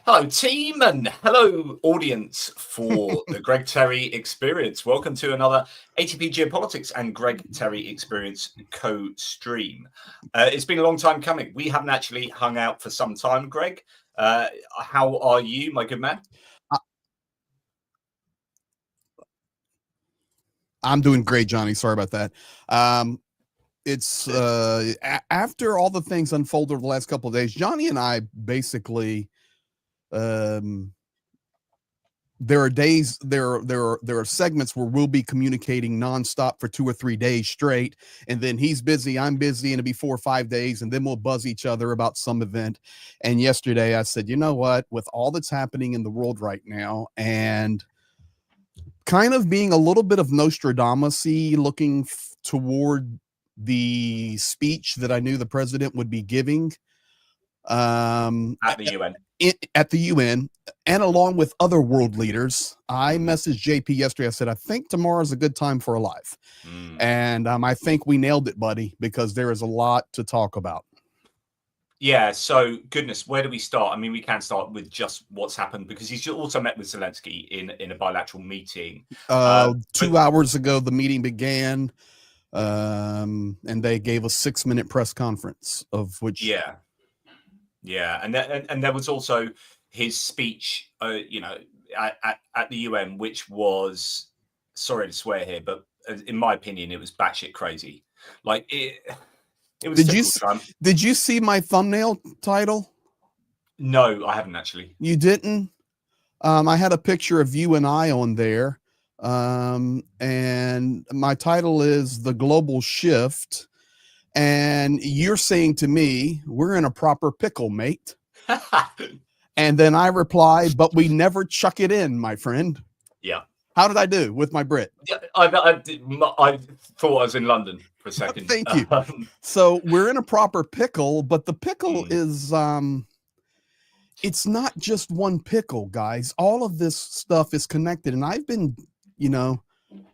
Hello, team, and hello, audience for the Greg Terry Experience. Welcome to another ATP Geopolitics and Greg Terry Experience co-stream. It's been a long time coming. We haven't actually hung out for some time, Greg. How are you, my good man? I'm doing great, Johnny. Sorry about that. It's after all the things unfolded over the last couple of days, Johnny and I basically there are days, there are segments where we'll be communicating nonstop for 2 or 3 days straight, and then he's busy, I'm busy, and it'll be 4 or 5 days, and then we'll buzz each other about some event. And yesterday I said, you know what, with all that's happening in the world right now, and kind of being a little bit of Nostradamus-y, looking toward the speech that I knew the president would be giving At the UN. At the UN, and along with other world leaders, I messaged JP yesterday. I said, I think tomorrow's a good time for a live. And I think we nailed it, buddy, because there is a lot to talk about. Yeah, so goodness, where do we start? I mean, we can start with just what's happened, because he's also met with Zelensky in a bilateral meeting. 2 hours ago, the meeting began, and they gave a 6-minute press conference, of which Yeah, and there was also his speech, you know, at the UN, which was, sorry to swear here, but in my opinion, it was batshit crazy. Like it was. Did you see my thumbnail title? No, I haven't actually. You didn't? I had a picture of you and I on there, and my title is "The Global Shift." And you're saying to me, we're in a proper pickle, mate. And then I reply, but we never chuck it in, my friend. Yeah. How did I do with my Brit? Yeah, I thought I was in London for a second. Thank you. So we're in a proper pickle, but the pickle is, it's not just one pickle, guys. All of this stuff is connected. And I've been, you know,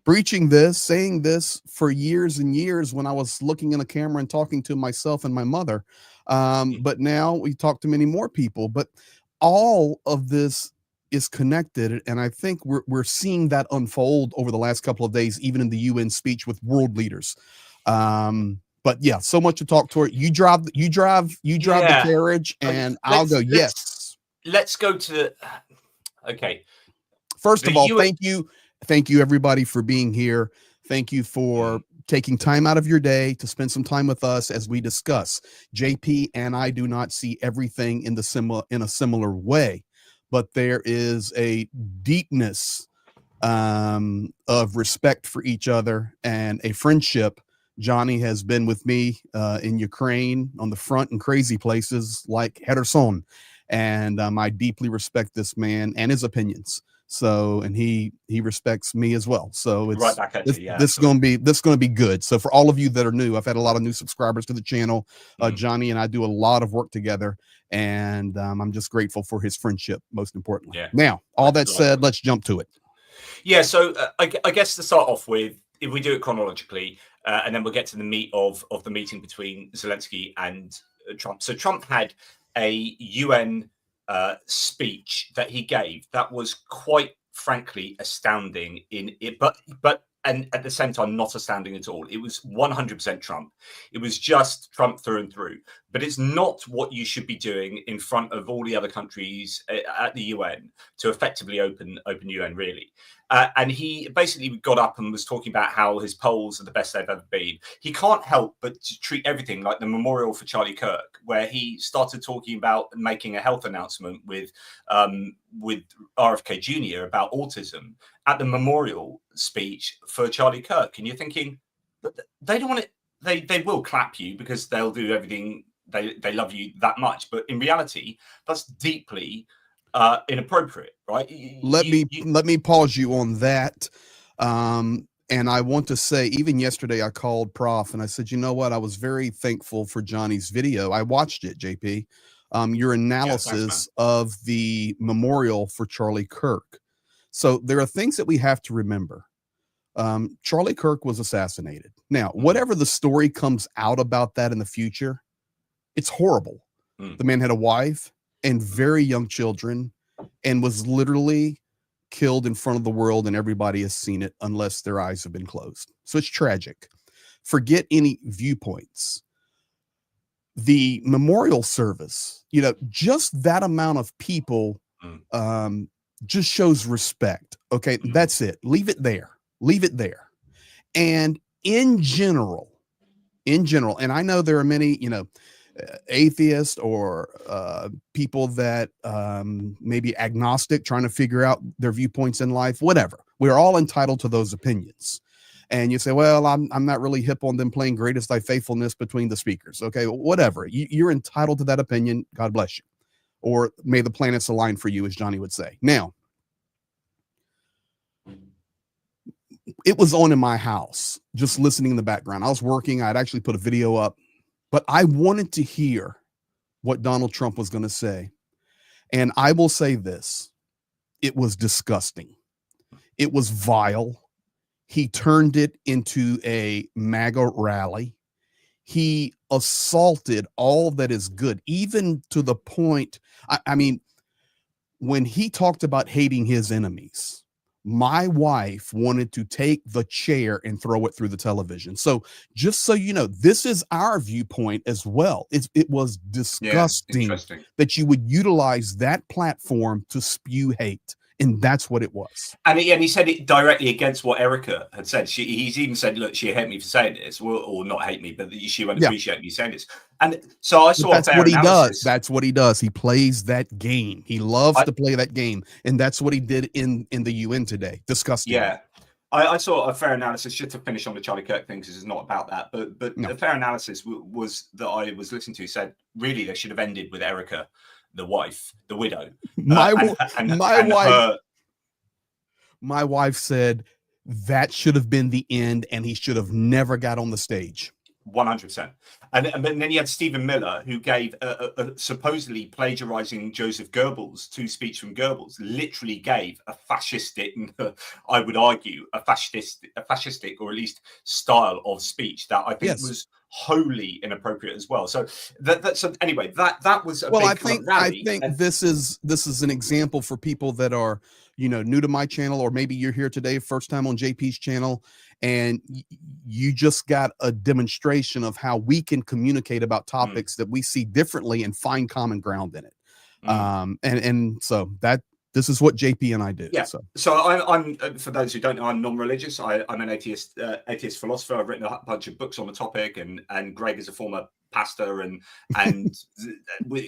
preaching this, saying this for years and years when I was looking in the camera and talking to myself and my mother. But now we talk to many more people, but all of this is connected. And I think we're seeing that unfold over the last couple of days, even in the UN speech with world leaders. But yeah, so much to talk to it. You drive the carriage, and I'll go. Yes. Let's go to okay. First of all, thank you everybody for being here. Thank you for taking time out of your day to spend some time with us as we discuss. JP and I do not see everything in a similar way, but there is a deepness of respect for each other and a friendship. Johnny has been with me in Ukraine on the front in crazy places like Kherson, and I deeply respect this man and his opinions. So, and he respects me as well. So it's right back at you. Yeah, this is going to be good. So for all of you that are new, I've had a lot of new subscribers to the channel. Johnny and I do a lot of work together, and I'm just grateful for his friendship, most importantly. Yeah. Now, all that said, let's jump to it. Yeah. So I guess to start off with, if we do it chronologically, and then we'll get to the meat of the meeting between Zelensky and Trump. So Trump had a UN speech that he gave that was quite frankly astounding in it, but and at the same time not astounding at all. It was 100% Trump. It was just Trump through and through. But it's not what you should be doing in front of all the other countries at the UN to effectively open UN, really. And he basically got up and was talking about how his polls are the best they've ever been. He can't help but to treat everything like the memorial for Charlie Kirk, where he started talking about making a health announcement with RFK Jr. about autism at the memorial speech for Charlie Kirk. And you're thinking, they don't want it. They will clap you because they'll do everything. They love you that much. But in reality, that's deeply inappropriate, right? Let me pause you on that. And I want to say, even yesterday, I called Prof and I said, you know what? I was very thankful for Johnny's video. I watched it, JP. Your analysis of the memorial for Charlie Kirk. So there are things that we have to remember. Charlie Kirk was assassinated. Now, whatever the story comes out about that in the future, it's horrible. The man had a wife. and very young children, and was literally killed in front of the world, and everybody has seen it unless their eyes have been closed. So it's tragic. Forget any viewpoints. The memorial service, just that amount of people just shows respect. Okay, that's it. Leave it there. Leave it there. And in general, and I know there are many, atheists or people that maybe agnostic, trying to figure out their viewpoints in life, whatever. We're all entitled to those opinions. And you say, well, I'm not really hip on them playing Greatest Thy Faithfulness between the speakers. Okay, whatever. You're entitled to that opinion. God bless you. Or may the planets align for you, as Johnny would say. Now, it was on in my house, just listening in the background. I was working. I'd actually put a video up, but I wanted to hear what Donald Trump was going to say. And I will say this. It was disgusting. It was vile. He turned it into a MAGA rally. He assaulted all that is good, even to the point, I mean, when he talked about hating his enemies, my wife wanted to take the chair and throw it through the television. So just so you know, this is our viewpoint as well. It was disgusting that you would utilize that platform to spew hate. And that's what it was. And he said it directly against what Erica had said. He's even said, look, she hate me for saying this, or not hate me, but she won't appreciate me saying this. And so I saw that's what he does. That's what he does. He plays that game. He loves to play that game. And that's what he did in the UN today. Disgusting. Yeah. I saw a fair analysis, just to finish on the Charlie Kirk thing, because it's not about that. But no. The fair analysis was that I was listening to said, really, they should have ended with Erica, the wife, the widow. My wife said that should have been the end, and he should have never got on the stage. 100%. And then you had Stephen Miller, who gave a supposedly plagiarizing Joseph Goebbels, speech from Goebbels, literally gave a fascistic, I would argue, a fascistic or at least style of speech that I think was wholly inappropriate as well. So so anyway, that was a big I think this is an example for people that are new to my channel, or maybe you're here today first time on JP's channel, and you just got a demonstration of how we can communicate about topics that we see differently and find common ground in it. And so this is what JP and I do. Yeah. So I'm for those who don't know, I'm non-religious. I'm an atheist philosopher. I've written a bunch of books on the topic, and Greg is a former pastor, and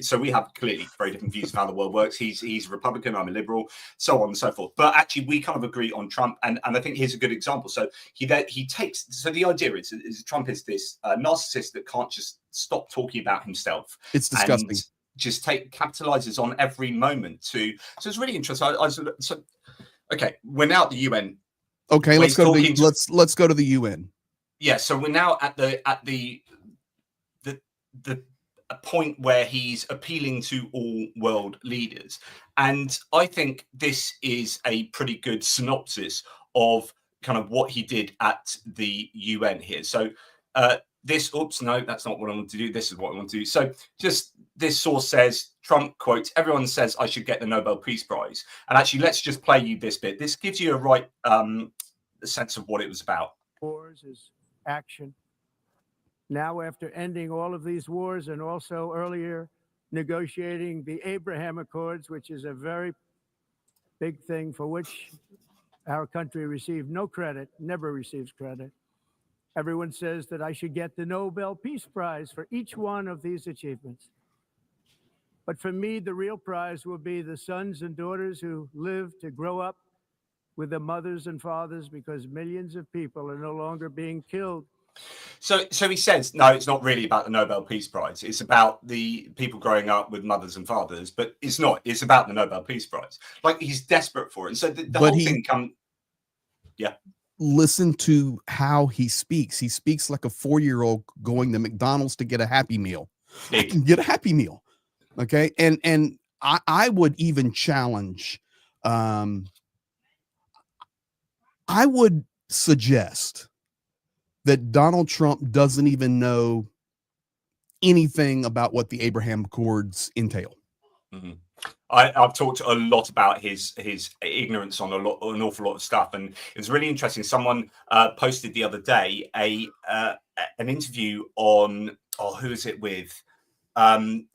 so we have clearly very different views of how the world works. He's a Republican, I'm a liberal, so on and so forth. But actually, we kind of agree on Trump, and I think here's a good example. So he takes. So the idea is Trump is this narcissist that can't just stop talking about himself. It's disgusting. And just capitalizes on every moment to. So it's really interesting. Okay, we're now at the UN. Okay, let's go to the UN. Yeah, so we're now at the point where he's appealing to all world leaders, and I think this is a pretty good synopsis of kind of what he did at the UN here. So no, that's not what I want to do. This is what I want to do. So just this source says, Trump quotes, everyone says I should get the Nobel Peace Prize. And actually, let's just play you this bit. This gives you a right sense of what it was about. Wars is action. Now, after ending all of these wars and also earlier negotiating the Abraham Accords, which is a very big thing for which our country received no credit, never receives credit. Everyone says that I should get the Nobel Peace Prize for each one of these achievements. But for me, the real prize will be the sons and daughters who live to grow up with the mothers and fathers, because millions of people are no longer being killed. So he says, no, it's not really about the Nobel Peace Prize. It's about the people growing up with mothers and fathers, but it's not. It's about the Nobel Peace Prize. Like, he's desperate for it. And so the whole thing listen to how he speaks. He speaks like a 4-year-old going to McDonald's to get a Happy Meal. I can get a Happy Meal. Okay. And I would even challenge, I would suggest that Donald Trump doesn't even know anything about what the Abraham Accords entail. Mhm. I've talked a lot about his ignorance on an awful lot of stuff, and it was really interesting. Someone posted the other day an interview on, oh, who is it with?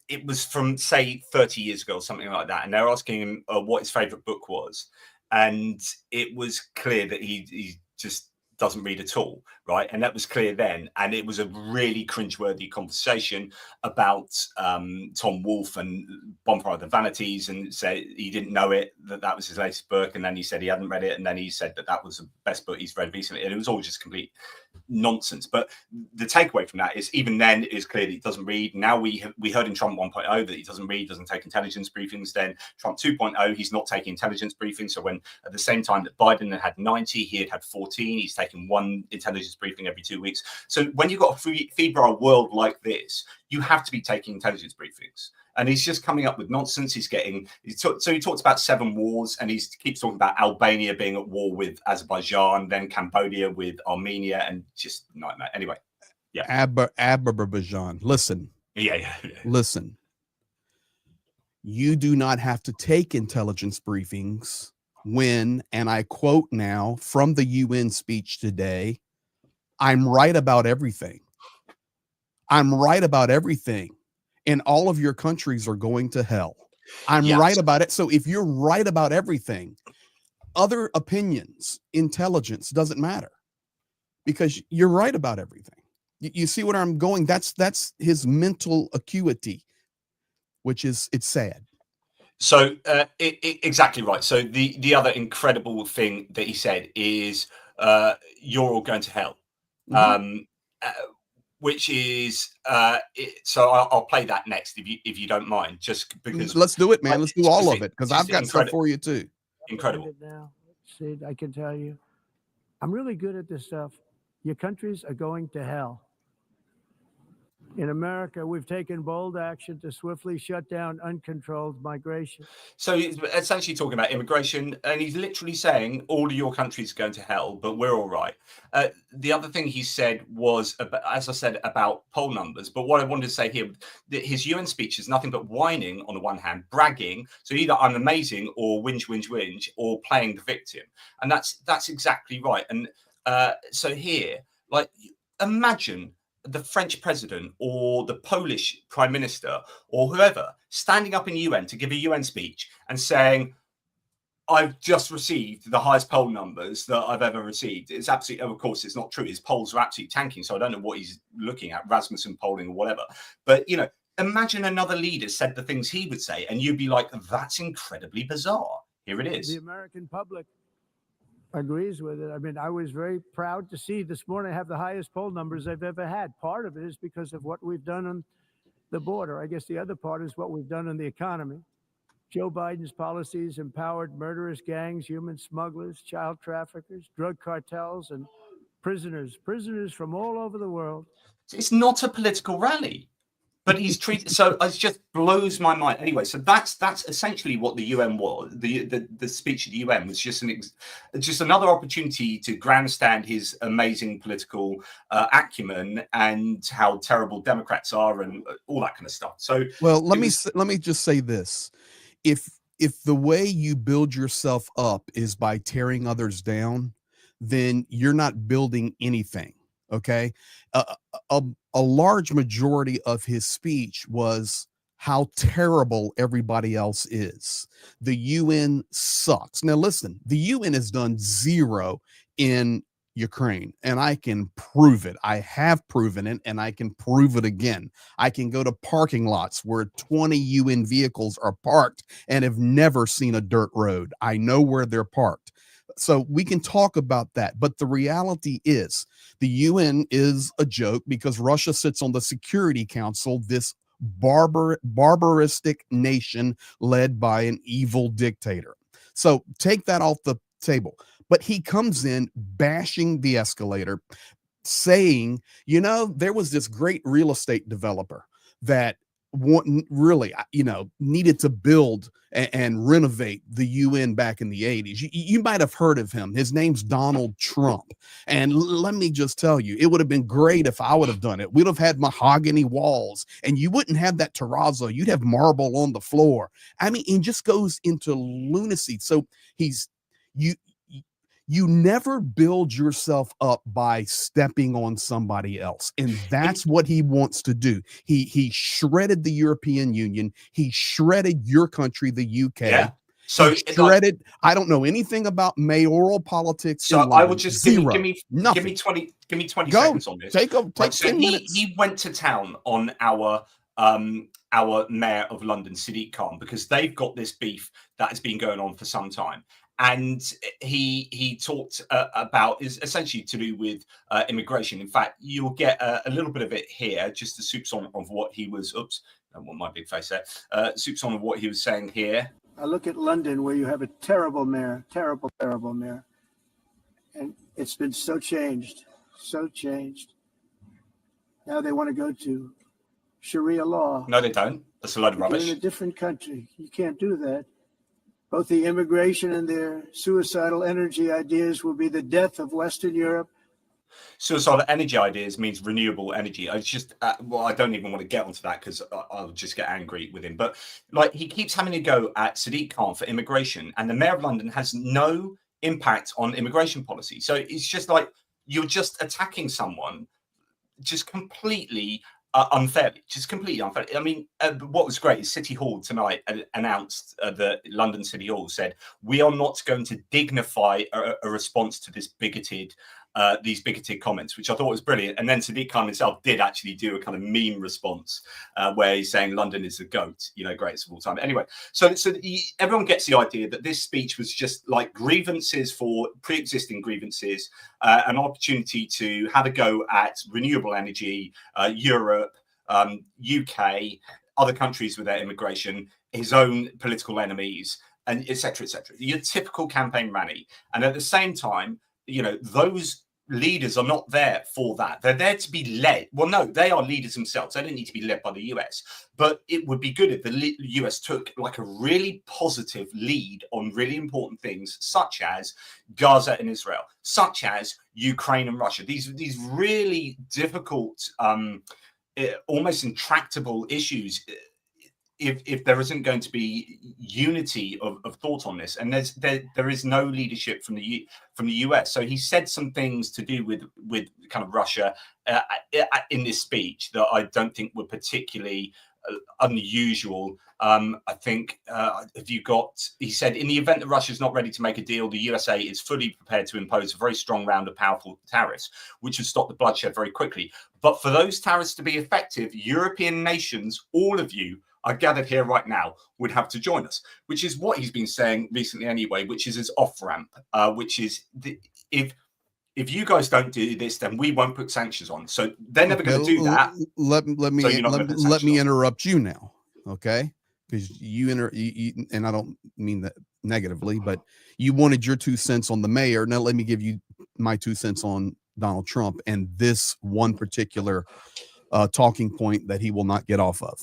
It was from, say, 30 years ago or something like that, and they're asking him what his favorite book was, and it was clear that he just doesn't read at all, right? And that was clear then, and it was a really cringeworthy conversation about Tom Wolfe and Bonfire of the Vanities, and said he didn't know that was his latest book, and then he said he hadn't read it, and then he said that was the best book he's read recently, and it was all just complete nonsense. But the takeaway from that is, even then, it is clear that he doesn't read. Now we heard in Trump 1.0 that he doesn't read, doesn't take intelligence briefings. Then Trump 2.0, he's not taking intelligence briefings. So when at the same time that Biden had 90, he had 14. He's taking one intelligence briefing every 2 weeks. So when you've got a febrile world like this, you have to be taking intelligence briefings. And he's just coming up with nonsense. So he talks about 7 wars, and he keeps talking about Albania being at war with Azerbaijan, then Cambodia with Armenia, and just nightmare. Anyway, yeah. Azerbaijan. Listen. Yeah. Listen. You do not have to take intelligence briefings when, and I quote now from the UN speech today, I'm right about everything. I'm right about everything. And all of your countries are going to hell. I'm right about it. So if you're right about everything, other opinions, intelligence doesn't matter, because you're right about everything. You see what I'm going? That's his mental acuity, which is, it's sad. So exactly right. So the other incredible thing that he said is, you're all going to hell. Mm-hmm. Which is so I'll play that next if you don't mind, just because. Let's do it, man. Let's do all of it, because I've got stuff for you too. Incredible. Now, Sid, I can tell you, I'm really good at this stuff. Your countries are going to hell. In America, we've taken bold action to swiftly shut down uncontrolled migration. So he's essentially talking about immigration, and he's literally saying all of your countries are going to hell, but we're all right. The other thing he said was, as I said, about poll numbers. But what I wanted to say here, that his UN speech is nothing but whining on the one hand, bragging. So either I'm amazing, or whinge, or playing the victim. And that's exactly right. And so here, like, imagine the French president or the Polish prime minister or whoever standing up in UN to give a UN speech and saying, I've just received the highest poll numbers that I've ever received. It's absolutely, of course, it's not true. His polls are absolutely tanking. So I don't know what he's looking at, Rasmussen polling or whatever. But, imagine another leader said the things he would say, and you'd be like, that's incredibly bizarre. Here it is. The American public agrees with it. I mean, I was very proud to see this morning I have the highest poll numbers I've ever had. Part of it is because of what we've done on the border. I guess the other part is what we've done in the economy. Joe Biden's policies empowered murderous gangs, human smugglers, child traffickers, drug cartels, and prisoners from all over the world. It's not a political rally. But he's treated, so it just blows my mind. Anyway, so that's essentially what the UN was. The speech of the UN was just another opportunity to grandstand his amazing political acumen and how terrible Democrats are and all that kind of stuff. So, well, let me just say this: if the way you build yourself up is by tearing others down, then you're not building anything. Okay. A large majority of his speech was how terrible everybody else is. The UN sucks. Now, listen, the UN has done zero in Ukraine, and I can prove it. I have proven it, and I can prove it again. I can go to parking lots where 20 UN vehicles are parked and have never seen a dirt road. I know where they're parked. So we can talk about that. But the reality is the UN is a joke because Russia sits on the Security Council, this barbaristic nation led by an evil dictator. So take that off the table. But he comes in bashing the escalator, saying, there was this great real estate developer that really, needed to build and renovate the UN back in the 80s. You might have heard of him. His name's Donald Trump. And let me just tell you, it would have been great if I would have done it. We'd have had mahogany walls, and you wouldn't have that terrazzo. You'd have marble on the floor. I mean, it just goes into lunacy. So you never build yourself up by stepping on somebody else. And that's what he wants to do. He shredded the European Union. He shredded your country, the UK. Yeah. So he shredded, I don't know anything about mayoral politics. So I will just give me 20 seconds on this. Take 10 minutes. He went to town on our mayor of London, Sadiq Khan, because they've got this beef that has been going on for some time. And he talked about is essentially to do with immigration. In fact, you'll get a little bit of it here, just the soups on of what he was. Oops, I want my big face there. Soups on of what he was saying here. I look at London, where you have a terrible mayor, terrible mayor, and it's been so changed. Now they want to go to Sharia law. No, they don't. That's a load of rubbish. You're in a different country. You can't do that. Both the immigration and their suicidal energy ideas will be the death of Western Europe. Suicidal energy ideas means renewable energy. I just, I don't even want to get onto that because I'll just get angry with him. But like, he keeps having a go at Sadiq Khan for immigration, and the mayor of London has no impact on immigration policy. So it's just like you're just attacking someone just completely unfairly, I mean, what was great is City Hall tonight announced that London City Hall said, we are not going to dignify a response to this these bigoted comments, which I thought was brilliant. And then Sadiq Khan himself did actually do a kind of meme response where he's saying London is the GOAT, greatest of all time. Anyway, so everyone gets the idea that this speech was just like grievances for pre-existing grievances, an opportunity to have a go at renewable energy, Europe, UK, other countries with their immigration, his own political enemies, and et cetera, your typical campaign rally. And at the same time, those leaders are not there for that. They're there to be led. Well, no, they are leaders themselves. They don't need to be led by the US. But it would be good if the US took like a really positive lead on really important things, such as Gaza and Israel, such as Ukraine and Russia. These really difficult, almost intractable issues. If there isn't going to be unity of thought on this, and there is no leadership from the US, so he said some things to do with kind of Russia in this speech that I don't think were particularly unusual. I think he said, in the event that Russia is not ready to make a deal, the USA is fully prepared to impose a very strong round of powerful tariffs, which would stop the bloodshed very quickly. But for those tariffs to be effective, European nations, all of you, are gathered here right now, would have to join us, which is what he's been saying recently anyway, which is his off-ramp, which is if you guys don't do this, then we won't put sanctions on. So they're never going to do that. Let me interrupt you now, okay? Because and I don't mean that negatively, but you wanted your 2 cents on the mayor. Now let me give you my 2 cents on Donald Trump and this one particular talking point that he will not get off of.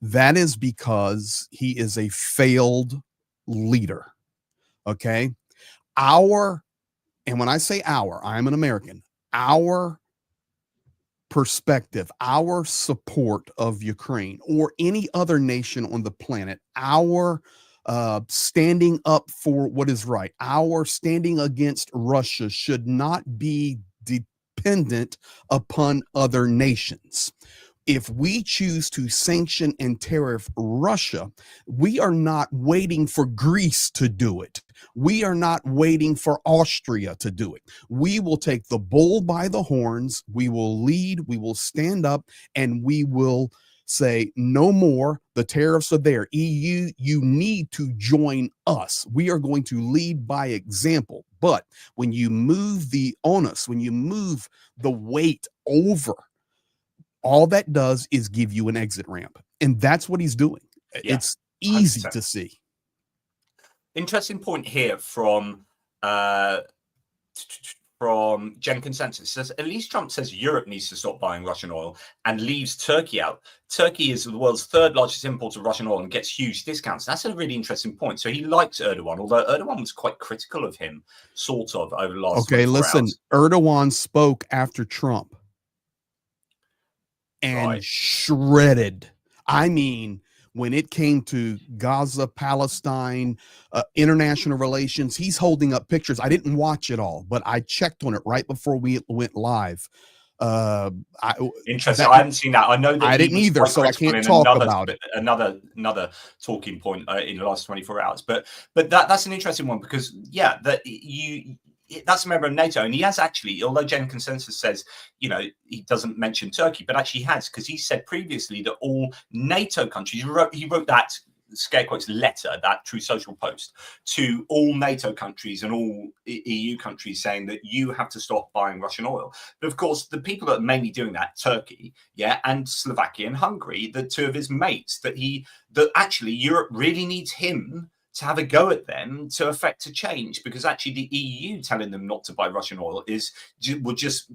That is because he is a failed leader. Okay. And when I say I'm an American, our perspective, our support of Ukraine or any other nation on the planet, our standing up for what is right, our standing against Russia should not be dependent upon other nations. If we choose to sanction and tariff Russia, we are not waiting for Greece to do it. We are not waiting for Austria to do it. We will take the bull by the horns. We will lead. We will stand up, and we will say, no more. The tariffs are there. EU, you need to join us. We are going to lead by example. But when you move the onus, when you move the weight over, all that does is give you an exit ramp. And that's what he's doing. Yeah, it's easy 100%. To see. Interesting point here from from Gen Consensus. It says, at least Trump says Europe needs to stop buying Russian oil and leaves Turkey out. Turkey is the world's third largest importer of Russian oil and gets huge discounts. That's a really interesting point. So he likes Erdogan, although Erdogan was quite critical of him, sort of, over the last 24 hours. Erdogan spoke after Trump and shredded. I mean, when it came to Gaza, Palestine, international relations, he's holding up pictures. I didn't watch it all, but I checked on it right before we went live. Interesting. I haven't seen that. I know that I didn't either, so I can't talk about it. Another talking point in the last 24 hours. But that's an interesting one because that's a member of NATO, and he has actually, although Gen Consensus says, he doesn't mention Turkey, but actually he has, because he said previously that all NATO countries, he wrote that scare quotes letter, that True Social post, to all NATO countries and all EU countries saying that you have to stop buying Russian oil. But of course, the people that are mainly doing that, Turkey, and Slovakia and Hungary, the two of his mates, that actually Europe really needs him to have a go at them to affect a change, because actually the EU telling them not to buy Russian oil would just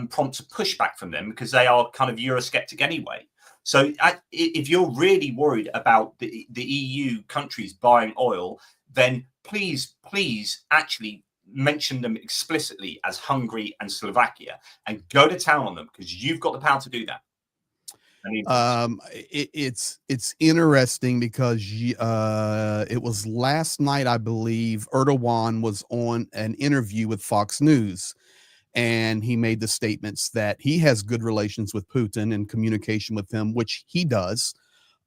prompt a pushback from them, because they are kind of Eurosceptic anyway. So if you're really worried about the EU countries buying oil, then please actually mention them explicitly as Hungary and Slovakia and go to town on them, because you've got the power to do that. It's interesting because it was last night, I believe, Erdogan was on an interview with Fox News, and he made the statements that he has good relations with Putin and communication with him, which he does.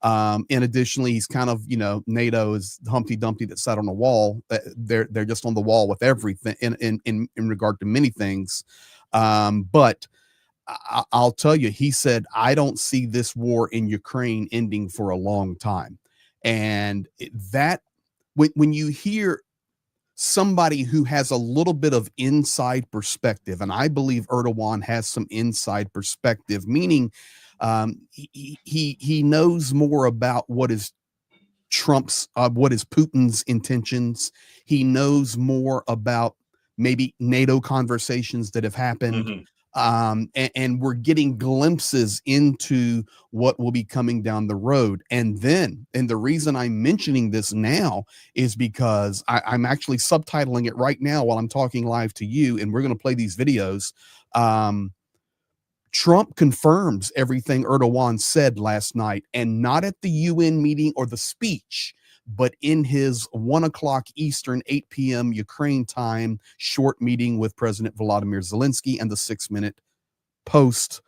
And additionally, he's kind of, NATO is Humpty Dumpty that sat on a wall. They're just on the wall with everything in regard to many things. But I'll tell you, he said, I don't see this war in Ukraine ending for a long time. And that when you hear somebody who has a little bit of inside perspective, and I believe Erdogan has some inside perspective, meaning he knows more about what is Putin's intentions. He knows more about maybe NATO conversations that have happened. Mm-hmm. And we're getting glimpses into what will be coming down the road. And the reason I'm mentioning this now is because I'm actually subtitling it right now while I'm talking live to you, and we're going to play these videos. Trump confirms everything Erdogan said last night, and not at the UN meeting or the speech, but in his 1:00 Eastern, 8 p.m. Ukraine time, short meeting with President Volodymyr Zelensky and the 6-minute post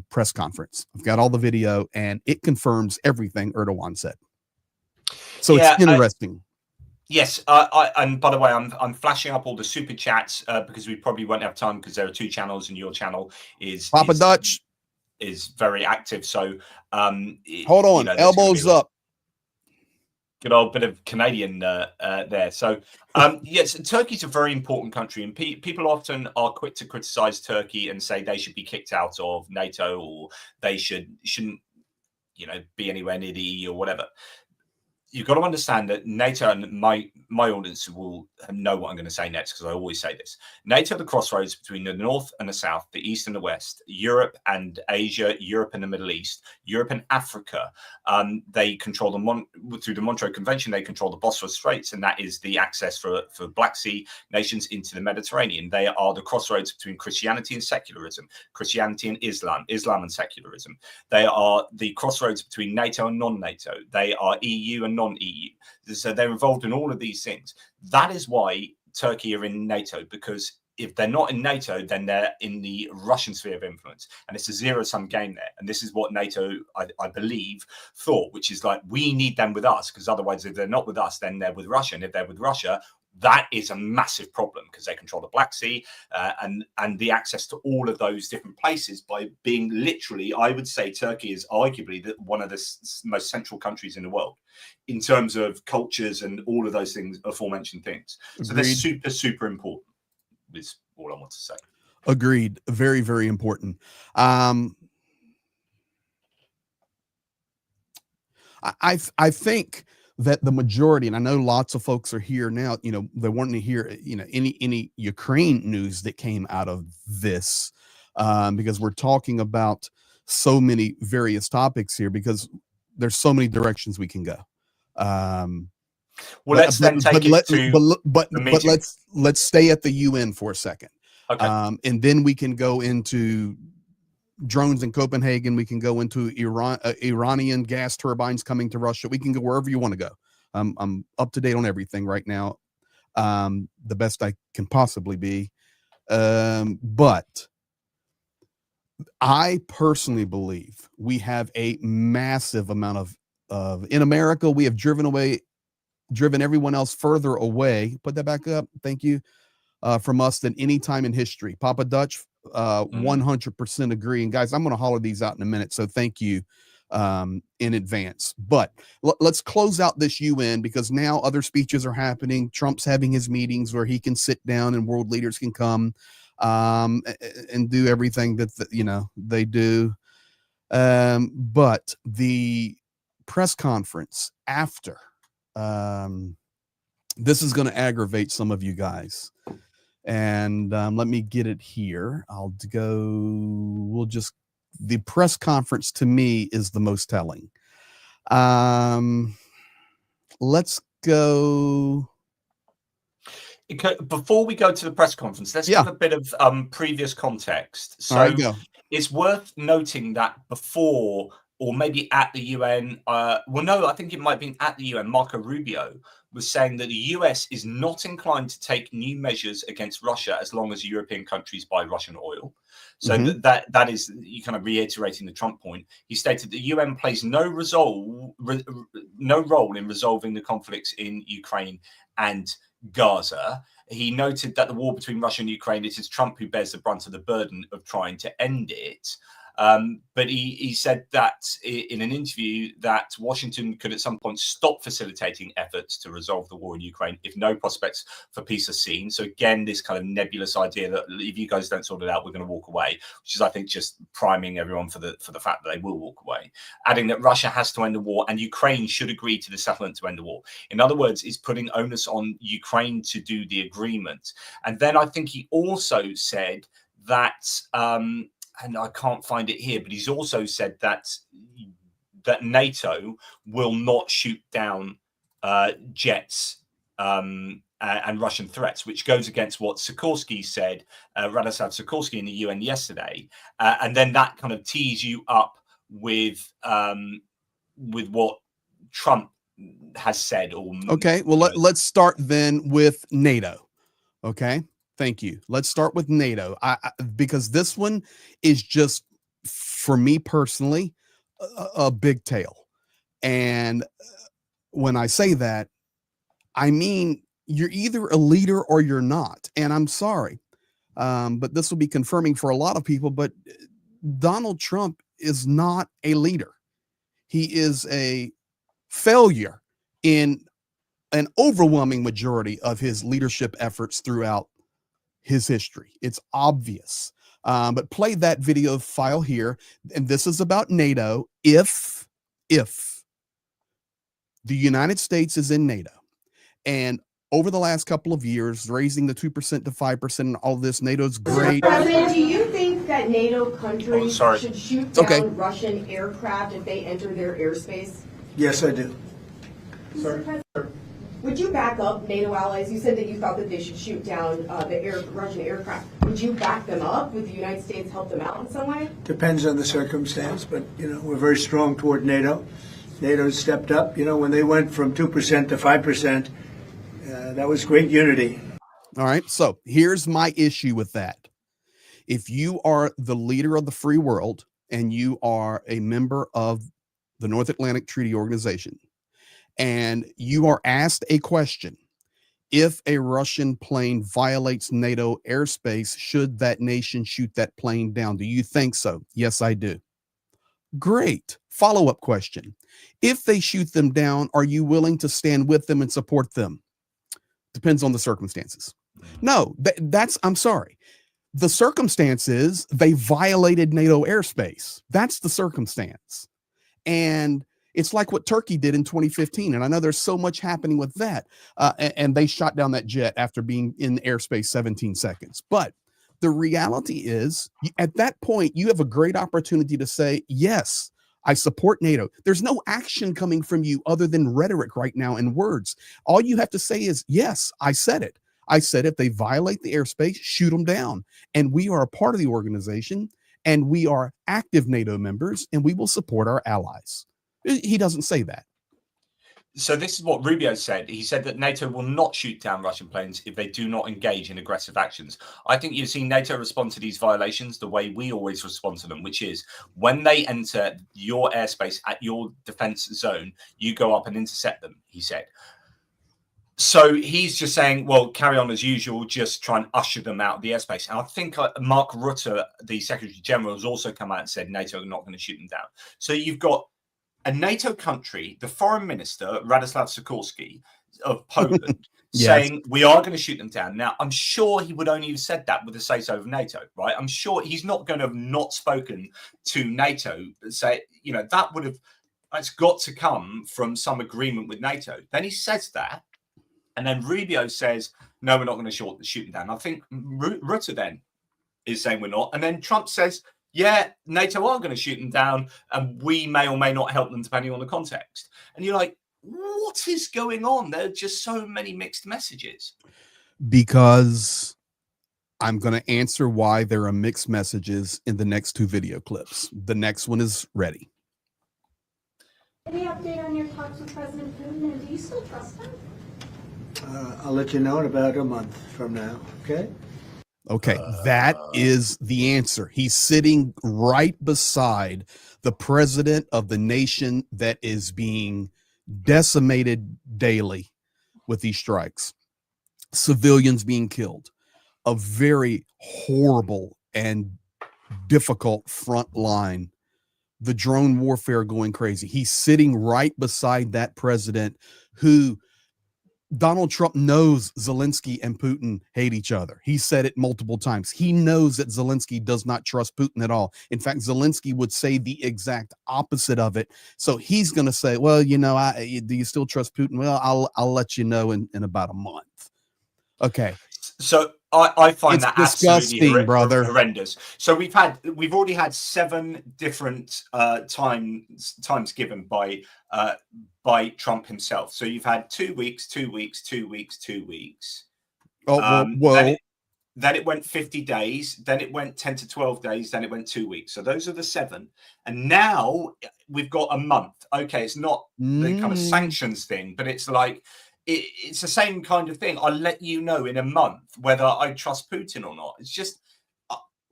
press conference. I've got all the video, and it confirms everything Erdogan said. So it's interesting. Yes, and by the way, I'm flashing up all the super chats because we probably won't have time, because there are two channels, and your channel is Dutch is very active. So hold on, elbows up. Good old bit of Canadian there. So yes, Turkey's a very important country, and people often are quick to criticize Turkey and say they should be kicked out of NATO, or they shouldn't be anywhere near the EU or whatever. You've got to understand that NATO, and my audience will know what I'm going to say next, because I always say this. NATO are the crossroads between the North and the South, the East and the West, Europe and Asia, Europe and the Middle East, Europe and Africa. They control through the Montreux Convention, they control the Bosphorus Straits, and that is the access for Black Sea nations into the Mediterranean. They are the crossroads between Christianity and secularism, Christianity and Islam, Islam and secularism. They are the crossroads between NATO and non-NATO. They are EU and non-EU. So they're involved in all of these things. That is why Turkey are in NATO, because if they're not in NATO, then they're in the Russian sphere of influence. And it's a zero-sum game there. And this is what NATO, I believe, thought, which is like, we need them with us, because otherwise, if they're not with us, then they're with Russia. And if they're with Russia, that is a massive problem, because they control the Black Sea and the access to all of those different places by being literally, I would say Turkey is arguably one of the most central countries in the world in terms of cultures and all of those things, aforementioned things. So they're super, super important, is all I want to say. Agreed. Very, very important. I think that the majority, and I know lots of folks are here now, they want to hear, any Ukraine news that came out of this, because we're talking about so many various topics here, because there's so many directions we can go. Well, let's then take it to but let's stay at the UN for a second. Okay. And then we can go into drones in Copenhagen. We can go into Iranian gas turbines coming to Russia. We can go wherever you want to go. I'm up to date on everything right now, the best I can possibly be. But I personally believe we have a massive amount of in America, we have driven everyone else further away. Put that back up. Thank you. From us than any time in history. Papa Dutch, 100% agree. And guys, I'm going to holler these out in a minute. So thank you in advance. But let's close out this UN, because now other speeches are happening. Trump's having his meetings where he can sit down and world leaders can come and do everything that they do. But the press conference after, this is going to aggravate some of you guys. And let me get it here. The press conference to me is the most telling. Let's go. Before we go to the press conference, let's give a bit of previous context. So it's worth noting that before, or maybe at the UN, I think it might have been at the UN, Marco Rubio was saying that the US is not inclined to take new measures against Russia as long as European countries buy Russian oil. So that is, you kind of reiterating the Trump point. He stated the UN plays no role in resolving the conflicts in Ukraine and Gaza. He noted that the war between Russia and Ukraine, it is Trump who bears the brunt of the burden of trying to end it. But he said that in an interview that Washington could at some point stop facilitating efforts to resolve the war in Ukraine if no prospects for peace are seen. So again, this kind of nebulous idea that if you guys don't sort it out, we're going to walk away, which is, I think, just priming everyone for the fact that they will walk away. Adding that Russia has to end the war and Ukraine should agree to the settlement to end the war. In other words, is putting onus on Ukraine to do the agreement. And then I think he also said that and I can't find it here, but he's also said that NATO will not shoot down jets and Russian threats, which goes against what Sikorski said, Radoslav Sikorski in the UN yesterday. And then that kind of tees you up with what Trump has said. Okay, well, let's start then with NATO. Okay. Thank you. Let's start with NATO, because this one is just, for me personally, a big tale. And when I say that, I mean, you're either a leader or you're not. And I'm sorry, but this will be confirming for a lot of people, but Donald Trump is not a leader. He is a failure in an overwhelming majority of his leadership efforts throughout his history. It's obvious. But play that video file here. And this is about NATO. If the United States is in NATO, and over the last couple of years, raising the 2% to 5% and all this, NATO's great. President, do you think that NATO countries should shoot down Russian aircraft if they enter their airspace? Yes, I do. Mr. President, would you back up NATO allies? You said that you thought that they should shoot down the Russian aircraft. Would you back them up? Would the United States help them out in some way? Depends on the circumstance, but, we're very strong toward NATO. NATO stepped up. When they went from 2% to 5%, that was great unity. All right, so here's my issue with that. If you are the leader of the free world and you are a member of the North Atlantic Treaty Organization, and you are asked a question, if a Russian plane violates NATO airspace, should that nation shoot that plane down? Do you think so? Yes, I do. Great. Follow-up question. If they shoot them down, are you willing to stand with them and support them? Depends on the circumstances. No, I'm sorry. The circumstance is they violated NATO airspace. That's the circumstance. And It's like what Turkey did in 2015. And I know there's so much happening with that. And they shot down that jet after being in airspace 17 seconds. But the reality is, at that point, you have a great opportunity to say, yes, I support NATO. There's no action coming from you other than rhetoric right now and words. All you have to say is, yes, I said it. I said if they violate the airspace, shoot them down. And we are a part of the organization, and we are active NATO members, and we will support our allies. He doesn't say that. So this is what Rubio said. He said that NATO will not shoot down Russian planes if they do not engage in aggressive actions. I think you've seen NATO respond to these violations the way we always respond to them, which is when they enter your airspace at your defense zone, you go up and intercept them, he said. So he's just saying, well, carry on as usual, just try and usher them out of the airspace. And I think Mark Rutte, the Secretary General, has also come out and said NATO are not going to shoot them down. So you've got a NATO country, the foreign minister, Radoslaw Sikorski of Poland, Yes. saying we are going to shoot them down. Now, I'm sure he would only have said that with a say-so of NATO, right? I'm sure he's not going to have not spoken to NATO, say, you know, it's got to come from some agreement with NATO. Then he says that, and then Rubio says, no, we're not going to shoot them down. I think Rutte then is saying we're not. And then Trump says, yeah, NATO are going to shoot them down, and we may or may not help them depending on the context. And you're like, what is going on? There are just so many mixed messages. Because I'm going to answer why there are mixed messages in the next two video clips. The next one is ready. Any update on your talks with President Putin, and do you still trust him? I'll let you know in about a month from now, okay? Okay, that is the answer. He's sitting right beside the president of the nation that is being decimated daily with these strikes. Civilians being killed. A very horrible and difficult front line. The drone warfare going crazy. He's sitting right beside that president who Donald Trump knows Zelensky and Putin hate each other. He said it multiple times. He knows that Zelensky does not trust Putin at all. In fact, Zelensky would say the exact opposite of it. So he's going to say, well, you know, do you still trust Putin? Well, I'll let you know in about a month. Okay. So I find It's that disgusting, absolutely brother. horrendous. So we've already had 7 different times given by Trump himself. So you've had 2 weeks, 2 weeks, 2 weeks, 2 weeks. Oh, whoa. Then it went 50 days. Then it went 10 to 12 days. Then it went 2 weeks. So those are the 7. And now we've got a month. Okay, it's not the kind of sanctions thing, but it's like, it's the same kind of thing. I'll let you know in a month whether I trust Putin or not. It's just,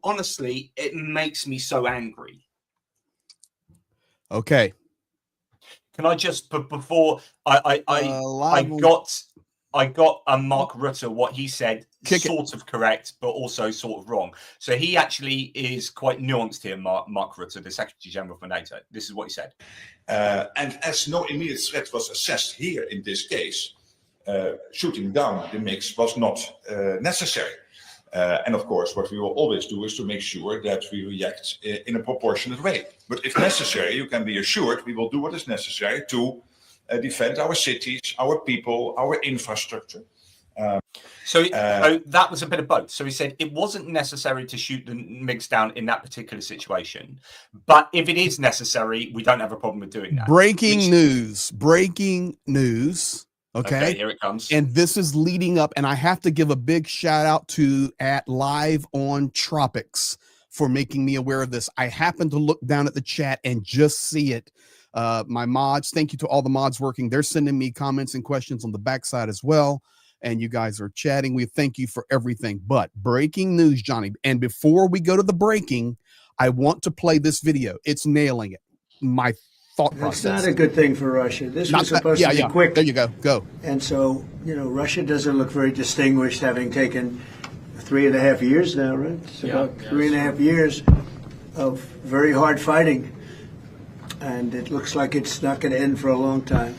honestly, it makes me so angry. Okay. Can I just, before I got Mark Rutte, what he said, sort of correct, but also sort of wrong. So he actually is quite nuanced here, Mark Rutte, the Secretary General for NATO. This is what he said. And as no immediate threat was assessed here in this case, shooting down the mix was not necessary. And of course, what we will always do is to make sure that we react in a proportionate way. But if necessary, you can be assured we will do what is necessary to defend our cities, our people, our infrastructure. So that was a bit of both. So he said it wasn't necessary to shoot the MiGs down in that particular situation. But if it is necessary, we don't have a problem with doing that. Breaking news. Okay, here it comes. And this is leading up, and I have to give a big shout out to @Live on Tropics for making me aware of this. I happened to look down at the chat and just see it. My mods, thank you to all the mods working. They're sending me comments and questions on the backside as well. And you guys are chatting. We thank you for everything. But breaking news, Johnny. And before we go to the breaking, I want to play this video. It's nailing it. My thought process. It's not a good thing for Russia. This was supposed to be quick. There you go. Go. And so, you know, Russia doesn't look very distinguished, having taken 3.5 years now, right? It's about 3.5 years of very hard fighting. And it looks like it's not going to end for a long time.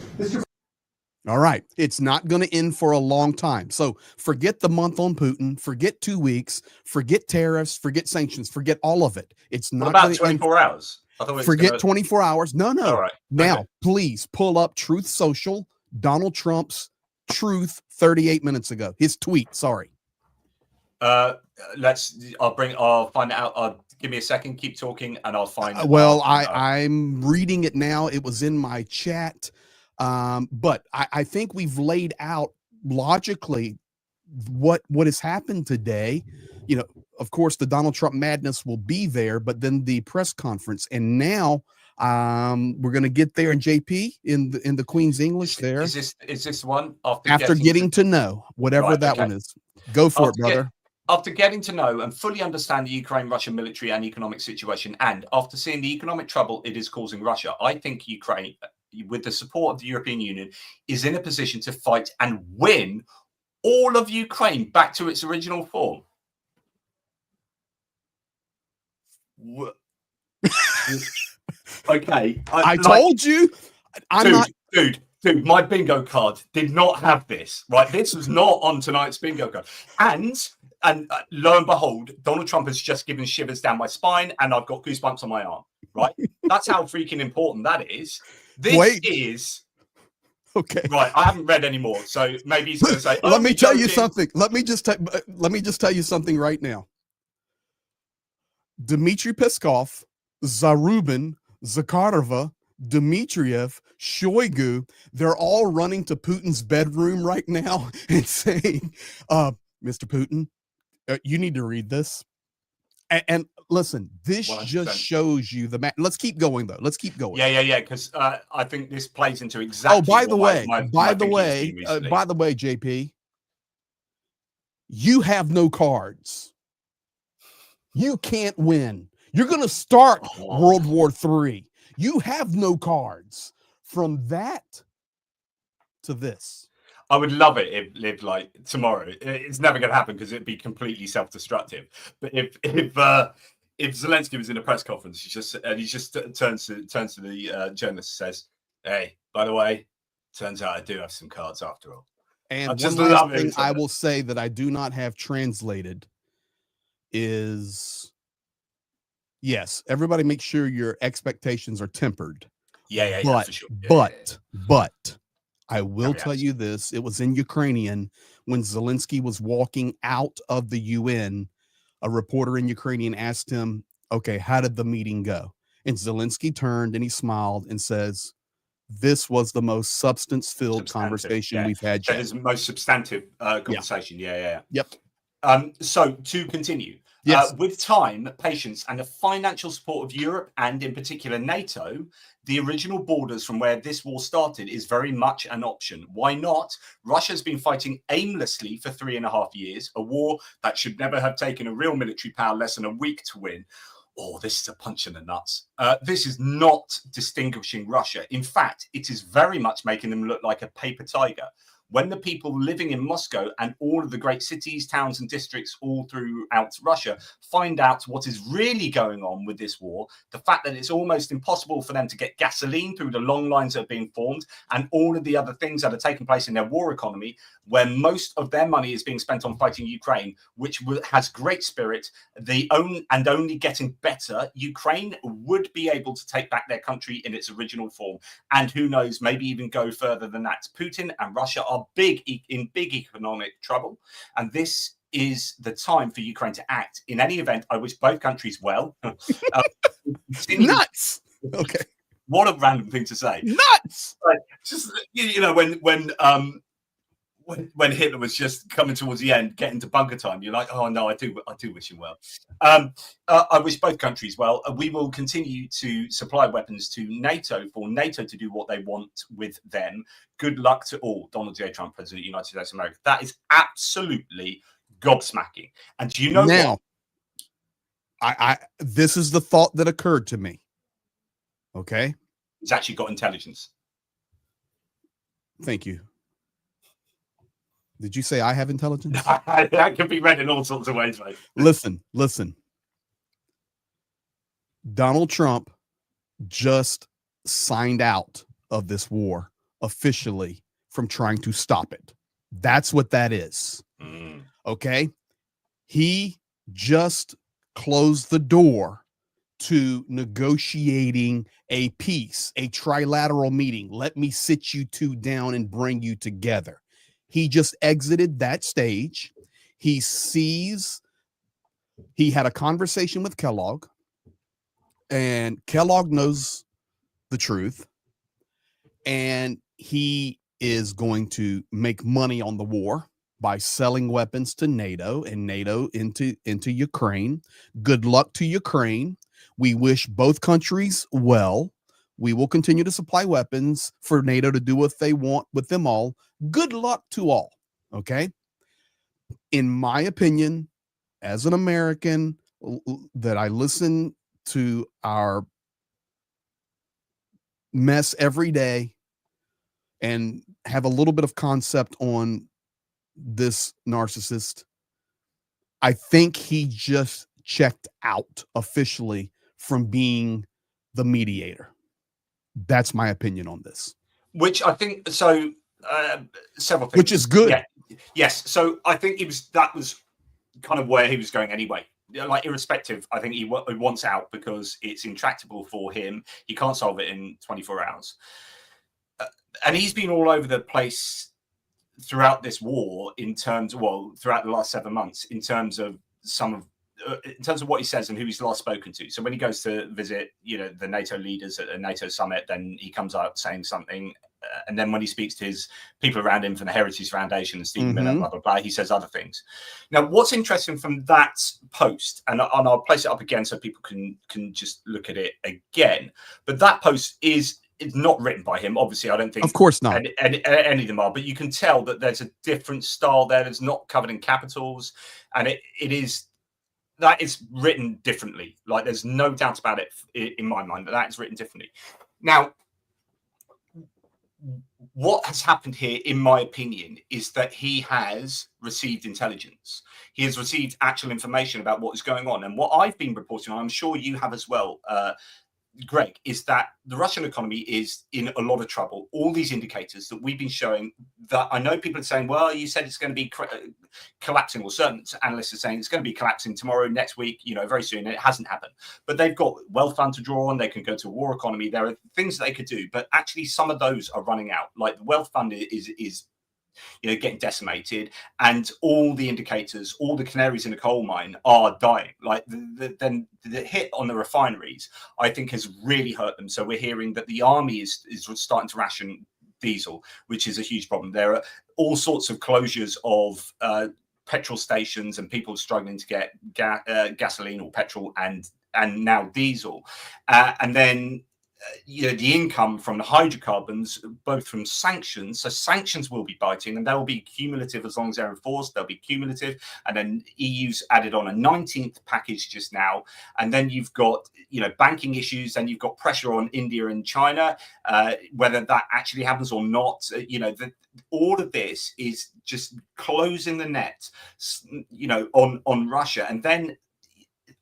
All right. It's not going to end for a long time. So forget the month on Putin, forget 2 weeks, forget tariffs, forget sanctions, forget all of it. It's not about 24 hours. I thought it was Forget gonna... 24 hours. No. All right. Now, Okay. please pull up Truth Social, Donald Trump's Truth 38 minutes ago. His tweet, sorry. I'll find it out. Give me a second. Keep talking, and I'll find. I'm reading it now. It was in my chat, but I think we've laid out logically what has happened today. You know, of course, the Donald Trump madness will be there, but then the press conference, and now we're going to get there in JP in the Queen's English. There is this one after getting to know whatever right, that okay. one is. Go for it, brother. After getting to know and fully understand the Ukraine-Russian military and economic situation, and after seeing the economic trouble it is causing Russia, I think Ukraine, with the support of the European Union, is in a position to fight and win all of Ukraine back to its original form. Okay. I told you. Dude, my bingo card did not have this, right? This was not on tonight's bingo card. And lo and behold, Donald Trump has just given shivers down my spine and I've got goosebumps on my arm, right? That's how freaking important that is. This is... Okay. Right, I haven't read any more, so maybe he's going to say... Let me tell you something. Let me just tell you something right now. Dmitry Peskov, Zarubin, Zakharova, Dmitriev, Shoigu, they're all running to Putin's bedroom right now and saying, Mr. Putin, you need to read this. And listen, this 100%. Just shows you the map. Let's keep going, though. Let's keep going. Yeah. Because I think this plays into exactly. Oh, by the way, JP, you have no cards. You can't win. You're going to start World War III. You have no cards. From that to this. I would love it if lived like tomorrow. It's never going to happen because it'd be completely self-destructive. But if Zelensky was in a press conference, he just turns to the journalist and says, "Hey, by the way, turns out I do have some cards after all." And one last thing I will say that I do not have translated is, yes, everybody make sure your expectations are tempered. Yeah, but, for sure. But I will tell you this. It was in Ukrainian when Zelensky was walking out of the UN. A reporter in Ukrainian asked him, okay, how did the meeting go? And Zelensky turned and he smiled and says, this was the most substance-filled conversation we've had yet. That is the most substantive conversation. Yeah. Yep. So to continue, yes. With time, patience, and the financial support of Europe and in particular NATO, the original borders from where this war started is very much an option. Why not? Russia's been fighting aimlessly for 3.5 years, a war that should never have taken a real military power less than a week to win. Oh, this is a punch in the nuts. This is not distinguishing Russia. In fact, it is very much making them look like a paper tiger. When the people living in Moscow and all of the great cities, towns, and districts all throughout Russia find out what is really going on with this war, the fact that it's almost impossible for them to get gasoline through the long lines that are being formed and all of the other things that are taking place in their war economy, where most of their money is being spent on fighting Ukraine, which has great spirit, and only getting better, Ukraine would be able to take back their country in its original form. And who knows, maybe even go further than that. Putin and Russia are in big economic trouble, and this is the time for Ukraine to act. In any event, I wish both countries well. Nuts. Okay. What a random thing to say. Nuts. Just when Hitler was just coming towards the end, getting to bunker time, you're like, oh no, I do wish him well. I wish both countries well. We will continue to supply weapons to NATO for NATO to do what they want with them. Good luck to all. Donald J. Trump, President of the United States of America. That is absolutely gobsmacking. And do you know now, what? This is the thought that occurred to me. Okay. He's actually got intelligence. Thank you. Did you say I have intelligence? That can be read in all sorts of ways, mate. Listen. Donald Trump just signed out of this war officially from trying to stop it. That's what that is. Okay. He just closed the door to negotiating a peace, a trilateral meeting. Let me sit you two down and bring you together. He just exited that stage. He had a conversation with Kellogg, and Kellogg knows the truth, and he is going to make money on the war by selling weapons to NATO and NATO into Ukraine. Good luck to Ukraine. We wish both countries well. We will continue to supply weapons for NATO to do what they want with them all. Good luck to all. Okay. In my opinion, as an American that I listen to our mess every day and have a little bit of concept on this narcissist, I think he just checked out officially from being the mediator. That's my opinion on this. Which I think, so several things. Which is good. Yeah. Yes. So I think that was kind of where he was going anyway. Like, irrespective, I think he wants out because it's intractable for him. He can't solve it in 24 hours. And he's been all over the place throughout this war throughout the last 7 months, in terms of what he says and who he's last spoken to. So when he goes to visit, the NATO leaders at a NATO summit, then he comes out saying something. And then when he speaks to his people around him from the Heritage Foundation and Stephen Miller, blah, blah, blah, he says other things. Now, what's interesting from that post, and I'll place it up again so people can just look at it again, but that post is not written by him. Obviously, I don't think. Of course not. Any of them are, but you can tell that there's a different style there. It's not covered in capitals, and that is written differently. Like, there's no doubt about it in my mind that is written differently. Now, what has happened here, in my opinion, is that he has received intelligence. He has received actual information about what is going on. And what I've been reporting on, I'm sure you have as well, Greg, is that the Russian economy is in a lot of trouble. All these indicators that we've been showing, that I know people are saying, well, you said it's going to be collapsing, or certain analysts are saying it's going to be collapsing tomorrow, next week, very soon, and it hasn't happened. But they've got wealth fund to draw on. They can go to a war economy. There are things that they could do, but actually some of those are running out. Like, the wealth fund is getting decimated, and all the indicators, all the canaries in the coal mine are dying. Like, then the hit on the refineries, I think, has really hurt them. So we're hearing that the army is starting to ration diesel, which is a huge problem. There are all sorts of closures of petrol stations, and people struggling to get gasoline or petrol and now diesel, and then the income from the hydrocarbons, both from sanctions. So sanctions will be biting, and they will be cumulative as long as they're enforced. They'll be cumulative. And then EU's added on a 19th package just now. And then you've got, banking issues, and you've got pressure on India and China, whether that actually happens or not. All of this is just closing the net, on Russia. And then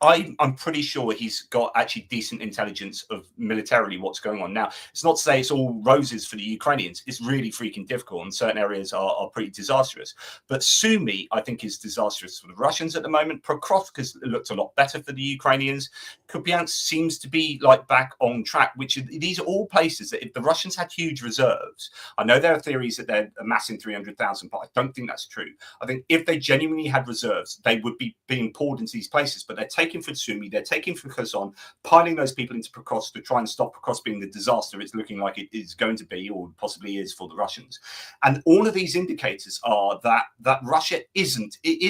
I'm pretty sure he's got actually decent intelligence of militarily what's going on. Now, it's not to say it's all roses for the Ukrainians. It's really freaking difficult, and certain areas are pretty disastrous. But Sumy, I think, is disastrous for the Russians at the moment. Prokrovka's looked a lot better for the Ukrainians. Kupiansk seems to be back on track, these are all places that, if the Russians had huge reserves, I know there are theories that they're amassing 300,000, but I don't think that's true. I think if they genuinely had reserves, they would be being poured into these places, but they're taking from Sumy, they're taking from Kherson, piling those people into Prokrovsk to try and stop Prokrovsk being the disaster it's looking like it is going to be, or possibly is, for the Russians. And all of these indicators are that Russia is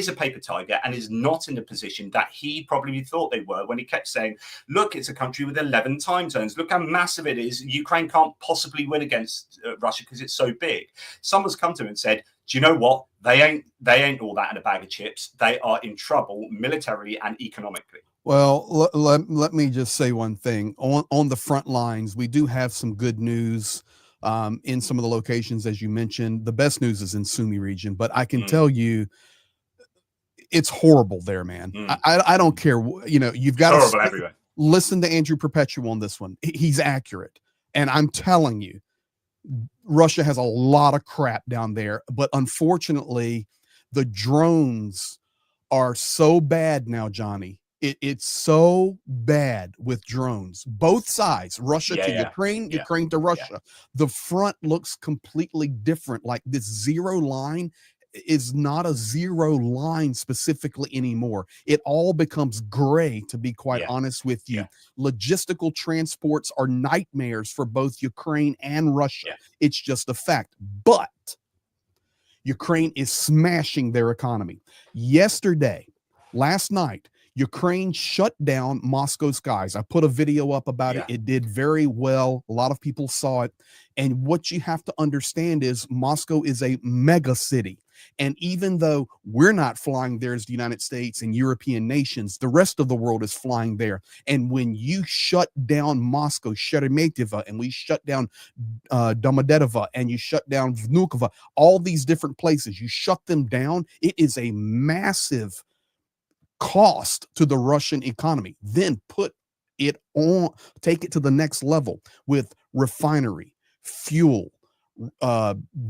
a paper tiger, and is not in the position that he probably thought they were when he kept saying, look, it's a country with 11 time zones. Look how massive it is. Ukraine can't possibly win against Russia because it's so big. Someone's come to him and said, do you know what? They ain't all that in a bag of chips. They are in trouble militarily and economically. Well, let me just say one thing. On the front lines, we do have some good news in some of the locations, as you mentioned. The best news is in Sumy region, but I can tell you, it's horrible there, man. I don't care. You've got to listen to Andrew Perpetua on this one. He's accurate. And I'm telling you, Russia has a lot of crap down there, but unfortunately, the drones are so bad now, Johnny, It's so bad with drones, both sides, Russia to Ukraine, Yeah. Ukraine to Russia. The front looks completely different. Like this zero line is not a zero line specifically anymore. It all becomes gray, to be quite honest with you. Logistical transports are nightmares for both Ukraine and Russia. It's just a fact. But Ukraine is smashing their economy. Last night, Ukraine shut down Moscow skies. I put a video up about it. It did very well. A lot of people saw it. And what you have to understand is Moscow is a mega city. And even though we're not flying there as the United States and European nations, the rest of the world is flying there. And when you shut down Moscow, Sheremetyevo, and we shut down Domodedovo, and you shut down Vnukovo, all these different places, you shut them down, it is a massive cost to the Russian economy. Then take it to the next level with refinery, fuel,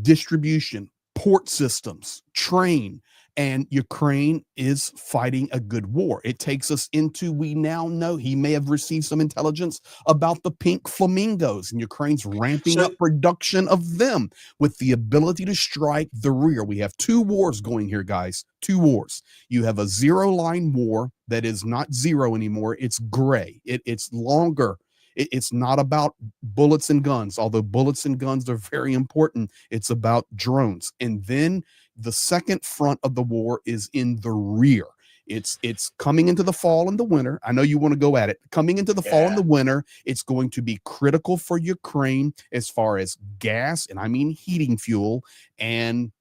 distribution, port systems, train, and Ukraine is fighting a good war. It takes us into, we now know he may have received some intelligence about the pink flamingos, and Ukraine's ramping up production of them with the ability to strike the rear. We have two wars going here, guys. Two wars. You have a zero line war that is not zero anymore. It's gray. It's longer. It's not about bullets and guns, although bullets and guns are very important. It's about drones. And then the second front of the war is in the rear. It's coming into the fall and the winter. I know you want to go at it. Coming into the fall and the winter, it's going to be critical for Ukraine as far as gas, and I mean heating fuel, and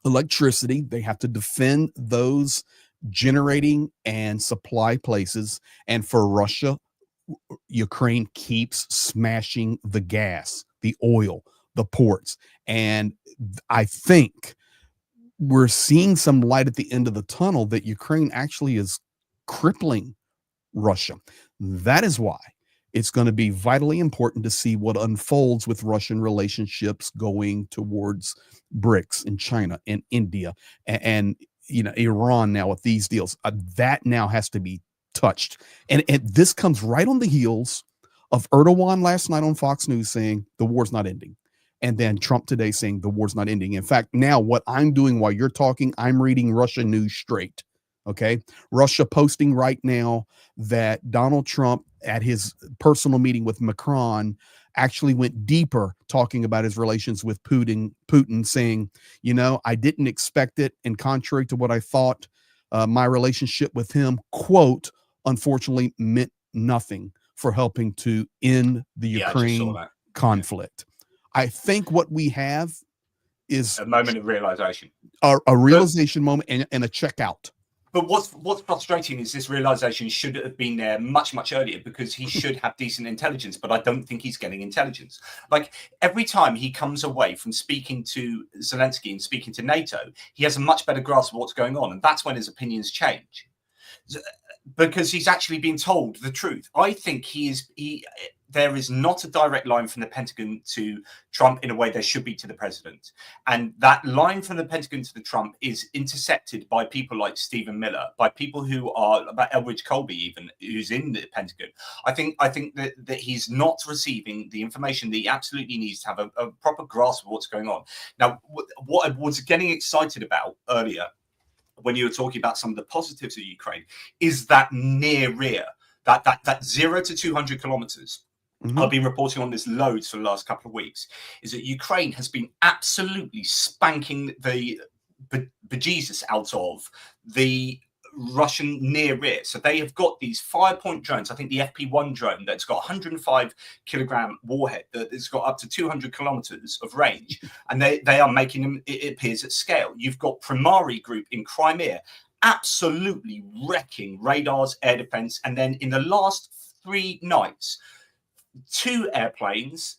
electricity. They have to defend those generating and supply places. And for Russia, Ukraine keeps smashing the gas, the oil, the ports. And I think we're seeing some light at the end of the tunnel that Ukraine actually is crippling Russia. That is why it's going to be vitally important to see what unfolds with Russian relationships going towards BRICS and China and India and Iran now with these deals. That now has to be touched. And this comes right on the heels of Erdogan last night on Fox News saying the war's not ending. And then Trump today saying the war's not ending. In fact, now what I'm doing while you're talking, I'm reading Russia news straight. Okay. Russia posting right now that Donald Trump at his personal meeting with Macron actually went deeper talking about his relations with Putin saying, I didn't expect it. And contrary to what I thought, my relationship with him, quote, unfortunately meant nothing for helping to end the Ukraine conflict. I think what we have is a moment of realization, a realization moment and a checkout. But what's frustrating is this realization should have been there much, much earlier, because he should have decent intelligence, but I don't think he's getting intelligence. Like every time he comes away from speaking to Zelensky and speaking to NATO, he has a much better grasp of what's going on. And that's when his opinions change, because he's actually been told the truth. I think there is not a direct line from the Pentagon to Trump in a way there should be to the president. And that line from the Pentagon to the Trump is intercepted by people like Stephen Miller, by people who are, about Elbridge Colby even, who's in the Pentagon. I think that he's not receiving the information that he absolutely needs to have a proper grasp of what's going on. Now, what I was getting excited about earlier, when you were talking about some of the positives of Ukraine, is that near rear, that 0 to 200 kilometers. Mm-hmm. I've been reporting on this loads for the last couple of weeks, is that Ukraine has been absolutely spanking the bejesus out of the Russian near rear. So they have got these fire-point drones. I think the FP1 drone that's got 105 kilogram warhead, that's got up to 200 kilometers of range, and they are making them, it appears, at scale. You've got Primary Group in Crimea absolutely wrecking radars, air defense, and then in the last 3 nights, 2 airplanes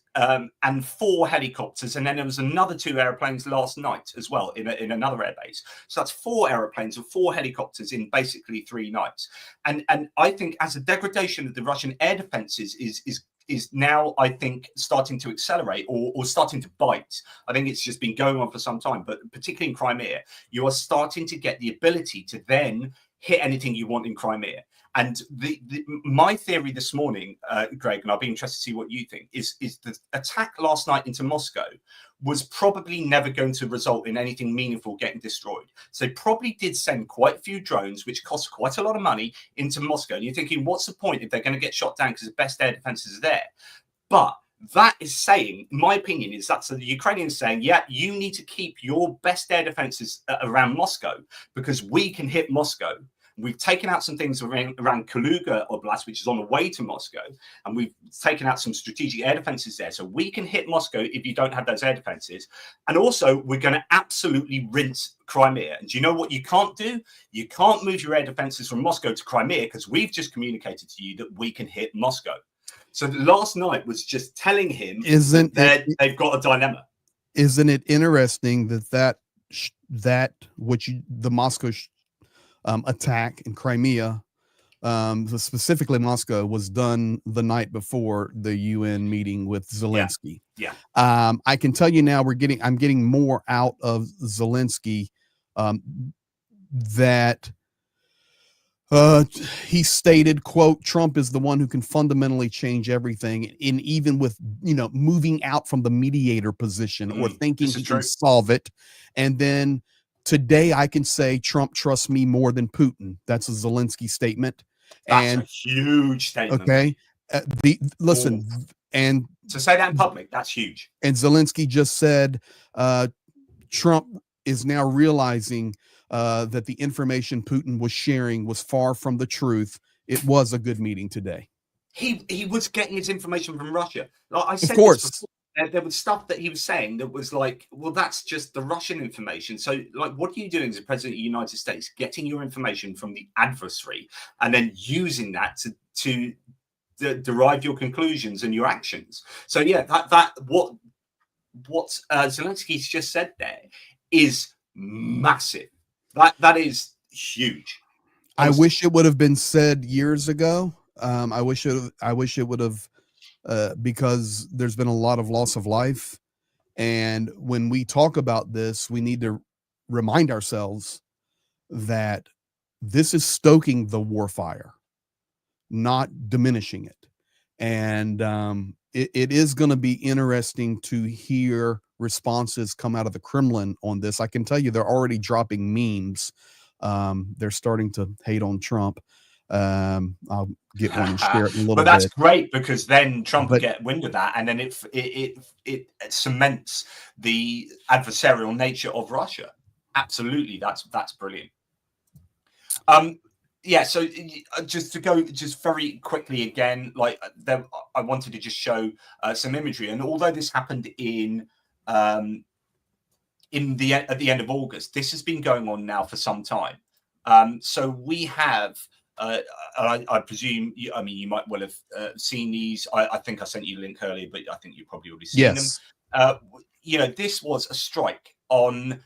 and 4 helicopters, and then there was another 2 airplanes last night as well in another airbase. So that's 4 airplanes and 4 helicopters in basically 3 nights. And I think as a degradation of the Russian air defenses is now, I think, starting to accelerate or starting to bite. I think it's just been going on for some time, but particularly in Crimea, you are starting to get the ability to then hit anything you want in Crimea. And my theory this morning, Greg, and I'll be interested to see what you think, is the attack last night into Moscow was probably never going to result in anything meaningful getting destroyed. So they probably did send quite a few drones, which cost quite a lot of money, into Moscow. And you're thinking, what's the point if they're going to get shot down because the best air defenses are there? But that is saying, my opinion is that's the Ukrainians saying, yeah, you need to keep your best air defenses around Moscow because we can hit Moscow. We've taken out some things around Kaluga Oblast, which is on the way to Moscow, and we've taken out some strategic air defenses there. So we can hit Moscow if you don't have those air defenses. And also, we're going to absolutely rinse Crimea. And do you know what you can't do? You can't move your air defenses from Moscow to Crimea because we've just communicated to you that we can hit Moscow. So last night was just telling him they've got a dilemma. Isn't it interesting that the Moscow attack in Crimea, specifically Moscow, was done the night before the UN meeting with Zelensky? Yeah. I can tell you now I'm getting more out of Zelensky that he stated, quote, Trump is the one who can fundamentally change everything, and even with moving out from the mediator position or thinking he can solve it. And then today I can say Trump trusts me more than Putin. That's a Zelensky statement. That's a huge statement. Okay. Listen, and to say that in public, that's huge. And Zelensky just said Trump is now realizing that the information Putin was sharing was far from the truth. It was a good meeting today. He was getting his information from Russia. Like I said, of course. There was stuff that he was saying that was like, well, that's just the Russian information. So, like, what are you doing as a president of the United States? Getting your information from the adversary and then using that to derive your conclusions and your actions. So, yeah, what Zelensky's just said there is massive. That is huge. I wish it would have been said years ago. I wish it would have, because there's been a lot of loss of life. And when we talk about this, we need to remind ourselves that this is stoking the war fire, not diminishing it. And it is going to be interesting to hear responses come out of the Kremlin on this. I can tell you they're already dropping memes. They're starting to hate on Trump. I'll get one and share it in a little bit. But that's great because then Trump will get wind of that, and then it cements the adversarial nature of Russia. Absolutely, that's brilliant. Yeah, so just to go just very quickly again, like I wanted to just show some imagery, and although this happened at the end of August, this has been going on now for some time. So we have, I presume, you might well have seen these. I think I sent you a link earlier, but I think you've probably already seen them. This was a strike on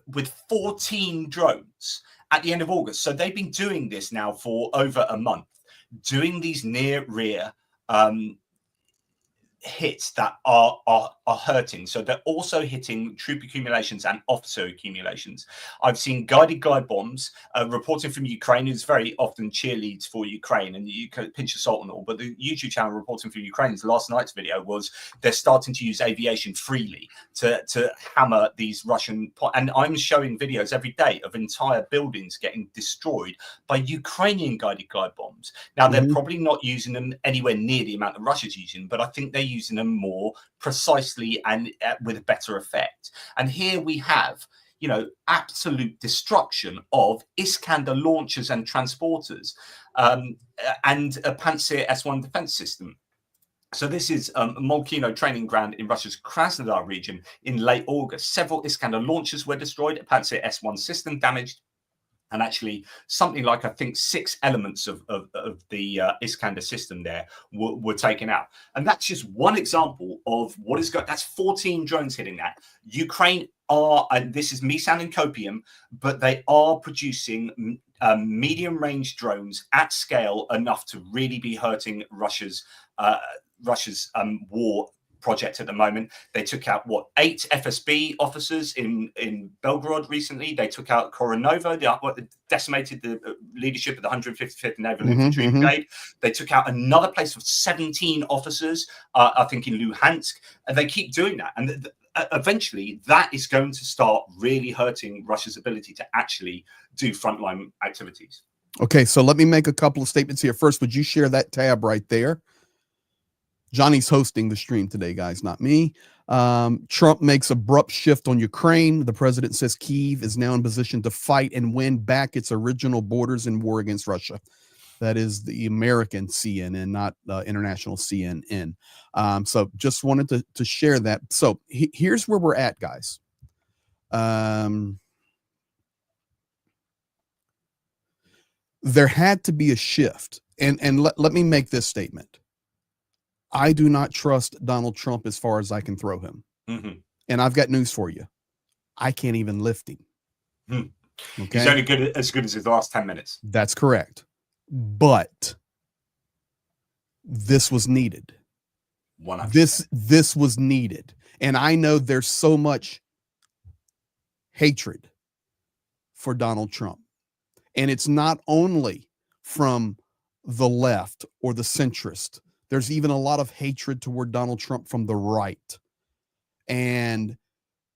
with 14 drones at the end of August. So they've been doing this now for over a month, doing these near rear hits that are hurting. So they're also hitting troop accumulations and officer accumulations. I've seen guided glide bombs reporting from Ukraine, who's very often cheerleads for Ukraine, and you can pinch of salt and all, but the YouTube channel reporting from Ukraine's last night's video was they're starting to use aviation freely to hammer these Russian, and I'm showing videos every day of entire buildings getting destroyed by Ukrainian guided glide bombs. Now they're probably not using them anywhere near the amount that Russia's using, but I think they're using them more precisely and with better effect. And here we have, absolute destruction of Iskander launchers and transporters and a Pantsir S-1 defense system. So this is a Molkino training ground in Russia's Krasnodar region in late August. Several Iskander launchers were destroyed, a Pantsir S-1 system damaged, and actually something like, I think, 6 elements of the Iskander system there were taken out. And that's just one example of what is going. That's 14 drones hitting that. Ukraine are, and this is me sounding copium, but they are producing medium-range drones at scale enough to really be hurting Russia's war project at the moment. They took out, what, 8 FSB officers in Belgorod recently. They took out Koronova, decimated the leadership of the 155th Naval Infantry Brigade. They took out another place of 17 officers, I think in Luhansk, and they keep doing that. And eventually that is going to start really hurting Russia's ability to actually do frontline activities. Okay, so let me make a couple of statements here. First, would you share that tab right there? Johnny's hosting the stream today, guys, not me. Trump makes abrupt shift on Ukraine. The president says Kyiv is now in position to fight and win back its original borders in war against Russia. That is the American CNN, not international CNN. So just wanted to share that. So here's where we're at, guys. There had to be a shift. And let me make this statement. I do not trust Donald Trump as far as I can throw him. And I've got news for you. I can't even lift him. Okay? He's only as good as his last 10 minutes. That's correct. But this was needed. 100%. This was needed. And I know there's so much hatred for Donald Trump. And it's not only from the left or the centrist. There's even a lot of hatred toward Donald Trump from the right. And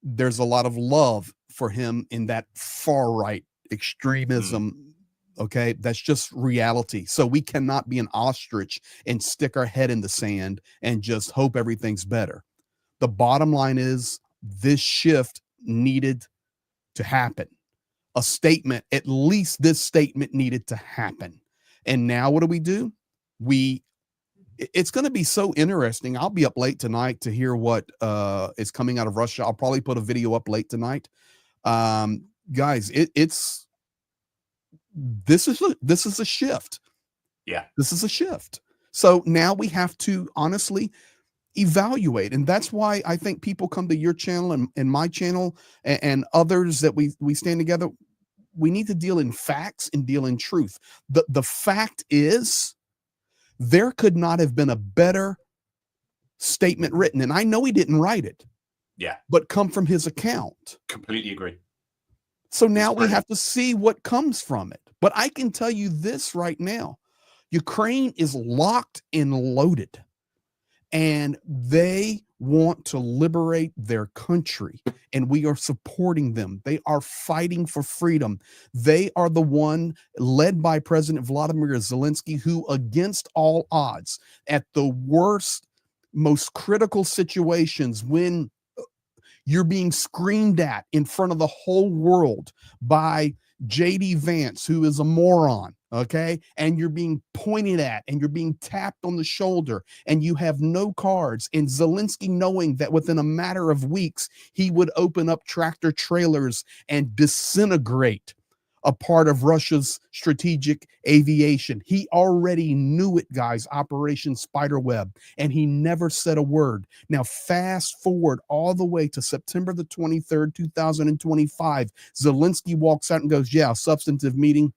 there's a lot of love for him in that far right extremism. Okay, that's just reality. So we cannot be an ostrich and stick our head in the sand and just hope everything's better. The bottom line is this shift needed to happen. A statement, at least this statement needed to happen. And now what do? It's going to be so interesting. I'll be up late tonight to hear what is coming out of Russia. I'll probably put a video up late tonight. Guys, this is a shift. Yeah. This is a shift. So now we have to honestly evaluate. And that's why I think people come to your channel and my channel and others that we stand together. We need to deal in facts and deal in truth. The fact is, there could not have been a better statement written. And I know he didn't write it. Yeah. But come from his account. Completely agree. So now we have to see what comes from it. But I can tell you this right now. Ukraine is locked and loaded. And they want to liberate their country. And we are supporting them. They are fighting for freedom. They are the one led by President Vladimir Zelensky, who, against all odds, at the worst, most critical situations, when you're being screamed at in front of the whole world by J.D. Vance, who is a moron, okay? And you're being pointed at and you're being tapped on the shoulder and you have no cards. And Zelensky, knowing that within a matter of weeks, he would open up tractor trailers and disintegrate a part of Russia's strategic aviation. He already knew it, guys, Operation Spiderweb, and he never said a word. Now, fast forward all the way to September the 23rd, 2025. Zelensky walks out and goes, yeah, substantive meeting,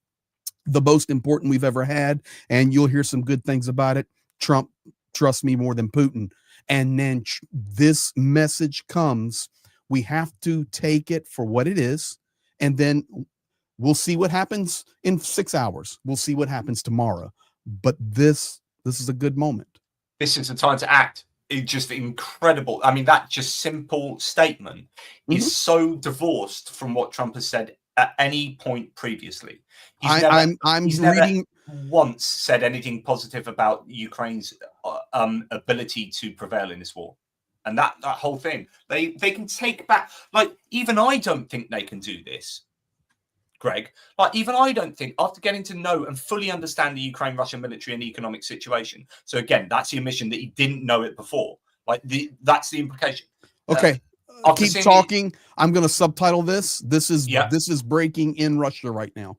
the most important we've ever had, and you'll hear some good things about it. Trump trusts me more than Putin. And then this message comes. We have to take it for what it is, and then we'll see what happens in 6 hours. We'll see what happens tomorrow. But this is a good moment. This is the time to act. It's just incredible. I mean, that just simple statement is so divorced from what Trump has said at any point previously. He's never once said anything positive about Ukraine's ability to prevail in this war. And that whole thing, they can take back, like, even I don't think they can do this, Greg. Like, even I don't think, after getting to know and fully understand the Ukraine-Russian military and economic situation. So again, that's the admission that he didn't know it before. Like, that's the implication. Okay, keep talking. I'm going to subtitle this. This is breaking in Russia right now.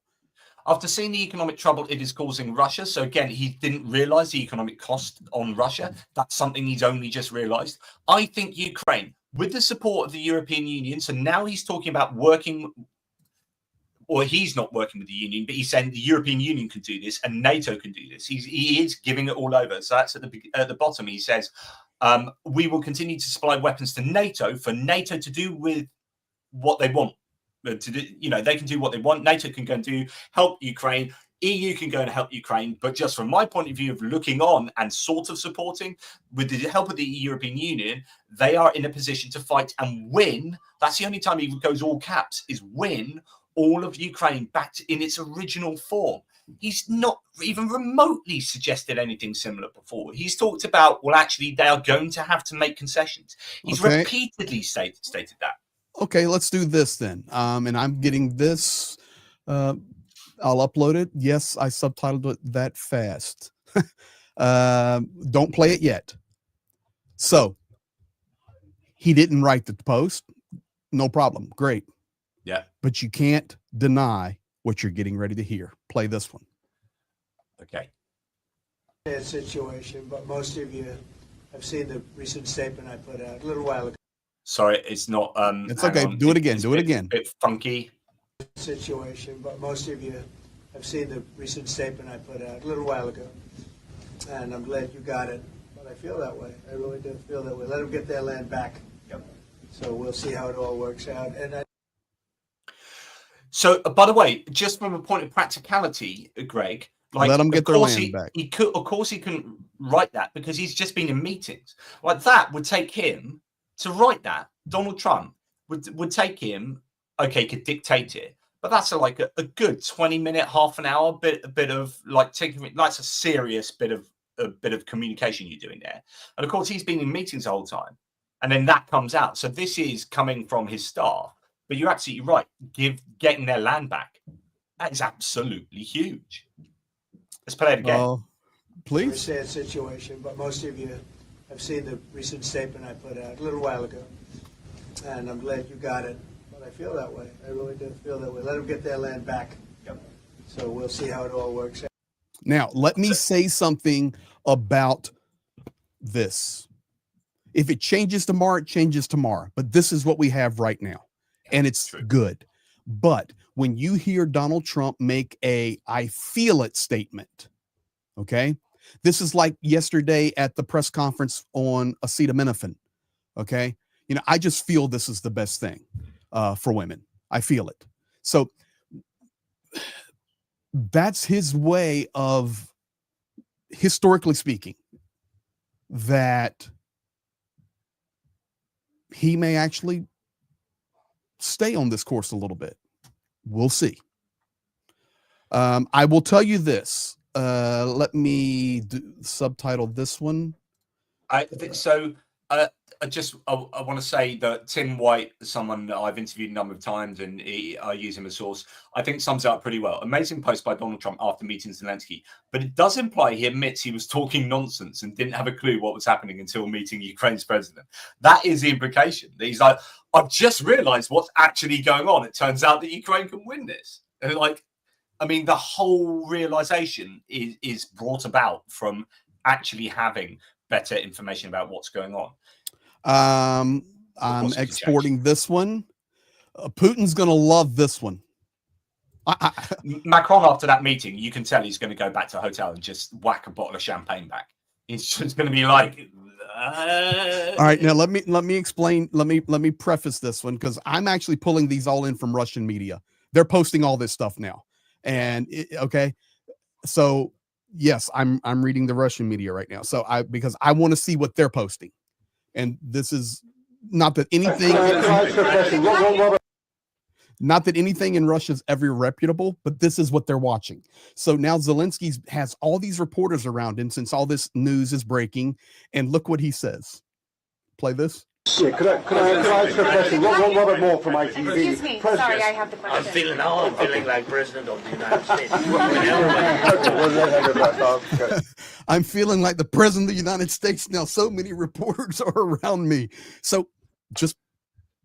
After seeing the economic trouble it is causing Russia, so again, he didn't realize the economic cost on Russia. That's something he's only just realized. I think Ukraine, with the support of the European Union, so now he's talking about working or he's not working with the union, but he's saying the European Union can do this and NATO can do this. He is giving it all over. So that's at the bottom. He says, we will continue to supply weapons to NATO for NATO to do with what they want. To do, they can do what they want. NATO can go and help Ukraine. EU can go and help Ukraine, but just from my point of view of looking on and sort of supporting, with the help of the European Union, they are in a position to fight and win. That's the only time he goes all caps, is win all of Ukraine back in its original form. He's not even remotely suggested anything similar before. He's talked about, well, actually, they are going to have to make concessions. He's repeatedly stated that. Okay, let's do this then. And I'm getting this. I'll upload it. Yes, I subtitled it that fast. Don't play it yet. So he didn't write the post. No problem. Great. Yeah. But you can't deny what you're getting ready to hear. Play this one. Okay. Bad situation, but most of you have seen the recent statement I put out a little while ago. Sorry, it's not. It's okay. Do it again. Do it again. A bit funky. Situation, but most of you have seen the recent statement I put out a little while ago, and I'm glad you got it. But I feel that way. I really do feel that way. Let them get their land back. Yep. So we'll see how it all works out. And so, by the way, just from a point of practicality, Greg, like, let them get their land back. He could, of course, he couldn't write that because he's just been in meetings. Like that would take him to write that. Donald Trump would take him. Okay, could dictate it, but that's a good 20-minute, half an hour bit of like taking. That's a serious bit of communication you're doing there. And of course, he's been in meetings the whole time, and then that comes out. So this is coming from his staff. But you're absolutely right. Getting their land back, that is absolutely huge. Let's play it again. Please. Sad situation, but most of you have seen the recent statement I put out a little while ago, and I'm glad you got it. But I feel that way. I really do feel that way. Let them get their land back. Yep. So we'll see how it all works out. Now, let me say something about this. If it changes tomorrow, it changes tomorrow. But this is what we have right now. And it's good. But when you hear Donald Trump make a "I feel it" statement, okay, this is like yesterday at the press conference on acetaminophen, okay, I just feel this is the best thing for women. I feel it. So that's his way of, historically speaking, that he may actually stay on this course a little bit. We'll see. I will tell you this. Let me subtitle this one. I want to say that Tim White, someone that I've interviewed a number of times, and I use him as a source, I think sums it up pretty well. Amazing post by Donald Trump after meeting Zelensky, but it does imply he admits he was talking nonsense and didn't have a clue what was happening until meeting Ukraine's president. That is the implication. He's like, I've just realized what's actually going on. It turns out that Ukraine can win this. And the whole realization is brought about from actually having better information about what's going on. I'm exporting this one. Putin's going to love this one. Macron, after that meeting, you can tell he's going to go back to a hotel and just whack a bottle of champagne back. It's just going to be like, all right, now let me explain. Let me preface this one, because I'm actually pulling these all in from Russian media. They're posting all this stuff now, and okay, so yes, I'm reading the Russian media right now. So because I want to see what they're posting, and this is not that anything. Not that anything in Russia is ever reputable, but this is what they're watching. So now Zelensky has all these reporters around him since all this news is breaking, and look what he says. Play this. Yeah, could I ask a question? Robert Moore from ATP. Excuse me, sorry, I have the question. I'm feeling like President of the United States. I'm feeling like the President of the United States now. So many reporters are around me. So just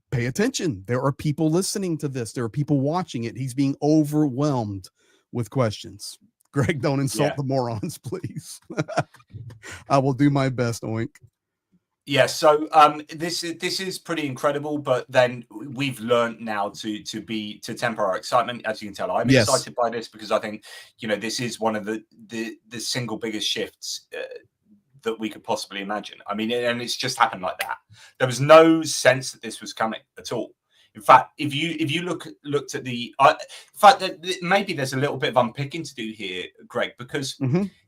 pay attention. There are people listening to this. There are people watching it. He's being overwhelmed with questions. Greg, don't insult the morons, please. I will do my best, Oink. Yeah, so this is pretty incredible, but then we've learned now to temper our excitement. As you can tell, I'm excited by this because I think this is one of the single biggest shifts that we could possibly imagine. I mean, and it's just happened like that. There was no sense that this was coming at all. In fact, if you looked at the, in fact, maybe there's a little bit of unpicking to do here, Greg, because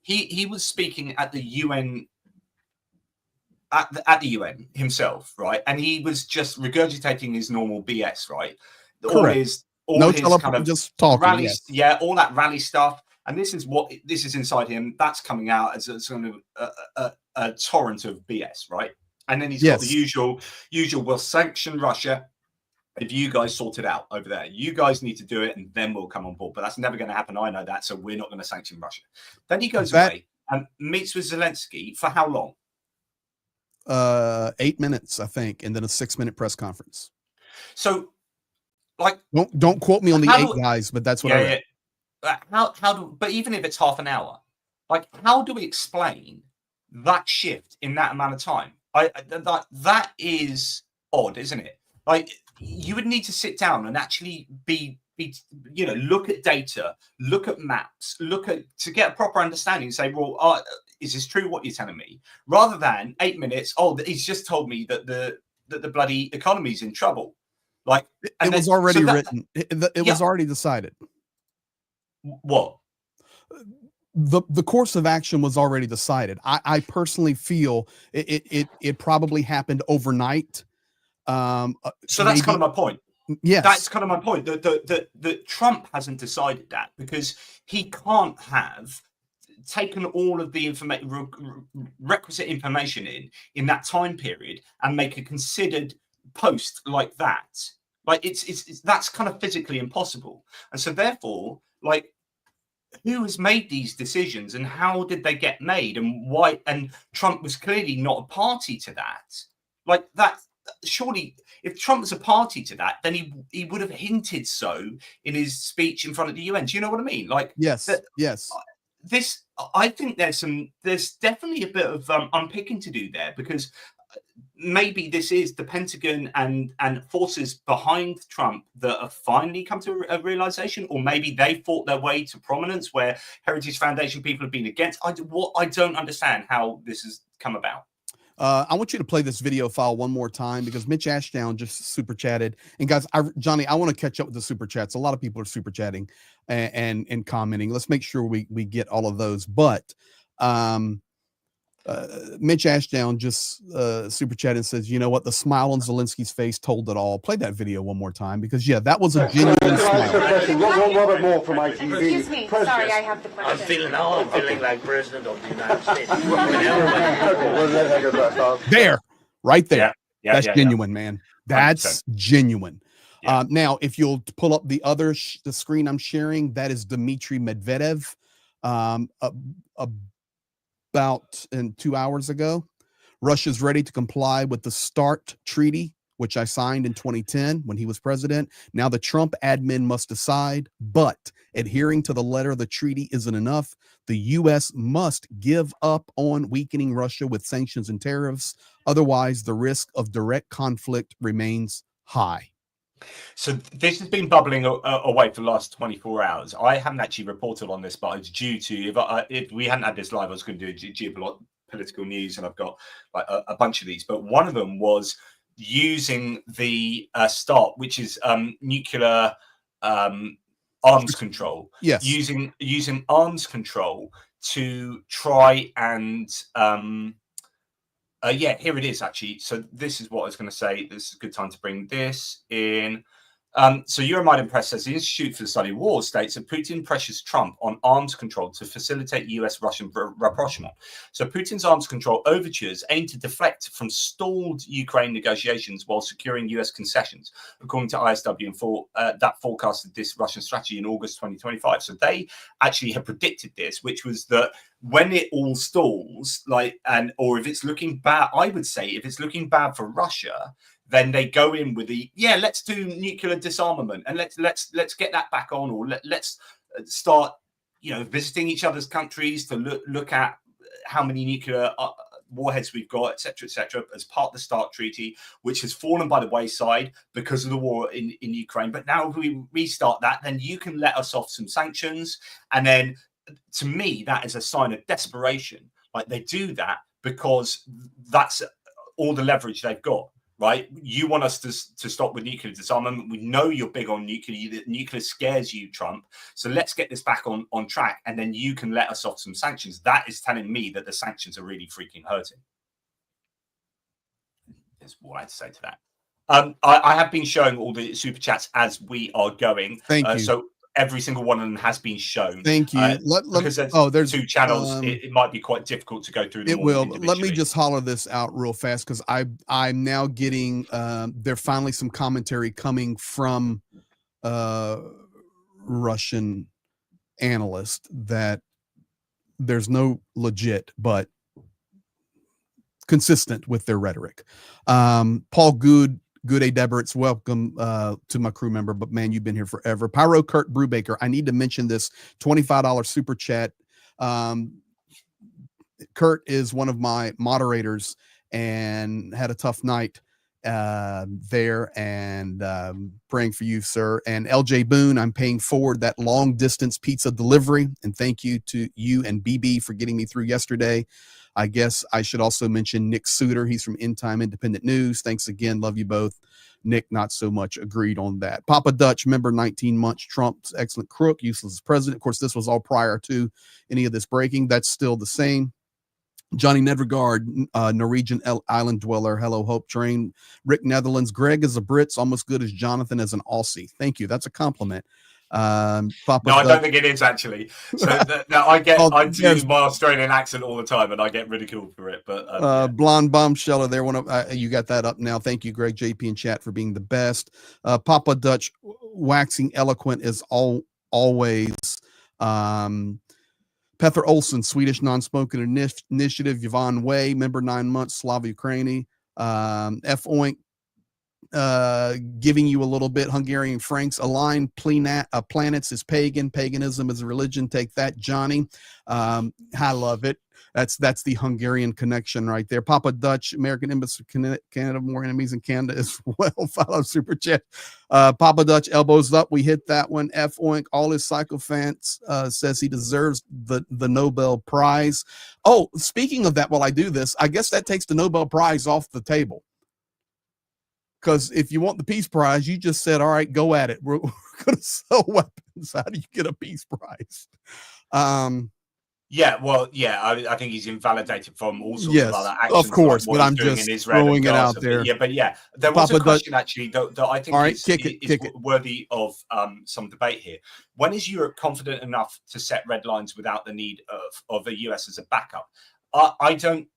he was speaking at the UN. At the UN himself, right, and he was just regurgitating his normal BS, right? Correct. All his kind of just talking, rally, all that rally stuff, and this is inside him. That's coming out as a sort of a torrent of BS, right? And then he's got the usual. We'll sanction Russia if you guys sort it out over there. You guys need to do it, and then we'll come on board. But that's never going to happen. I know that, so we're not going to sanction Russia. Then he goes away and meets with Zelensky for how long? 8 minutes, I think, and then a 6-minute press conference. So, like, don't quote me on the 8 guys, but that's what I read. But even if it's half an hour, like, how do we explain that shift in that amount of time? That is odd, isn't it? Like, you would need to sit down and actually look at data, look at maps, to get a proper understanding and say, well, is this true what you're telling me? Rather than 8 minutes, he's just told me that the bloody economy's in trouble. Like, it was already written. It was already decided. What? The course of action was already decided. I personally feel it probably happened overnight. So that's kind of my point. Yes, that's kind of my point. That Trump hasn't decided that because he can't have taken all of the requisite information in that time period and make a considered post like that. Like it's that's kind of physically impossible. And so therefore, like, who has made these decisions and how did they get made and why? And Trump was clearly not a party to that. Like that. Surely, if Trump was a party to that, then he would have hinted so in his speech in front of the UN. Do you know what I mean? Like, yes. This, I think there's definitely a bit of unpicking to do there because maybe this is the Pentagon and forces behind Trump that have finally come to a realization, or maybe they fought their way to prominence where Heritage Foundation people have been against. I don't understand how this has come about. I want you to play this video file one more time because Mitch Ashdown just super chatted. And guys, Johnny, I want to catch up with the super chats. A lot of people are super chatting and commenting. Let's make sure we get all of those. But Mitch Ashdown just super chatted and says, you know what? The smile on Zelensky's face told it all. Play that video one more time because, yeah, that was a genuine smile. Robert Moore from ATP. Excuse me. Sorry, I have the question. I'm feeling like president of the United States. There, right there. Yeah, that's genuine, man. That's 100%. Genuine. Yeah. Now, if you'll pull up the screen I'm sharing, that is Dmitry Medvedev. About 2 hours ago, Russia's ready to comply with the START treaty, which I signed in 2010 when he was president. Now the Trump admin must decide, but adhering to the letter of the treaty isn't enough. The U.S. must give up on weakening Russia with sanctions and tariffs. Otherwise, the risk of direct conflict remains high. So this has been bubbling away for the last 24 hours. I haven't actually reported on this, but it's due to, if we hadn't had this live, I was going to do geopolitical news, and I've got like a bunch of these. But one of them was using the START, which is nuclear arms control. Yes. Using arms control to try and here it is actually. So this is what I was going to say. This is a good time to bring this in. So Euromaidan Press says the Institute for the Study of War states that Putin pressures Trump on arms control to facilitate US-Russian rapprochement. So Putin's arms control overtures aim to deflect from stalled Ukraine negotiations while securing US concessions, according to ISW, and that forecasted this Russian strategy in August 2025. So they actually have predicted this, which was that when it all stalls, or if it's looking bad, I would say if it's looking bad for Russia, then they go in with let's do nuclear disarmament and let's get that back on, or let's start visiting each other's countries to look at how many nuclear warheads we've got, etc., as part of the START treaty, which has fallen by the wayside because of the war in Ukraine. But now if we restart that, then you can let us off some sanctions. And then to me, that is a sign of desperation. Like, they do that because that's all the leverage they've got. Right, you want us to stop with nuclear disarmament. We know you're big on nuclear. Nuclear scares you, Trump. So let's get this back on track, and then you can let us off some sanctions. That is telling me that the sanctions are really freaking hurting. That's what I had to say to that. I have been showing all the super chats as we are going. Thank you. So every single one of them has been shown. Thank you. Because there's 2 channels, it might be quite difficult to go through them. It will. Let me just holler this out real fast, because I'm now getting there's finally some commentary coming from Russian analysts that there's no legit but consistent with their rhetoric. Paul Good A. Deberitz, welcome to my crew member, but man, you've been here forever. Pyro Kurt Brubaker, I need to mention this $25 super chat. Kurt is one of my moderators and had a tough night there, and praying for you, sir. And LJ Boone, I'm paying forward that long distance pizza delivery, and thank you to you and BB for getting me through yesterday. I guess I should also mention Nick Suter. He's from End Time Independent News. Thanks again. Love you both. Nick, not so much. Agreed on that. Papa Dutch, member 19 months. Trump's excellent crook, useless president. Of course, this was all prior to any of this breaking. That's still the same. Johnny Nedregard, Norwegian island dweller. Hello, Hope Train. Rick Netherlands. Greg is a Brit's almost good as Jonathan as an Aussie. Thank you. That's a compliment. Papa no, I don't think it is, actually. So I do my Australian accent all the time, and I get ridiculed for it. But yeah. Blonde Bombsheller there. One of you got that up now. Thank you, Greg JP in chat, for being the best. Papa Dutch, waxing eloquent as always. Pether Olsen, Swedish non-smoking initiative. Yvonne Way, member 9 months. Slava Ukraini. F Oink, giving you a little bit. Hungarian Franks, align planets is pagan. Paganism is a religion. Take that, Johnny. I love it. That's the Hungarian connection right there. Papa Dutch, American Embassy Canada, more enemies in Canada as well. Follow super chat. Papa Dutch, elbows up. We hit that one. F Oink, all his sycophants, says he deserves the Nobel Prize. Oh, speaking of that, while I do this, I guess that takes the Nobel Prize off the table. Because if you want the Peace Prize, you just said, all right, go at it. We're going to sell weapons. How do you get a Peace Prize? Yeah, well, yeah, I think he's invalidated from all sorts of other actions. Of course, like but I'm just throwing it out there. But yeah, there was a question actually that I think is worthy of some debate here. When is Europe confident enough to set red lines without the need of the US as a backup? I don't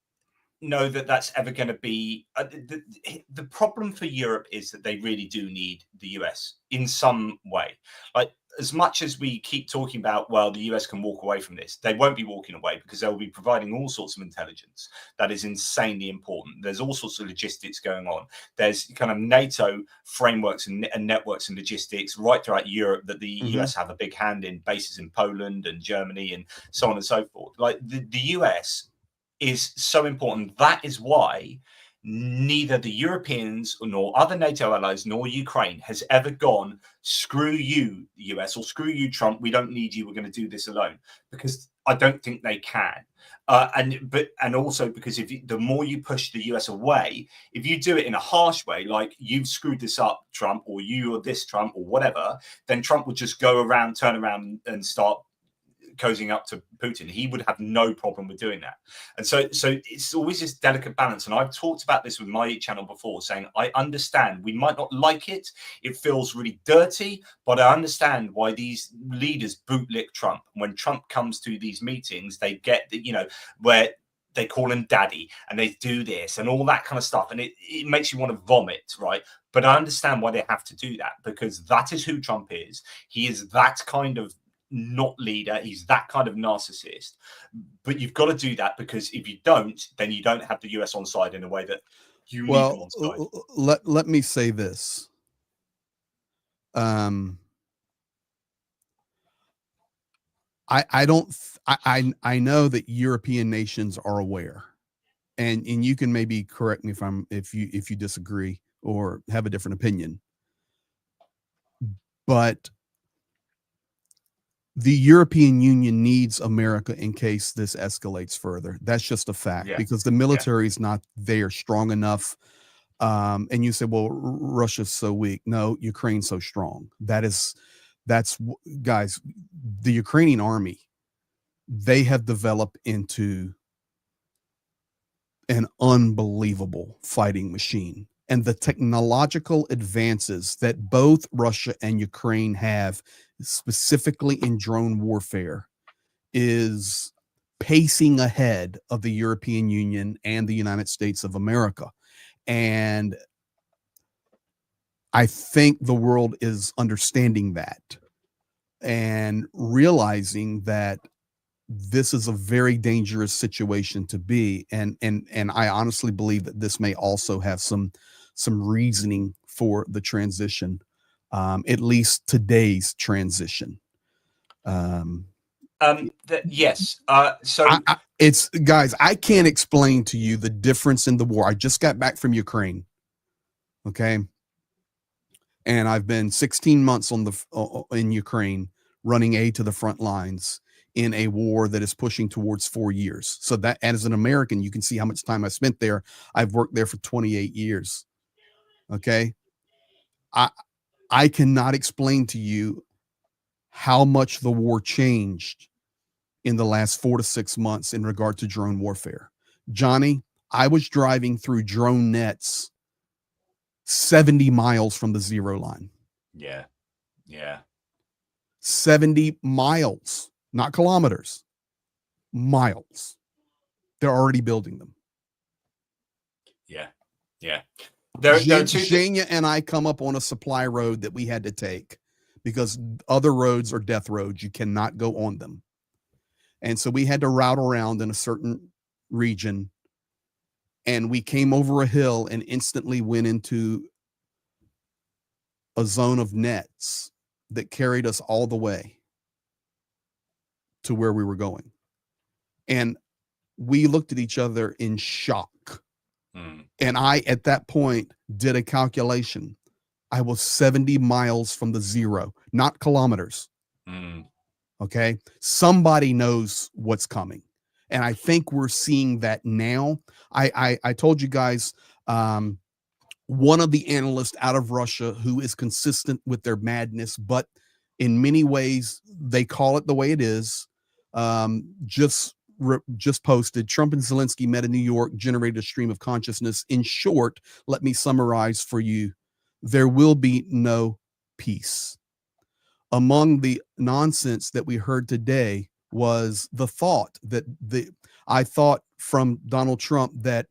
know that that's ever going to be the problem for Europe is that they really do need the US in some way. Like, as much as we keep talking about, well, the US can walk away from this, they won't be walking away, because they'll be providing all sorts of intelligence that is insanely important. There's all sorts of logistics going on. There's kind of NATO frameworks and networks and logistics right throughout Europe that the US have a big hand in, bases in Poland and Germany and so on and so forth. Like, the US is so important. That is why neither the Europeans nor other NATO allies nor Ukraine has ever gone, screw you, US, or screw you, Trump, we don't need you, we're going to do this alone, because I don't think they can. And also because the more you push the US away, if you do it in a harsh way, like you've screwed this up, Trump, or you or this Trump or whatever, then Trump will just turn around and start cozying up to Putin. He would have no problem with doing that. And so it's always this delicate balance. And I've talked about this with my channel before, saying I understand we might not like it. It feels really dirty, but I understand why these leaders bootlick Trump. When Trump comes to these meetings, they get, where they call him daddy and they do this and all that kind of stuff. And it makes you want to vomit, right? But I understand why they have to do that, because that is who Trump is. He is that kind of not leader. He's that kind of narcissist. But you've got to do that, because if you don't, then you don't have the US on side in a way that you need them on side. Let me say this. I know that European nations are aware, and you can maybe correct me if you disagree or have a different opinion, but the European Union needs America in case this escalates further. That's just a fact, because the military is not there strong enough. And you say, well, Russia's so weak. No, Ukraine's so strong. That's guys, the Ukrainian army, they have developed into an unbelievable fighting machine. And the technological advances that both Russia and Ukraine have, specifically in drone warfare, is pacing ahead of the European Union and the United States of America. And I think the world is understanding that and realizing that this is a very dangerous situation to be. And I honestly believe that this may also have some reasoning for the transition, at least today's transition. Yes. So it's, guys, I can't explain to you the difference in the war. I just got back from Ukraine. Okay. And I've been 16 months in Ukraine, running aid to the front lines in a war that is pushing towards 4 years. So that, as an American, you can see how much time I spent there. I've worked there for 28 years. Okay. I cannot explain to you how much the war changed in the last 4 to 6 months in regard to drone warfare. Johnny, I was driving through drone nets 70 miles from the zero line. Yeah. 70 miles, not kilometers, miles. They're already building them. Yeah. Jania and I come up on a supply road that we had to take because other roads are death roads. You cannot go on them. And so we had to route around in a certain region, and we came over a hill and instantly went into a zone of nets that carried us all the way to where we were going. And we looked at each other in shock. And I, at that point, did a calculation. I was 70 miles from the zero, not kilometers. Okay. Somebody knows what's coming. And I think we're seeing that now. I told you guys, one of the analysts out of Russia who is consistent with their madness, but in many ways they call it the way it is, just posted, Trump and Zelensky met in New York, generated a stream of consciousness. In short, let me summarize for you. There will be no peace. Among the nonsense that we heard today was the thought that I thought from Donald Trump that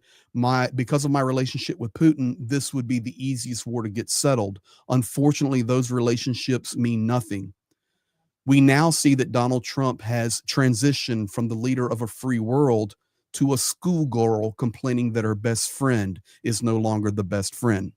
because of my relationship with Putin, this would be the easiest war to get settled. Unfortunately, those relationships mean nothing. We now see that Donald Trump has transitioned from the leader of a free world to a schoolgirl complaining that her best friend is no longer the best friend.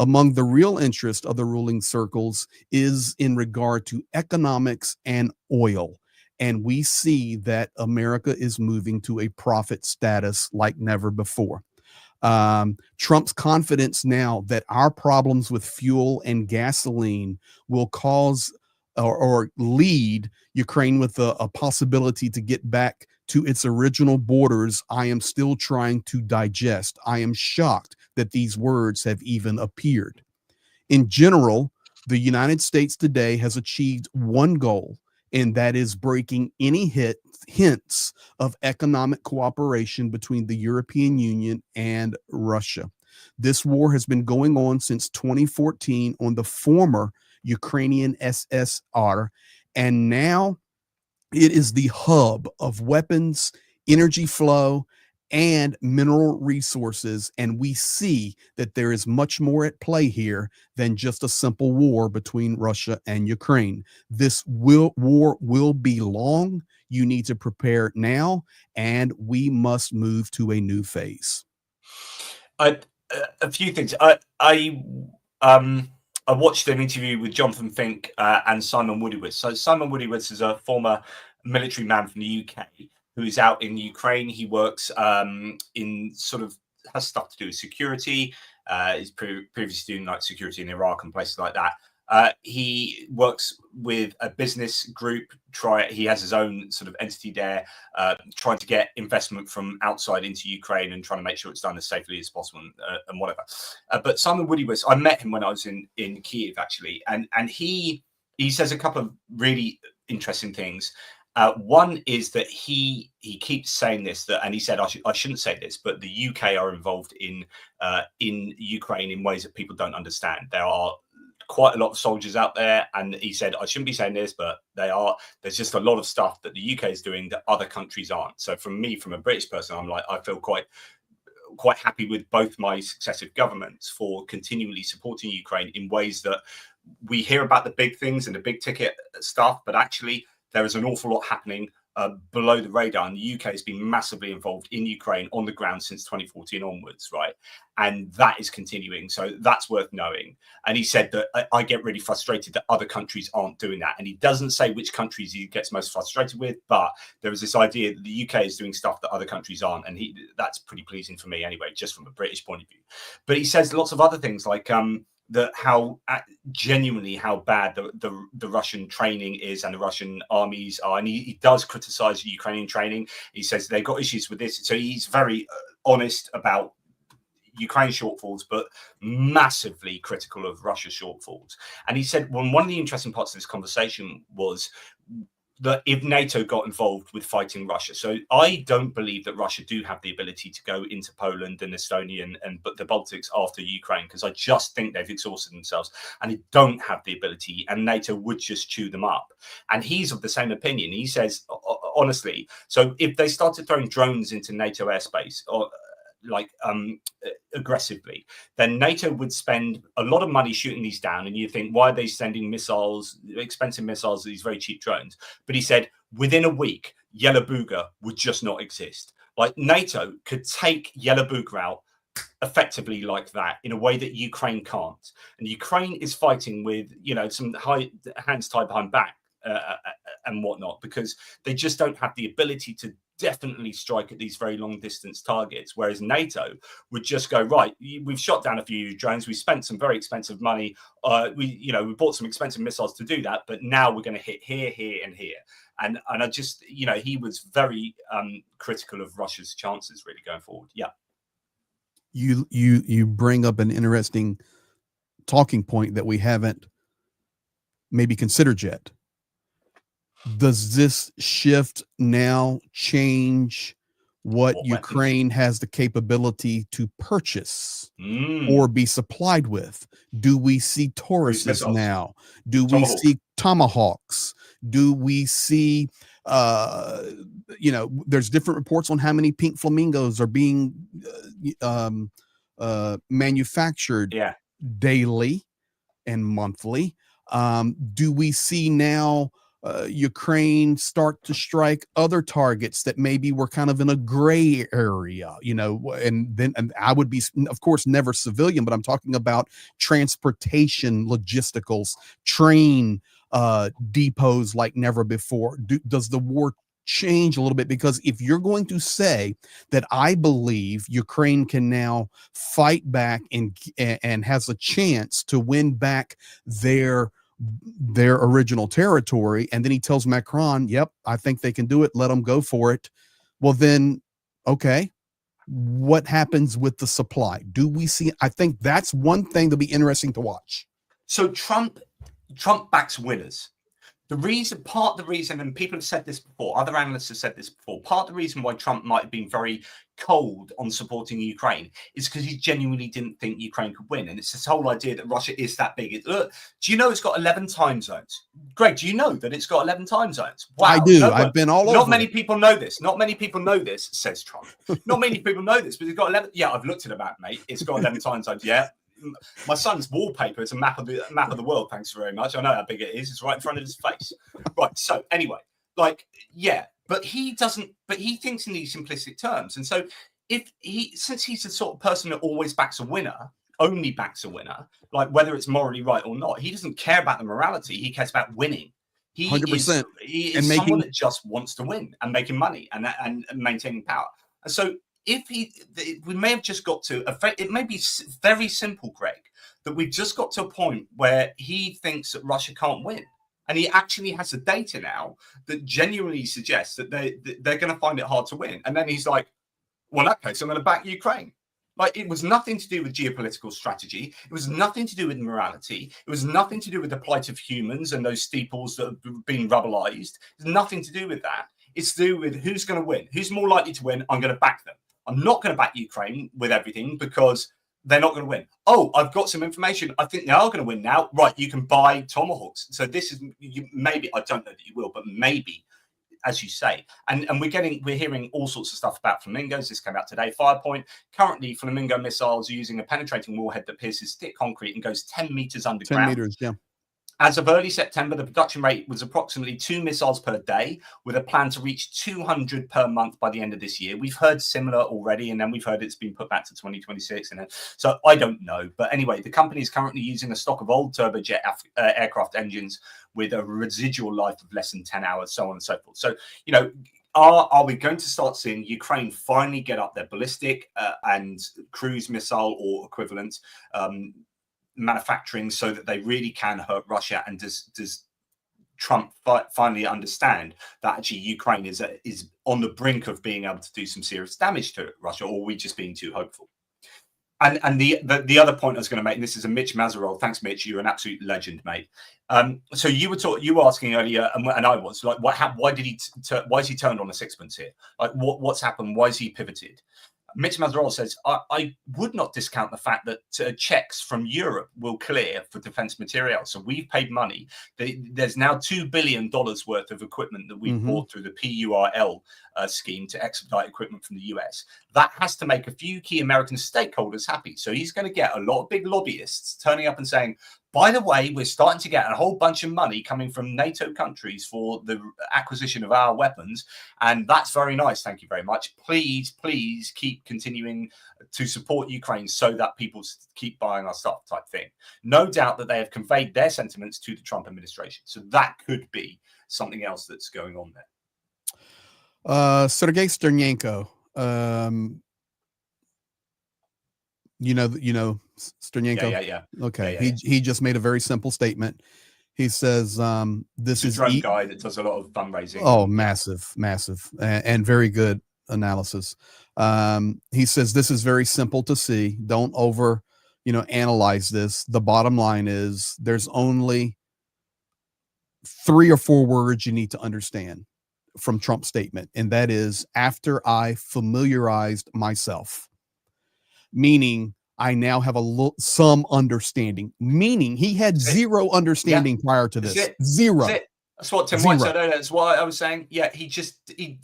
Among the real interest of the ruling circles is in regard to economics and oil. And we see that America is moving to a profit status like never before. Trump's confidence now that our problems with fuel and gasoline will cause or lead Ukraine with a possibility to get back to its original borders, I am still trying to digest. I am shocked that these words have even appeared. In general, the United States today has achieved one goal, and that is breaking any hints of economic cooperation between the European Union and Russia. This war has been going on since 2014 on the former Ukrainian SSR, and now it is the hub of weapons, energy flow, and mineral resources. And we see that there is much more at play here than just a simple war between Russia and Ukraine. This war will be long. You need to prepare now, and we must move to a new phase. A few things. I watched an interview with Jonathan Fink and Simon Woodywitz. So Simon Woodywitz is a former military man from the UK, who is out in Ukraine. He works in sort of has stuff to do with security. He's previously doing like security in Iraq and places like that. He works with a business group. He has his own sort of entity there, trying to get investment from outside into Ukraine and trying to make sure it's done as safely as possible and whatever. But Simon Woodywitz, I met him when I was in Kyiv actually, and he says a couple of really interesting things. One is that he keeps saying this, and he said I shouldn't say this, but the UK are involved in Ukraine in ways that people don't understand. There are quite a lot of soldiers out there, and he said I shouldn't be saying this, but there's just a lot of stuff that the UK is doing that other countries aren't. So from a British person, I'm like, I feel quite happy with both my successive governments for continually supporting Ukraine in ways that we hear about the big things and the big ticket stuff, but actually there is an awful lot happening below the radar, and the UK has been massively involved in Ukraine on the ground since 2014 onwards, right? And that is continuing, so that's worth knowing. And he said that I get really frustrated that other countries aren't doing that, and he doesn't say which countries he gets most frustrated with, but there is this idea that the UK is doing stuff that other countries aren't, and that's pretty pleasing for me anyway, just from a British point of view. But he says lots of other things like genuinely how bad the Russian training is and the Russian armies are, and he does criticize Ukrainian training. He says they've got issues with this, so he's very honest about Ukraine shortfalls, but massively critical of Russia's shortfalls. And he said one of the interesting parts of this conversation was that if NATO got involved with fighting Russia. So I don't believe that Russia do have the ability to go into Poland and Estonia and the Baltics after Ukraine, because I just think they've exhausted themselves and they don't have the ability, and NATO would just chew them up. And he's of the same opinion. He says, honestly, so if they started throwing drones into NATO airspace or aggressively, then NATO would spend a lot of money shooting these down, and you think, why are they sending missiles, expensive missiles, these very cheap drones? But he said within a week Yellow Buga would just not exist. Like NATO could take Yellow Buga out effectively like that in a way that Ukraine can't, and Ukraine is fighting with some hands tied behind back and whatnot, because they just don't have the ability to definitely strike at these very long distance targets, whereas NATO would just go, right, we've shot down a few drones, we spent some very expensive money, we bought some expensive missiles to do that, but now we're going to hit here and here. And I just, he was very critical of Russia's chances really going forward. Yeah. You bring up an interesting talking point that we haven't maybe considered yet. Does this shift now change what Ukraine has the capability to purchase or be supplied with? Do we see Tauruses now? Do we see Tomahawks? Do we see, there's different reports on how many pink flamingos are being manufactured daily and monthly. Do we see now Ukraine start to strike other targets that maybe were kind of in a gray area, and I would be, of course, never civilian, but I'm talking about transportation, logisticals, train depots like never before. Does the war change a little bit? Because if you're going to say that I believe Ukraine can now fight back and has a chance to win back their original territory, and then he tells Macron, yep, I think they can do it, let them go for it. Well, then, okay, what happens with the supply? Do we see? I think that's one thing that'll be interesting to watch. So Trump backs winners. Part of the reason, and people have said this before, other analysts have said this before, part of the reason why Trump might have been very cold on supporting Ukraine is because he genuinely didn't think Ukraine could win. And it's this whole idea that Russia is that big. Look, do you know it's got 11 time zones? Greg, do you know that it's got 11 time zones? Wow, I do. I've been all over. Not many people know this. Not many people know this, says Trump. Not many people know this, but it's got 11. Yeah, I've looked at a map, mate. It's got 11 time zones. Yeah. My son's wallpaper is a map of the world. Thanks very much. I know how big it is. It's right in front of his face. Right. So anyway, but he doesn't. But he thinks in these simplistic terms. And so since he's the sort of person that always backs a winner, only backs a winner, like whether it's morally right or not, he doesn't care about the morality. He cares about winning. He 100%. is And someone making that just wants to win and making money and maintaining power. And so if we may have just got to it may be very simple, Greg, that we've just got to a point where he thinks that Russia can't win. And he actually has the data now that genuinely suggests that they're going to find it hard to win. And then he's like, well, in that case, I'm going to back Ukraine. Like, it was nothing to do with geopolitical strategy. It was nothing to do with morality. It was nothing to do with the plight of humans and those steeples that have been rubberized. It's nothing to do with that. It's to do with who's going to win. Who's more likely to win? I'm going to back them. I'm not going to back Ukraine with everything because they're not going to win. Oh, I've got some information. I think they are going to win now. Right, you can buy Tomahawks. So this is maybe, I don't know that you will, but maybe, as you say. And we're hearing all sorts of stuff about flamingos. This came out today. Firepoint. Currently, flamingo missiles are using a penetrating warhead that pierces thick concrete and goes 10 meters underground. 10 meters, yeah. As of early September, the production rate was approximately 2 missiles per day, with a plan to reach 200 per month by the end of this year. We've heard similar already, and then we've heard it's been put back to 2026. And so I don't know. But anyway, the company is currently using a stock of old turbojet aircraft engines with a residual life of less than 10 hours, so on and so forth. So, you know, are we going to start seeing Ukraine finally get up their ballistic and cruise missile or equivalent manufacturing so that they really can hurt Russia? And does Trump finally understand that actually Ukraine is on the brink of being able to do some serious damage to Russia, or are we just being too hopeful? And the other point I was going to make, and this is a Mitch Mazarov. Thanks, Mitch. You're an absolute legend, mate. So you were asking earlier, and I was like, why is he turned on a sixpence here? Like, what's happened? Why is he pivoted? Mitch Mazarov says, I would not discount the fact that checks from Europe will clear for defense materials. So we've paid money. There's now $2 billion worth of equipment that we've bought through the PURL scheme to expedite equipment from the US. That has to make a few key American stakeholders happy. So he's going to get a lot of big lobbyists turning up and saying, by the way, we're starting to get a whole bunch of money coming from NATO countries for the acquisition of our weapons. And that's very nice. Thank you very much. Please keep continuing to support Ukraine so that people keep buying our stuff, type thing. No doubt that they have conveyed their sentiments to the Trump administration. So that could be something else that's going on there. Sergei Sternyenko, you know Sternyenko. Yeah. Okay, yeah. He just made a very simple statement. He says, "This is a drone guy that does a lot of fundraising." Oh, massive, and very good analysis. He says this is very simple to see. Don't analyze this. The bottom line is there's only 3 or 4 words you need to understand from Trump's statement, and that is after I familiarized myself, meaning I now have some understanding, meaning he had zero understanding prior to this. Zero. That's what Tim White said earlier. That's why I was saying, yeah, he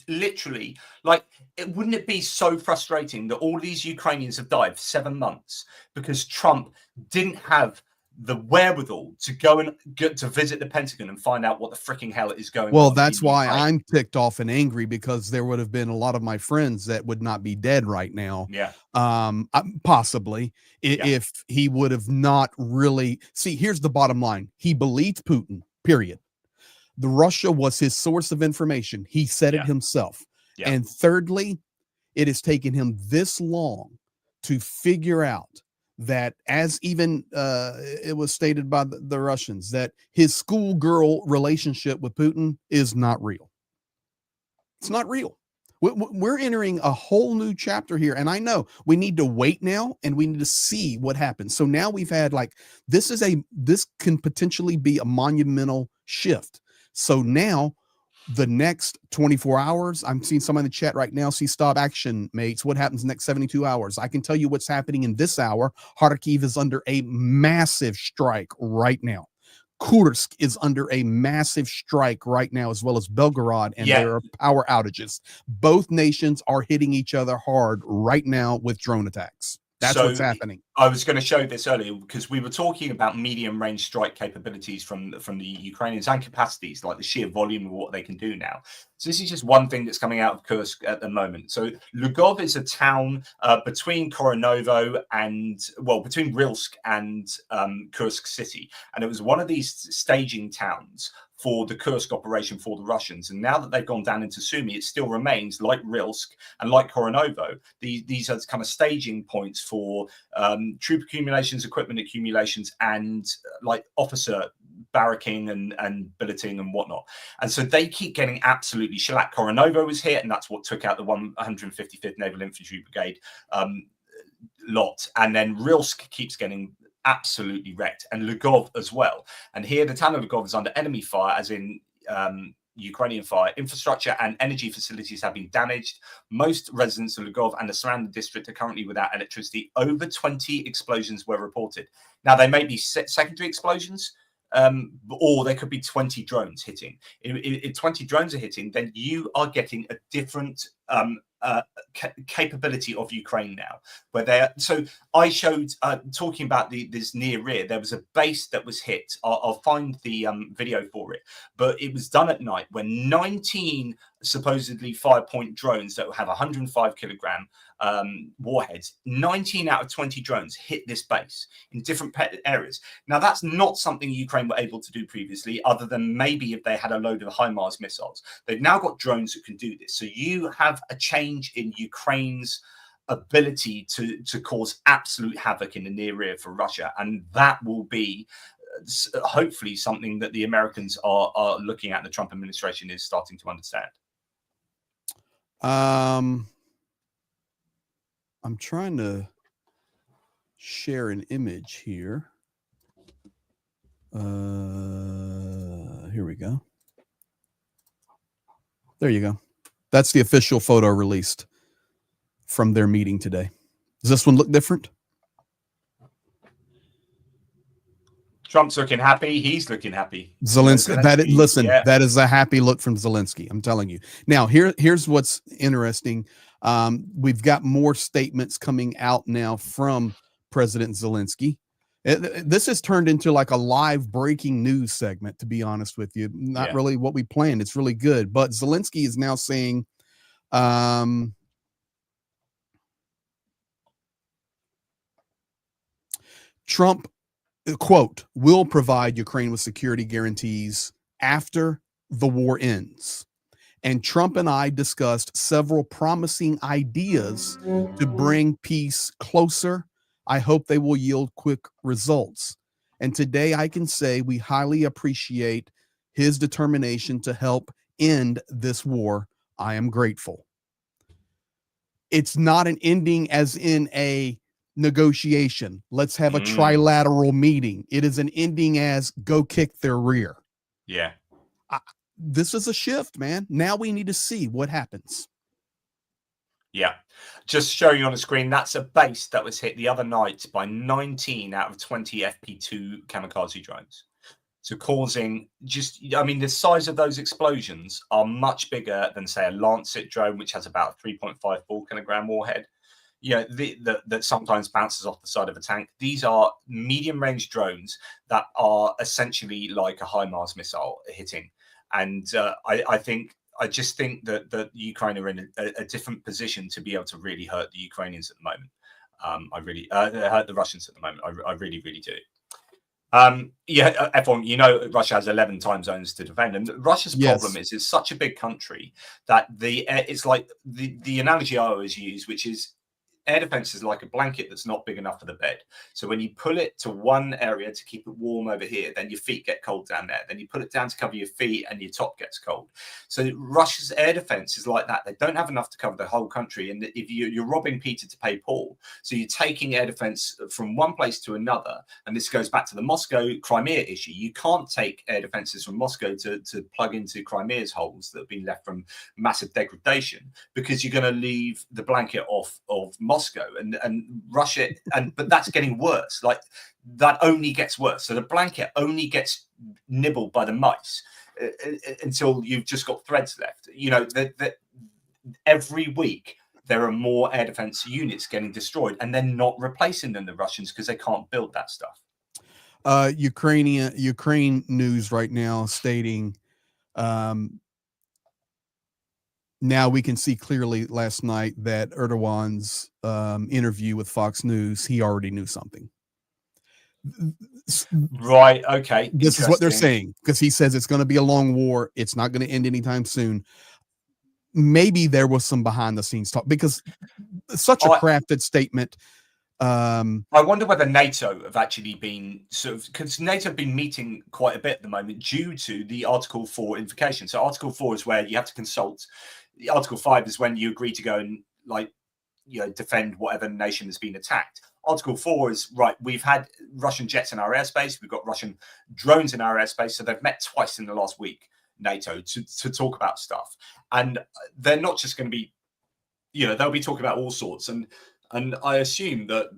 literally, like, wouldn't it be so frustrating that all these Ukrainians have died for 7 months because Trump didn't have the wherewithal to go and get to visit the Pentagon and find out what the freaking hell is going on. Well, that's why I'm ticked off and angry, because there would have been a lot of my friends that would not be dead right now. Yeah. Possibly if he would have not really. See, here's the bottom line. He believed Putin, period. The Russia was his source of information. He said it himself. Yeah. And thirdly, it has taken him this long to figure out that, as even it was stated by the Russians, that his schoolgirl relationship with Putin is not real. It's not real. We're entering a whole new chapter here. And I know we need to wait now and we need to see what happens. So now we've had this can potentially be a monumental shift. So now the next 24 hours, I'm seeing someone in the chat right now, see stop action, mates. What happens next 72 hours? I can tell you what's happening in this hour. Kharkiv is under a massive strike right now. Kursk is under a massive strike right now, as well as Belgorod, and there are power outages. Both nations are hitting each other hard right now with drone attacks. That's what's happening. I was going to show this earlier because we were talking about medium range strike capabilities from the Ukrainians and capacities, like the sheer volume of what they can do now. So this is just one thing that's coming out of Kursk at the moment. So Lugov is a town between Koronovo and, between Rilsk and Kursk city. And it was one of these staging towns for the Kursk operation for the Russians. And now that they've gone down into Sumy, it still remains, like Rilsk and like Koronovo, these are kind of staging points for troop accumulations, equipment accumulations, and like officer barracking and billeting and whatnot. And so they keep getting absolutely shellacked. Koronovo was hit, and that's what took out the 155th Naval Infantry Brigade lot. And then Rilsk keeps getting absolutely wrecked, and Lugov as well. And here the town of Lugov is under enemy fire, as in Ukrainian fire. Infrastructure and energy facilities have been damaged. Most residents of Lugov and the surrounding district are currently without electricity. Over 20 explosions were reported. Now, they may be secondary explosions, or there could be 20 drones hitting. If 20 drones are hitting, then you are getting a different capability of Ukraine now, where they're. So I showed talking about this near rear. There was a base that was hit. I'll find the video for it, but it was done at night when 19 supposedly 5-point drones that have 105 kilogram warheads, 19 out of 20 drones hit this base in different areas. Now, that's not something Ukraine were able to do previously, other than maybe if they had a load of HIMARS missiles. They've now got drones that can do this. So you have a change in Ukraine's ability to cause absolute havoc in the near rear for Russia. And that will be hopefully something that the Americans are looking at, and the Trump administration is starting to understand. I'm trying to share an image here. Here we go. There you go. That's the official photo released from their meeting today. Does this one look different? Trump's looking happy. He's looking happy. Zelensky, that is a happy look from Zelensky. I'm telling you. Now, here's what's interesting. We've got more statements coming out now from President Zelensky. This has turned into like a live breaking news segment, to be honest with you. Not really what we planned. It's really good. But Zelensky is now saying, Trump, quote, will provide Ukraine with security guarantees after the war ends. And Trump and I discussed several promising ideas to bring peace closer. I hope they will yield quick results. And today I can say we highly appreciate his determination to help end this war. I am grateful. It's not an ending as in a negotiation. Let's have a trilateral meeting. It is an ending as go kick their rear. Yeah. This is a shift, man. Now we need to see what happens. Yeah. Just showing you on the screen, that's a base that was hit the other night by 19 out of 20 FP2 kamikaze drones. So causing the size of those explosions are much bigger than, say, a Lancet drone, which has about a 3.54 kilogram warhead. That sometimes bounces off the side of a tank. These are medium-range drones that are essentially like a HIMARS missile hitting. And I just think that Ukraine are in a different position to be able to really hurt the Ukrainians at the moment. I really hurt the Russians at the moment. I really, really do. F1, Russia has 11 time zones to defend, and Russia's problem is it's such a big country that it's like the analogy I always use, which is air defense is like a blanket that's not big enough for the bed. So when you pull it to one area to keep it warm over here, then your feet get cold down there. Then you put it down to cover your feet and your top gets cold. So Russia's air defense is like that. They don't have enough to cover the whole country. And if you're robbing Peter to pay Paul, so you're taking air defense from one place to another. And this goes back to the Moscow-Crimea issue. You can't take air defenses from Moscow to plug into Crimea's holes that have been left from massive degradation, because you're going to leave the blanket off of Moscow and Russia, but that's getting worse. Like, that only gets worse. So the blanket only gets nibbled by the mice until you've just got threads left. Every week there are more air defense units getting destroyed, and they're not replacing them, the Russians, because they can't build that stuff. Ukraine news right now stating, now we can see clearly last night that Erdogan's interview with Fox News, he already knew something. Right. Okay. This is what they're Interesting. saying, because he says it's going to be a long war. It's not going to end anytime soon. Maybe there was some behind the scenes talk, because it's such a crafted statement. I wonder whether NATO have actually been because NATO have been meeting quite a bit at the moment due to the Article 4 invocation. So Article 4 is where you have to consult. Article 5 is when you agree to go and defend whatever nation has been attacked. Article 4 is right. We've had Russian jets in our airspace. We've got Russian drones in our airspace. So they've met twice in the last week, NATO, to talk about stuff. And they're not just going to be, they'll be talking about all sorts. And I assume that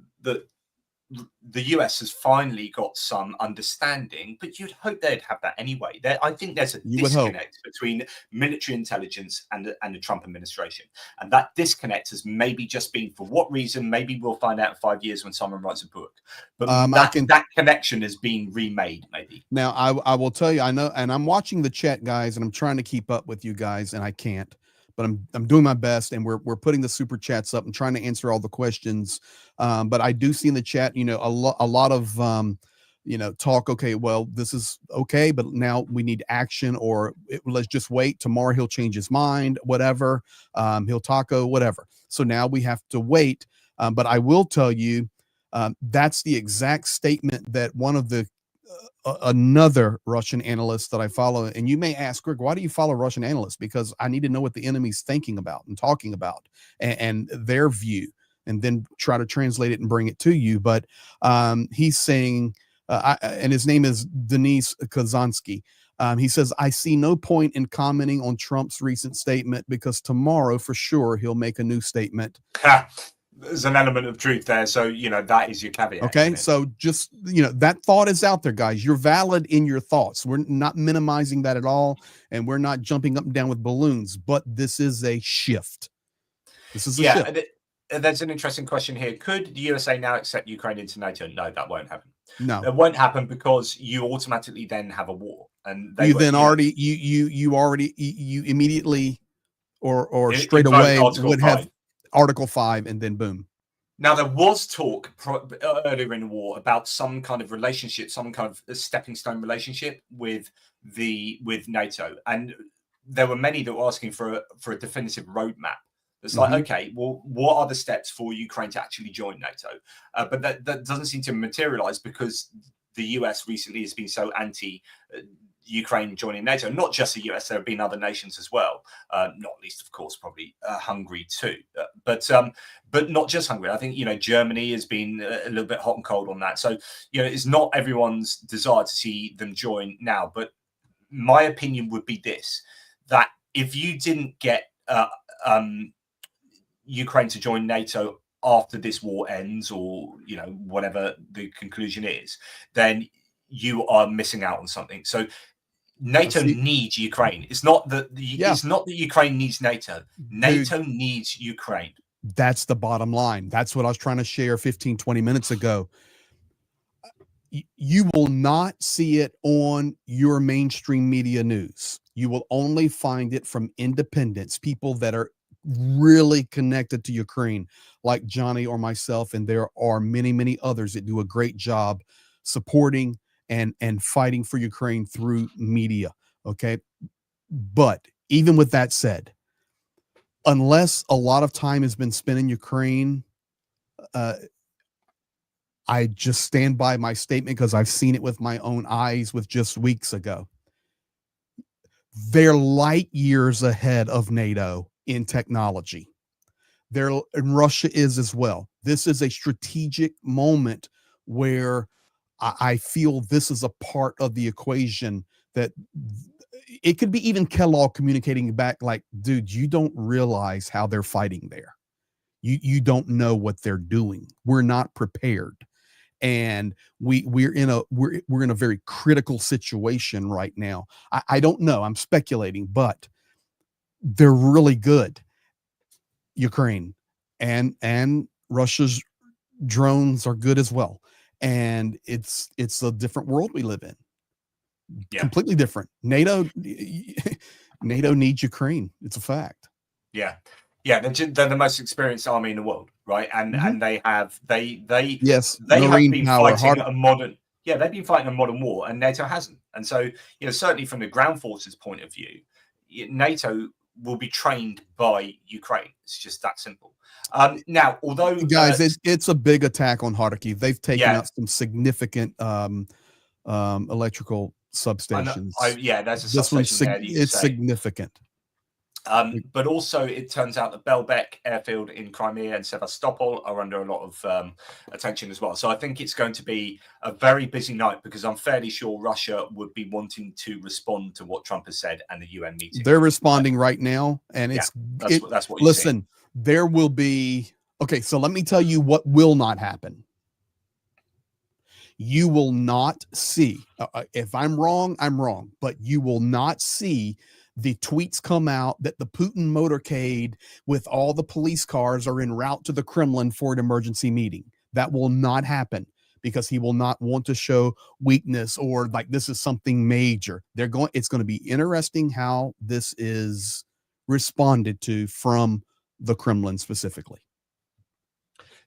the US has finally got some understanding, but you'd hope they'd have that anyway. I think there's a disconnect between military intelligence and the Trump administration. And that disconnect has maybe just been, for what reason, maybe we'll find out in 5 years when someone writes a book. But that connection has been remade, maybe. Now, I will tell you, I know, and I'm watching the chat, guys, and I'm trying to keep up with you guys, and I can't. But I'm doing my best, and we're putting the super chats up and trying to answer all the questions. But I do see in the chat, a lot of talk. Okay, well, this is okay, but now we need action, or let's just wait. Tomorrow he'll change his mind, whatever. He'll taco, whatever. So now we have to wait. But I will tell you, that's the exact statement that one of the another Russian analyst that I follow. And you may ask, Greg, why do you follow Russian analysts? Because I need to know what the enemy's thinking about and talking about and their view, and then try to translate it and bring it to you. But he's saying, and his name is Denis Kazansky. He says, I see no point in commenting on Trump's recent statement, because tomorrow for sure he'll make a new statement. There's an element of truth there. So, that is your caveat. Okay. So just, that thought is out there, guys. You're valid in your thoughts. We're not minimizing that at all. And we're not jumping up and down with balloons, but this is a shift. This is a shift. There's an interesting question here. Could the USA now accept Ukraine into NATO? No, that won't happen. No, it won't happen, because you automatically then have a war. And you immediately or straight away would have Article 5, and then boom. Now, there was talk earlier in the war about some kind of relationship, some kind of stepping stone relationship with NATO, and there were many that were asking for a definitive roadmap. It's like, okay, well, what are the steps for Ukraine to actually join NATO? But that doesn't seem to materialize, because the US recently has been so anti Ukraine joining NATO. Not just the US, there have been other nations as well, not least, of course, probably Hungary too, but not just Hungary. I think Germany has been a little bit hot and cold on that. So it's not everyone's desire to see them join now. But my opinion would be this: that if you didn't get Ukraine to join NATO after this war ends, or whatever the conclusion is, then you are missing out on something. So NATO needs Ukraine. It's not that it's not that Ukraine needs NATO. NATO needs Ukraine. That's the bottom line. That's what I was trying to share 15, 20 minutes ago. You will not see it on your mainstream media news. You will only find it from independents, people that are really connected to Ukraine, like Johnny or myself. And there are many, many others that do a great job supporting and fighting for Ukraine through media. Okay. But even with that said, unless a lot of time has been spent in Ukraine, I just stand by my statement, because I've seen it with my own eyes with just weeks ago. They're light years ahead of NATO in technology. And Russia is as well. This is a strategic moment where I feel this is a part of the equation, that it could be even Kellogg communicating back like, dude, you don't realize how they're fighting there. You don't know what they're doing. We're not prepared. And we're in a very critical situation right now. I don't know. I'm speculating, but they're really good. Ukraine and Russia's drones are good as well. And it's a different world we live in. Yeah. Completely different. NATO needs Ukraine. It's a fact. Yeah. Yeah. They're the most experienced army in the world right? And Mhm. and they have Yes, they have marine been power, fighting a modern they've been fighting a modern war, and NATO hasn't. And so, certainly from the ground forces point of view, NATO will be trained by Ukraine. It's just that simple. Now, although guys, it's a big attack on Kharkiv. They've taken out some significant electrical substations. There's a This one's substation there. it's significant. But also, it turns out that Belbek airfield in Crimea and Sevastopol are under a lot of attention as well. So I think it's going to be a very busy night, because I'm fairly sure Russia would be wanting to respond to what Trump has said and the UN meeting. They're responding right now, and that's what. Listen, there will be. Okay, so let me tell you what will not happen. You will not see. If I'm wrong, I'm wrong. But you will not see the tweets come out that the Putin motorcade with all the police cars are en route to the Kremlin for an emergency meeting. That will not happen, because he will not want to show weakness or like this is something major. It's going to be interesting how this is responded to from the Kremlin specifically.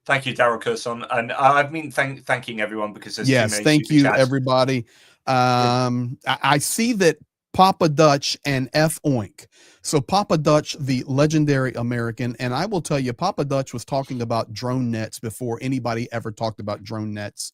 Thank you, Daryl Curson. And I've been thanking everyone, because there's yes, thank you, everybody. I see that Papa Dutch and F Oink. So Papa Dutch, the legendary American, and I will tell you, Papa Dutch was talking about drone nets before anybody ever talked about drone nets.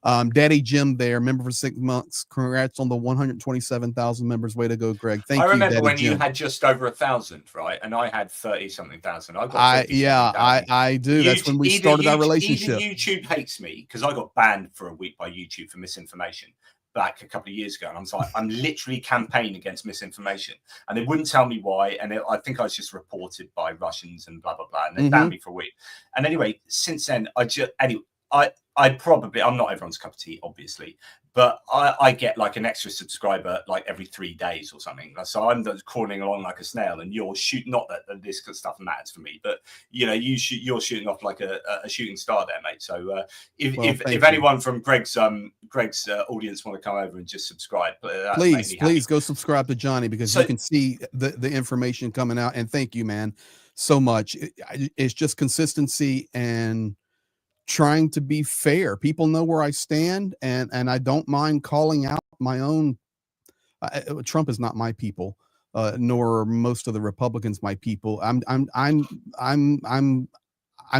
Daddy Jim there, member for 6 months. Congrats on the 127,000 members. Way to go, Greg. Thank you. I remember Daddy when Jim. You had just over 1,000, right? And I had 30-something thousand. I do. That's when we started our relationship. Either YouTube hates me, because I got banned for a week by YouTube for misinformation back a couple of years ago, and I was like, I'm literally campaigning against misinformation, and they wouldn't tell me why, and I think I was just reported by Russians and blah blah blah, and they banned me for a week. And anyway, since then, I'm not everyone's cup of tea, obviously, but I get like an extra subscriber like every 3 days or something. So I'm crawling along like a snail, and you're shooting. Not that this stuff matters for me, but you're shooting off like a shooting star there, mate. So if anyone from Greg's audience want to come over and just subscribe, please go subscribe to Johnny, because you can see the information coming out. And thank you, man, so much. It's just consistency and trying to be fair. People know where I stand, and I don't mind calling out my own. Trump is not my people, nor most of the Republicans my people. I'm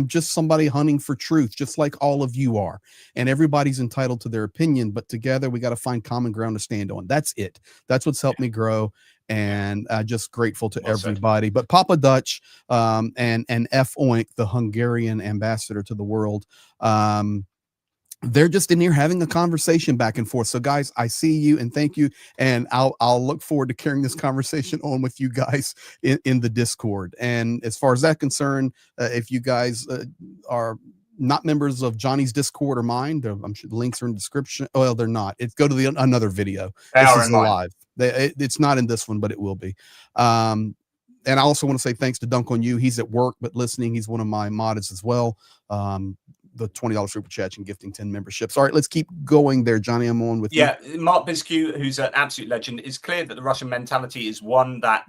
just somebody hunting for truth, just like all of you are. And everybody's entitled to their opinion, but together we got to find common ground to stand on. That's it. That's what's helped me grow. And just grateful to everybody. But Papa Dutch and F Oink, the Hungarian ambassador to the world, they're just in here having a conversation back and forth. So guys, I see you and thank you. And I'll look forward to carrying this conversation on with you guys in the Discord. And as far as that's concerned, if you guys are not members of Johnny's Discord or mine, I'm sure the links are in the description. Well, they're not. Go to another video. This is live. It's not in this one, but it will be. And I also want to say thanks to Dunk on You. He's at work, but listening. He's one of my mods as well. The $20 super chat and gifting 10 memberships. All right, let's keep going there, Johnny. I'm on with you. Mark Biscu, who's an absolute legend. It's clear that the Russian mentality is one that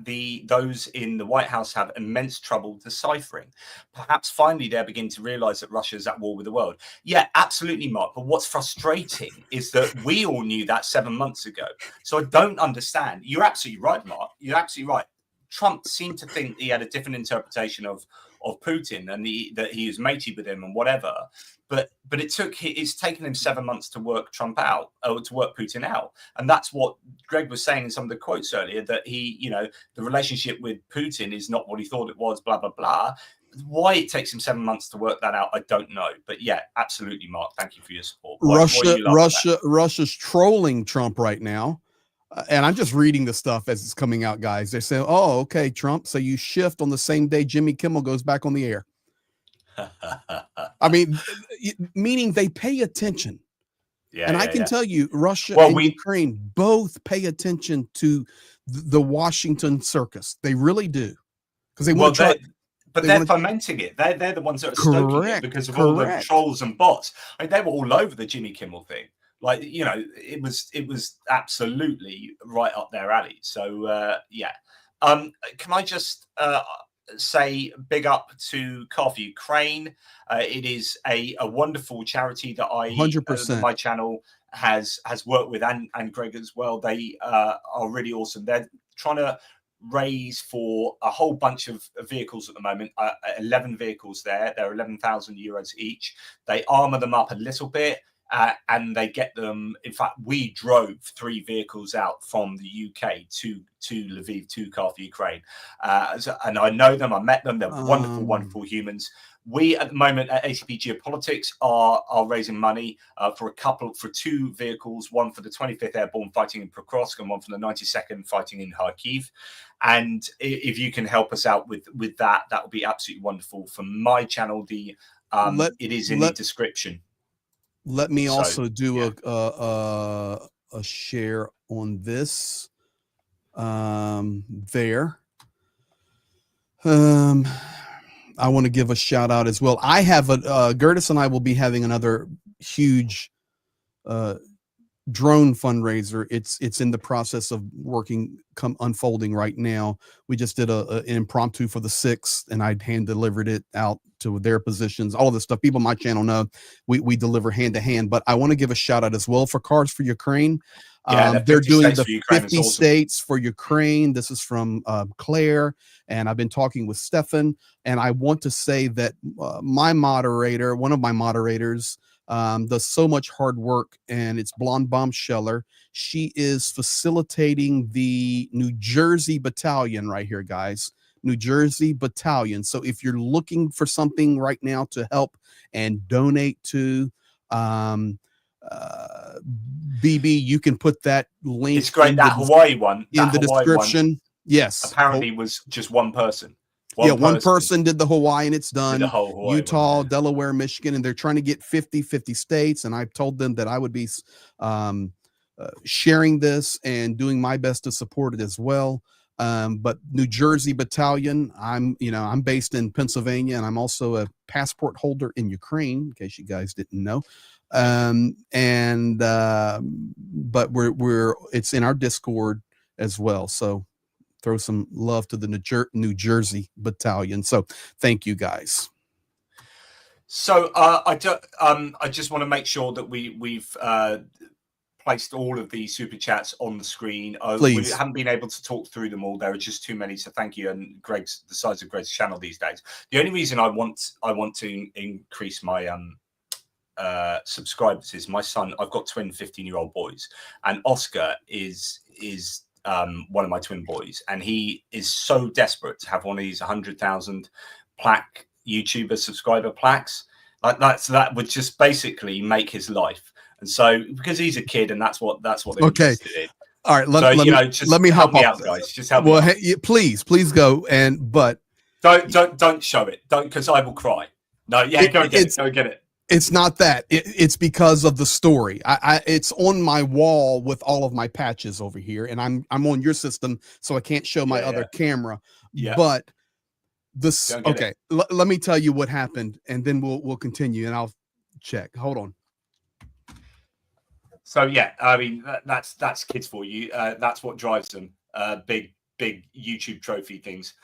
those in the White House have immense trouble deciphering. Perhaps finally they're beginning to realize that Russia is at war with the world. Yeah, absolutely, Mark. But what's frustrating is that we all knew that 7 months ago. So I don't understand. You're absolutely right, Mark. You're absolutely right. Trump seemed to think he had a different interpretation of Putin, and that he was matey with him and whatever. But it's taken him 7 months to work Trump out, or to work Putin out. And that's what Greg was saying in some of the quotes earlier, that the relationship with Putin is not what he thought it was, blah, blah, blah. Why it takes him 7 months to work that out, I don't know. But yeah, absolutely, Mark. Thank you for your support. Russia's trolling Trump right now. And I'm just reading the stuff as it's coming out, guys. They're saying, oh, okay, Trump, so you shift on the same day Jimmy Kimmel goes back on the air. I mean, meaning they pay attention. Yeah, and I can tell you, Russia and Ukraine both pay attention to the Washington circus. They really do. Because they want to try. But they're fomenting it. They're the ones that are stoking it because of all the trolls and bots. I mean, they were all over the Jimmy Kimmel thing. Like, it was absolutely right up their alley. So, yeah. Can I just say big up to Car for Ukraine. It is a wonderful charity that 100%. My channel has worked with, and Greg as well. They are really awesome. They're trying to raise for a whole bunch of vehicles at the moment. 11 vehicles there. They're 11,000 euros each. They armor them up a little bit. And they get them. In fact, we drove 3 vehicles out from the UK to Lviv to Car for Ukraine, and I know them. I met them. They're wonderful humans. We at the moment at ATP Geopolitics are raising money for 2 vehicles, one for the 25th Airborne fighting in Pokrovsk and one for the 92nd fighting in Kharkiv. And if you can help us out with that, that would be absolutely wonderful. For my channel, it is in the description. Let me also do a share on this there. I want to give a shout out as well. I have Gertis and I will be having another huge drone fundraiser. It's in the process of unfolding right now. We just did an impromptu for the 6th, and I hand delivered it out to their positions. All of this stuff, people on my channel know we deliver hand to hand. But I want to give a shout out as well for Cars for Ukraine. They're doing the 50 states for Ukraine. This is from Claire, and I've been talking with Stefan. And I want to say that one of my moderators, does so much hard work, and it's Blonde Bombsheller. She is facilitating the New Jersey Battalion right here, guys. New Jersey Battalion. So if you're looking for something right now to help and donate to BB, you can put that link. It's great. That Hawaii one in the description. Yes. Apparently was just one person. One person did the Hawaii, and it's done. Utah, one, yeah. Delaware, Michigan, and they're trying to get 50 states. And I told them that I would be sharing this and doing my best to support it as well. But New Jersey Battalion, I'm based in Pennsylvania, and I'm also a passport holder in Ukraine, in case you guys didn't know. But it's in our Discord as well. So throw some love to the New Jersey Battalion. So thank you, guys. So I just want to make sure that we've placed all of the super chats on the screen. We haven't been able to talk through them all. There are just too many. So thank you. And the size of Greg's channel these days. The only reason I want to increase my subscribers is my son. I've got twin 15-year-old boys, and Oscar is one of my twin boys, and he is so desperate to have one of these 100,000 plaque YouTuber subscriber plaques. Like that would just basically make his life. And so, because he's a kid, and that's what they're interested in. All right, let me help hop me off. out, guys. Just help me out. Hey, please go. But don't show it. Don't, because I will cry. No, yeah, go get it. Go get it. It's not that. It's because of the story. It's on my wall with all of my patches over here, and I'm on your system, so I can't show my other camera. Yeah. But let me tell you what happened, and then we'll continue, and I'll check. Hold on. So yeah, I mean that's kids for you. That's what drives them. Big YouTube trophy things.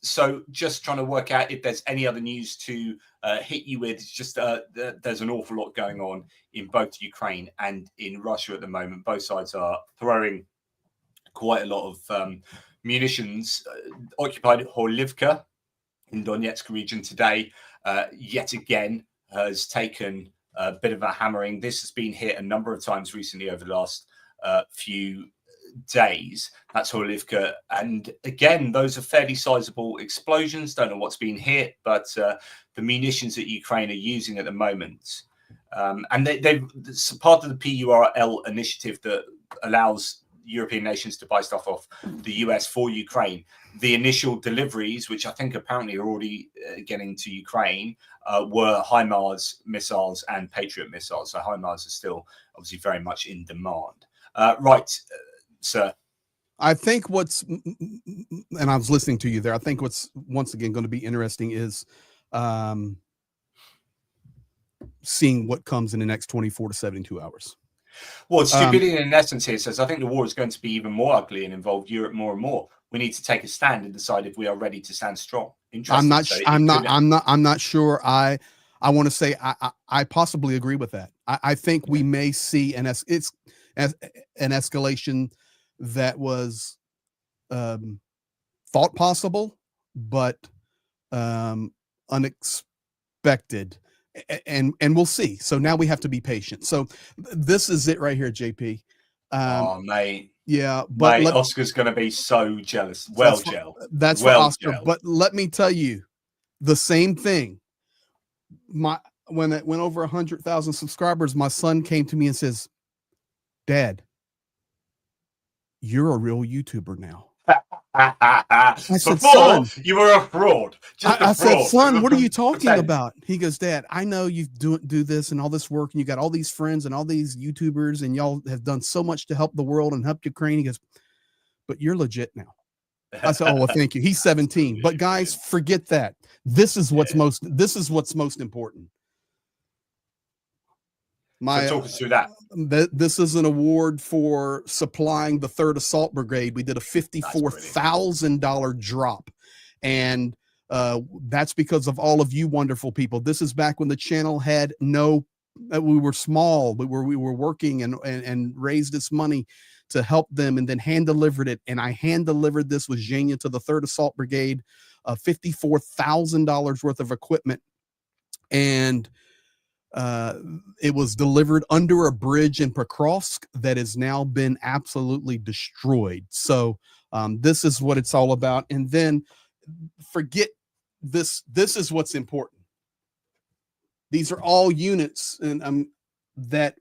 So just trying to work out if there's any other news to hit you with. It's just there's an awful lot going on in both Ukraine and in Russia at the moment. Both sides are throwing quite a lot of munitions. Occupied Horlivka in Donetsk region today, yet again, has taken a bit of a hammering. This has been hit a number of times recently over the last few days. That's Horlivka, and again, those are fairly sizable explosions. Don't know what's been hit, but the munitions that Ukraine are using at the moment, and it's part of the PURL initiative that allows European nations to buy stuff off the US for Ukraine. The initial deliveries, which I think apparently are already getting to Ukraine, were HIMARS missiles and Patriot missiles. So HIMARS are still obviously very much in demand. Right, sir. I think and I was listening to you there, I think what's once again going to be interesting is seeing what comes in the next 24 to 72 hours. Well, stupidity in essence here says, I think the war is going to be even more ugly and involve Europe more and more. We need to take a stand and decide if we are ready to stand strong. I'm not. So I'm not sure. I want to say I possibly agree with that. I think we may see an escalation that was thought possible, but unexpected, and we'll see. So now we have to be patient. So this is it right here, JP. Oh, mate. Yeah, but mate, Oscar's going to be so jealous. That's for Oscar. But let me tell you, the same thing. When it went over 100,000 subscribers, my son came to me and says, "Dad, you're a real YouTuber now." I said, "Son, you were a fraud." I said, "Son, what are you talking about?" He goes, "Dad, I know you do this and all this work, and you got all these friends and all these YouTubers, and y'all have done so much to help the world and help Ukraine." He goes, "But you're legit now." I said, "Oh, well, thank you." He's 17, but guys, forget that. This is what's most important. So talk us through that. This is an award for supplying the 3rd Assault Brigade. We did a $54,000 drop, and that's because of all of you wonderful people. This is back when the channel had we were small, but we were working and raised this money to help them, and then hand delivered it. And I hand delivered this with Zhenya to the 3rd Assault Brigade, $54,000 worth of equipment, and it was delivered under a bridge in Pokrovsk that has now been absolutely destroyed. So this is what it's all about. And then forget this. This is what's important. These are all units and that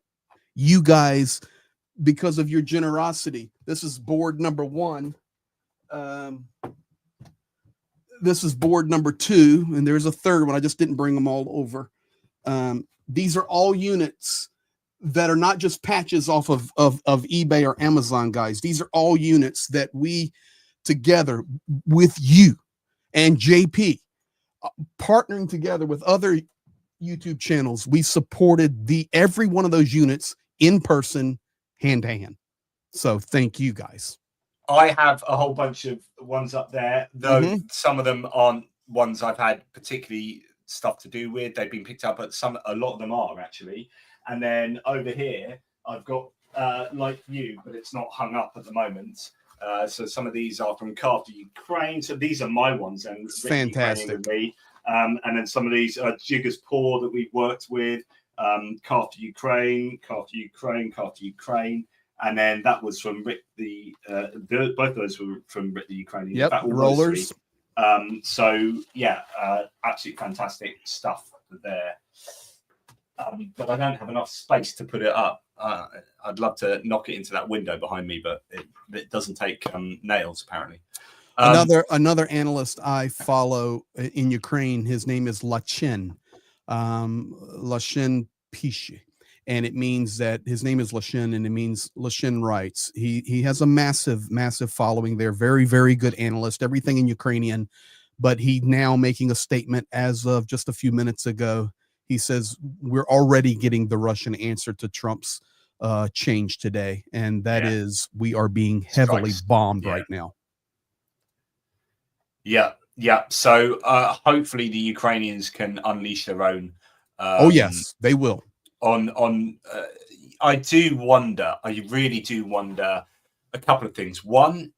you guys, because of your generosity, this is board number 1. This is board number 2, and there's a third one. I just didn't bring them all over. These are all units that are not just patches off of eBay or Amazon, guys. These are all units that we, together with you and JP, partnering together with other YouTube channels, we supported every one of those units in person, hand to hand. So thank you, guys. I have a whole bunch of ones up there, though some of them aren't ones I've had particularly stuff to do with. They've been picked up, but a lot of them are actually. And then over here, I've got like you, but it's not hung up at the moment. So some of these are from After Ukraine. So these are my ones, and fantastic. And then some of these are Jigger's Paw that we've worked with. After Ukraine, and then that was from Rick both those were from Rick the Ukrainian. Yep, rollers. So yeah, absolutely fantastic stuff there. But I don't have enough space to put it up. I'd love to knock it into that window behind me, but it doesn't take nails apparently. Another analyst I follow in Ukraine, his name is Lachin Pishi. And it means that his name is Lashin, and it means Lashin writes. He has a massive following there. Very, very good analyst, everything in Ukrainian. But he now making a statement as of just a few minutes ago. He says, we're already getting the Russian answer to Trump's change today. And that is, we are being heavily bombed right now. Yeah. So hopefully the Ukrainians can unleash their own. Oh, yes, they will. I really do wonder a couple of things. One,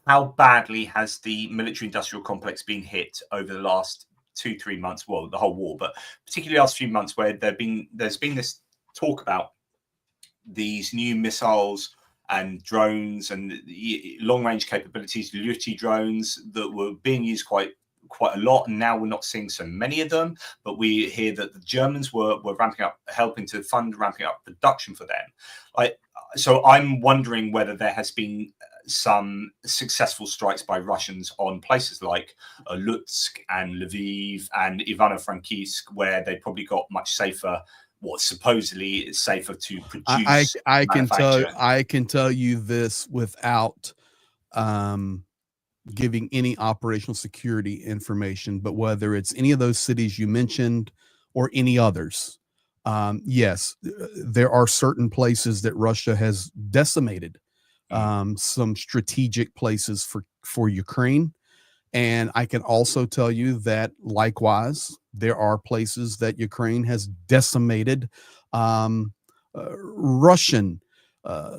how badly has the military industrial complex been hit over the last 2-3 months? Well, the whole war, but particularly the last few months, where there's been this talk about these new missiles and drones and long range capabilities, Lutey drones that were being used quite a lot, and now we're not seeing so many of them, but we hear that the Germans were ramping up, helping to fund ramping up production for them. So I'm wondering whether there has been some successful strikes by Russians on places like Lutsk and Lviv and Ivano-Frankivsk, where they probably got much safer, what supposedly is safer to produce. I can tell you this without giving any operational security information, but whether it's any of those cities you mentioned or any others, Yes, there are certain places that Russia has decimated, some strategic places for Ukraine. And I can also tell you that likewise, there are places that Ukraine has decimated Russian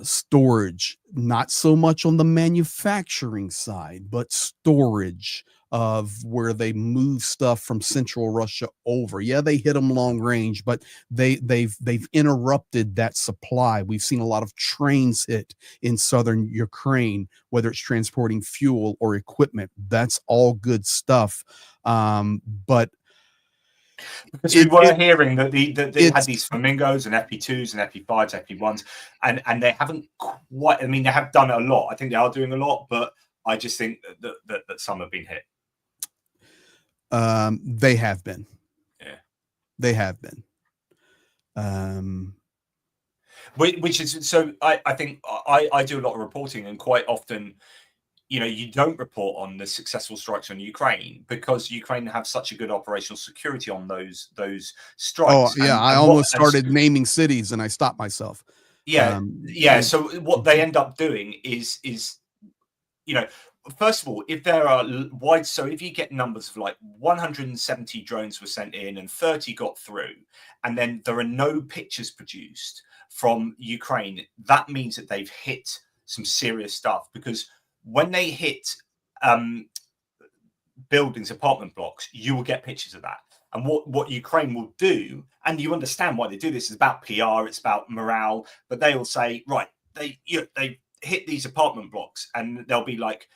storage, not so much on the manufacturing side, but storage of where they move stuff from central Russia over. Yeah, they hit them long range, but they've interrupted that supply. We've seen a lot of trains hit in southern Ukraine, whether it's transporting fuel or equipment. That's all good stuff. But because we were hearing that they had these flamingos and FP2s and FP5s, FP1s, and they haven't quite. I mean, they have done a lot. I think they are doing a lot, but I just think that some have been hit. They have been. Yeah, they have been. Which is so. I think I do a lot of reporting, and quite often, you don't report on the successful strikes on Ukraine because Ukraine have such a good operational security on those strikes. Oh yeah, I almost started naming cities and I stopped myself. Yeah, So what they end up doing is first of all, if there are if you get numbers of like 170 drones were sent in and 30 got through, and then there are no pictures produced from Ukraine, that means that they've hit some serious stuff, because when they hit buildings, apartment blocks, you will get pictures of that. And what Ukraine will do, and you understand why they do this, is about PR, it's about morale, but they will say, right, they hit these apartment blocks, and they'll be like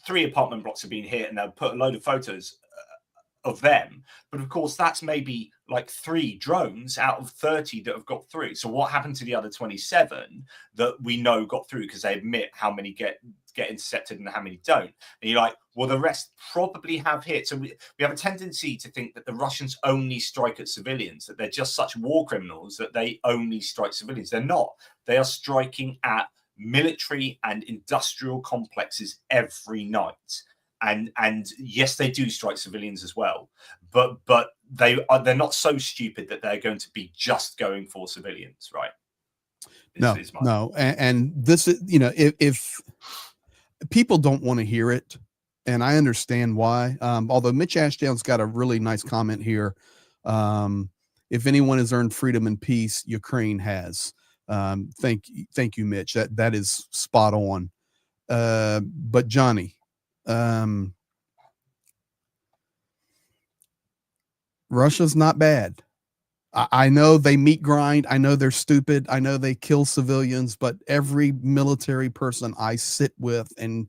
3 apartment blocks have been hit, and they'll put a load of photos of them. But of course, that's maybe like 3 drones out of 30 that have got through. So what happened to the other 27 that we know got through, because they admit how many get intercepted and how many don't? And you're like, well, the rest probably have hit. So we have a tendency to think that the Russians only strike at civilians, that they're just such war criminals that they only strike civilians. They're not. They are striking at military and industrial complexes every night. And yes, they do strike civilians as well, but they're not so stupid that they're going to be just going for civilians, right? No. And this is, if people don't want to hear it, and I understand why. Although Mitch Ashdown's got a really nice comment here. If anyone has earned freedom and peace, Ukraine has. Thank you, Mitch. That is spot on. But Johnny, Russia's not bad. I know they meat grind. I know they're stupid. I know they kill civilians, but every military person I sit with and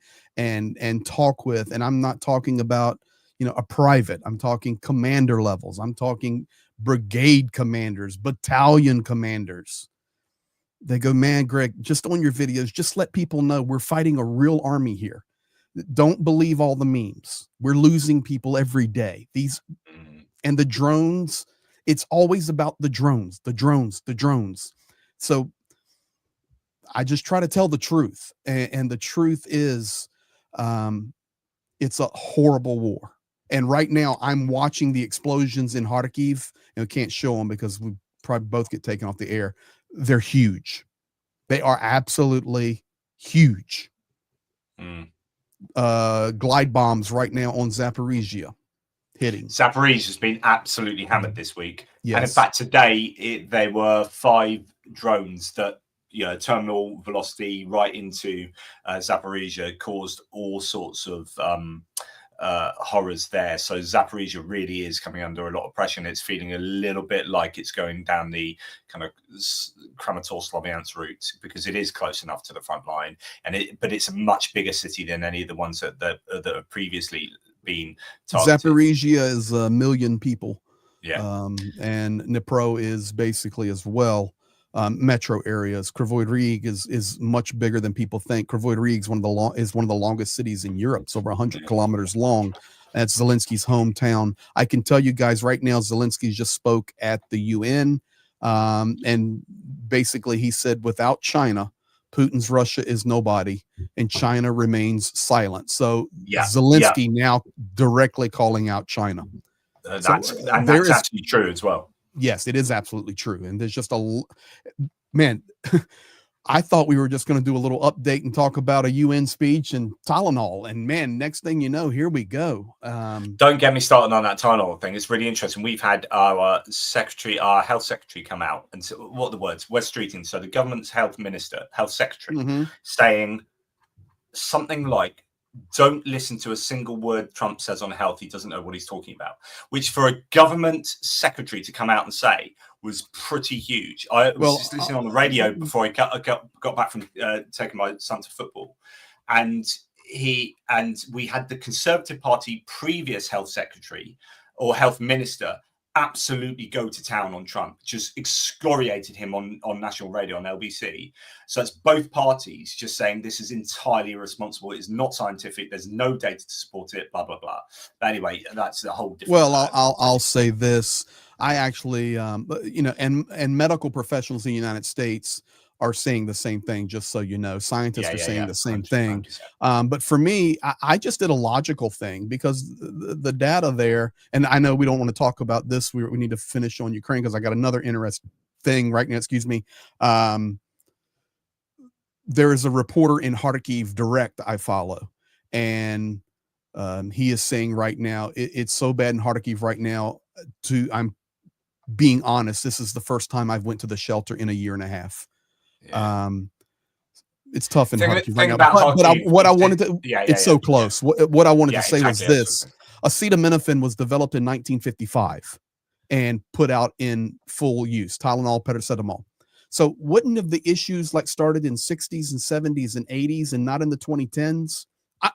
talk with, and I'm not talking about, a private, I'm talking commander levels. I'm talking brigade commanders, battalion commanders. They go, man, Greg, just on your videos, just let people know we're fighting a real army here. Don't believe all the memes. We're losing people every day. And the drones, it's always about the drones. So I just try to tell the truth. And the truth is, it's a horrible war. And right now I'm watching the explosions in Kharkiv. Can't show them because we probably both get taken off the air. They're huge. They are absolutely huge. Glide bombs right now on Zaporizhia hitting. Zaporizhia's been absolutely hammered this week. Yes. And in fact, today there were 5 drones that, terminal velocity right into Zaporizhia caused all sorts of horrors there. So Zaporizhia really is coming under a lot of pressure, and it's feeling a little bit like it's going down the kind of Kramatorsk-Sloviansk route, because it is close enough to the front line, but it's a much bigger city than any of the ones that have previously been targeted. Zaporizhia is 1 million people. Yeah. And Dnipro is basically as well. Metro areas. Kryvyi Rih is much bigger than people think. Kryvyi Rih is one of the longest cities in Europe. It's over 100 kilometers long. That's Zelensky's hometown. I can tell you guys right now, Zelensky just spoke at the UN, and basically he said, without China, Putin's Russia is nobody, and China remains silent. So Zelensky now directly calling out China. That's actually true as well. yes, it is absolutely true. And there's just man, I thought we were just going to do a little update and talk about a UN speech and Tylenol. And man, next thing you know, here we go. Don't get me started on that Tylenol thing. It's really interesting. We've had our health secretary come out and say, what are the words? West Streeting. So the government's health secretary, saying something like, don't listen to a single word Trump says on health. He doesn't know what he's talking about, which for a government secretary to come out and say was pretty huge. I was just listening on the radio before I got back from taking my son to football. And we had the Conservative Party previous health secretary or health minister absolutely go to town on Trump, just excoriated him on national radio on LBC. So it's both parties just saying this is entirely irresponsible. It's not scientific. There's no data to support it, blah, blah, blah. But anyway, that's a whole different. Well, I'll say this. I actually, and medical professionals in the United States are saying the same thing, just so you know. Scientists are saying the same thing. But for me, I just did a logical thing because the data there, and I know we don't want to talk about this. We need to finish on Ukraine because I got another interesting thing right now. Excuse me. There is a reporter in Kharkiv Direct I follow, and he is saying right now, it's so bad in Kharkiv right now, I'm being honest, this is the first time I've went to the shelter in a year and a half. Yeah. It's tough in Kharkiv right now. But what I wanted to, it's so close. What I wanted to say was this. Acetaminophen was developed in 1955 and put out in full use, Tylenol, paracetamol. So wouldn't have the issues like started in 60s and 70s and 80s and not in the 2010s?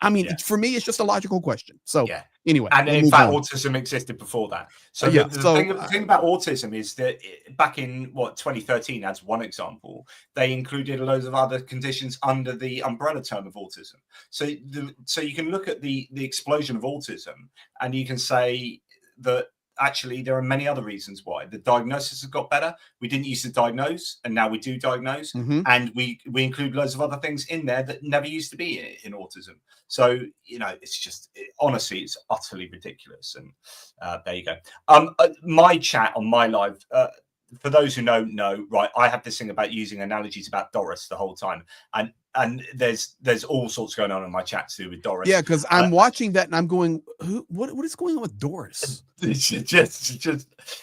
I mean, for me, it's just a logical question. So anyway. And in fact, autism existed before that. So the thing about autism is that back in 2013, as one example, they included loads of other conditions under the umbrella term of autism. So you can look at the explosion of autism and you can say that actually there are many other reasons why. The diagnosis has got better. We didn't used to diagnose, and now we do diagnose. And we include loads of other things in there that never used to be in autism. So, it's just, honestly, it's utterly ridiculous. And there you go. My chat on my live, for those who don't know, right, I have this thing about using analogies about Doris the whole time. And there's all sorts going on in my chat to do with Doris. Yeah, because I'm watching that and I'm going, what is going on with Doris?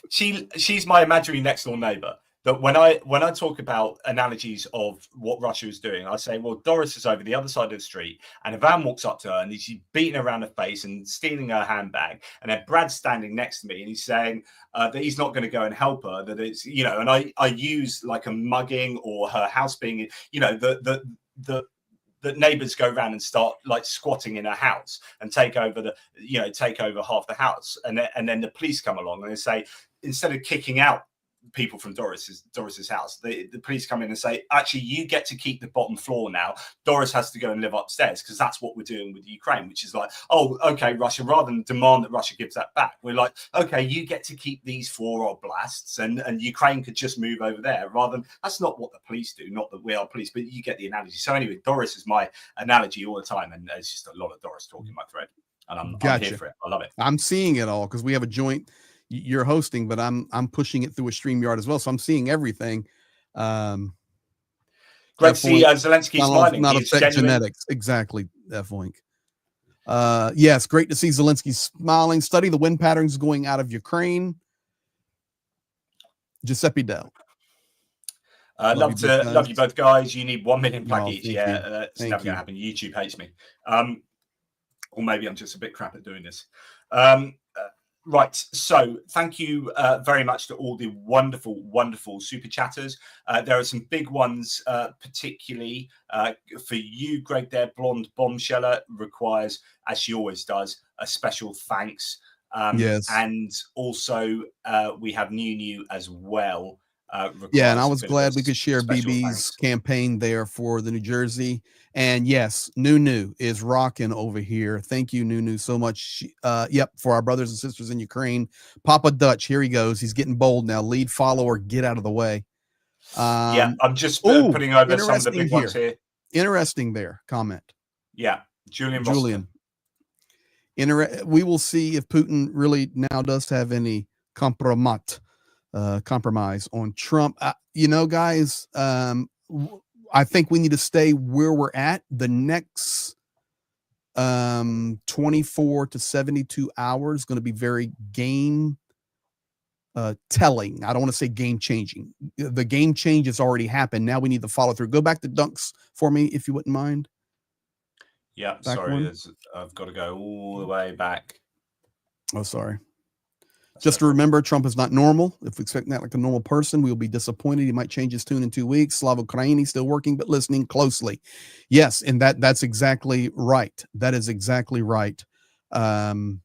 She's my imaginary next door neighbor. That when I talk about analogies of what Russia is doing, I say, well, Doris is over the other side of the street, and a van walks up to her and she's beating her around the face and stealing her handbag, and then Brad's standing next to me and he's saying that he's not going to go and help her. That it's and I use like a mugging or her house being the neighbors go around and start like squatting in her house and take over half the house, and then the police come along and they say, instead of kicking out people from Doris's house, the police come in and say, actually, you get to keep the bottom floor now. Doris has to go and live upstairs, because that's what we're doing with Ukraine, which is like, oh, okay, Russia, rather than demand that Russia gives that back, we're like, okay, you get to keep these 4 oblasts and Ukraine could just move over there, rather than, that's not what the police do, not that we are police, but you get the analogy. So anyway, Doris is my analogy all the time, and there's just a lot of Doris talking in my thread, and I'm here for it. I love it. I'm seeing it all because we have a joint. You're hosting, but I'm pushing it through a StreamYard as well, so I'm seeing everything. Great to see Zelensky smiling. Not affect genetics, exactly. F-Wink. Yes, great to see Zelensky smiling. Study the wind patterns going out of Ukraine. Giuseppe Dell. Love you both, guys. You need 1 million plug each. It's never going to happen. YouTube hates me. Or maybe I'm just a bit crap at doing this. Right, so thank you very much to all the wonderful super chatters. There are some big ones, particularly for you, Greg. There, Blonde Bombsheller requires, as she always does, a special thanks. Yes, and also we have New as well. And I was glad we could share BB's campaign there for the New Jersey. And yes, Nunu is rocking over here. Thank you, Nunu, so much. For our brothers and sisters in Ukraine. Papa Dutch, here he goes. He's getting bold now. Lead follower, get out of the way. I'm just putting over some of the big ones here. Interesting there. Comment. Yeah, Julian. We will see if Putin really now does have any compromat compromise on Trump. You know, guys, I think we need to stay where we're at. The next 24 to 72 hours going to be very game telling. I don't want to say game changing. The game change has already happened. Now we need to follow through. Go back to Dunks for me, if you wouldn't mind. Yeah, Back sorry, one. I've got to go all the way back. Oh, sorry. Just to remember, Trump is not normal. If we expect that like a normal person, we will be disappointed. He might change his tune in 2 weeks. Slava Ukraini still working, but listening closely. Yes, and that's exactly right. That is exactly right. So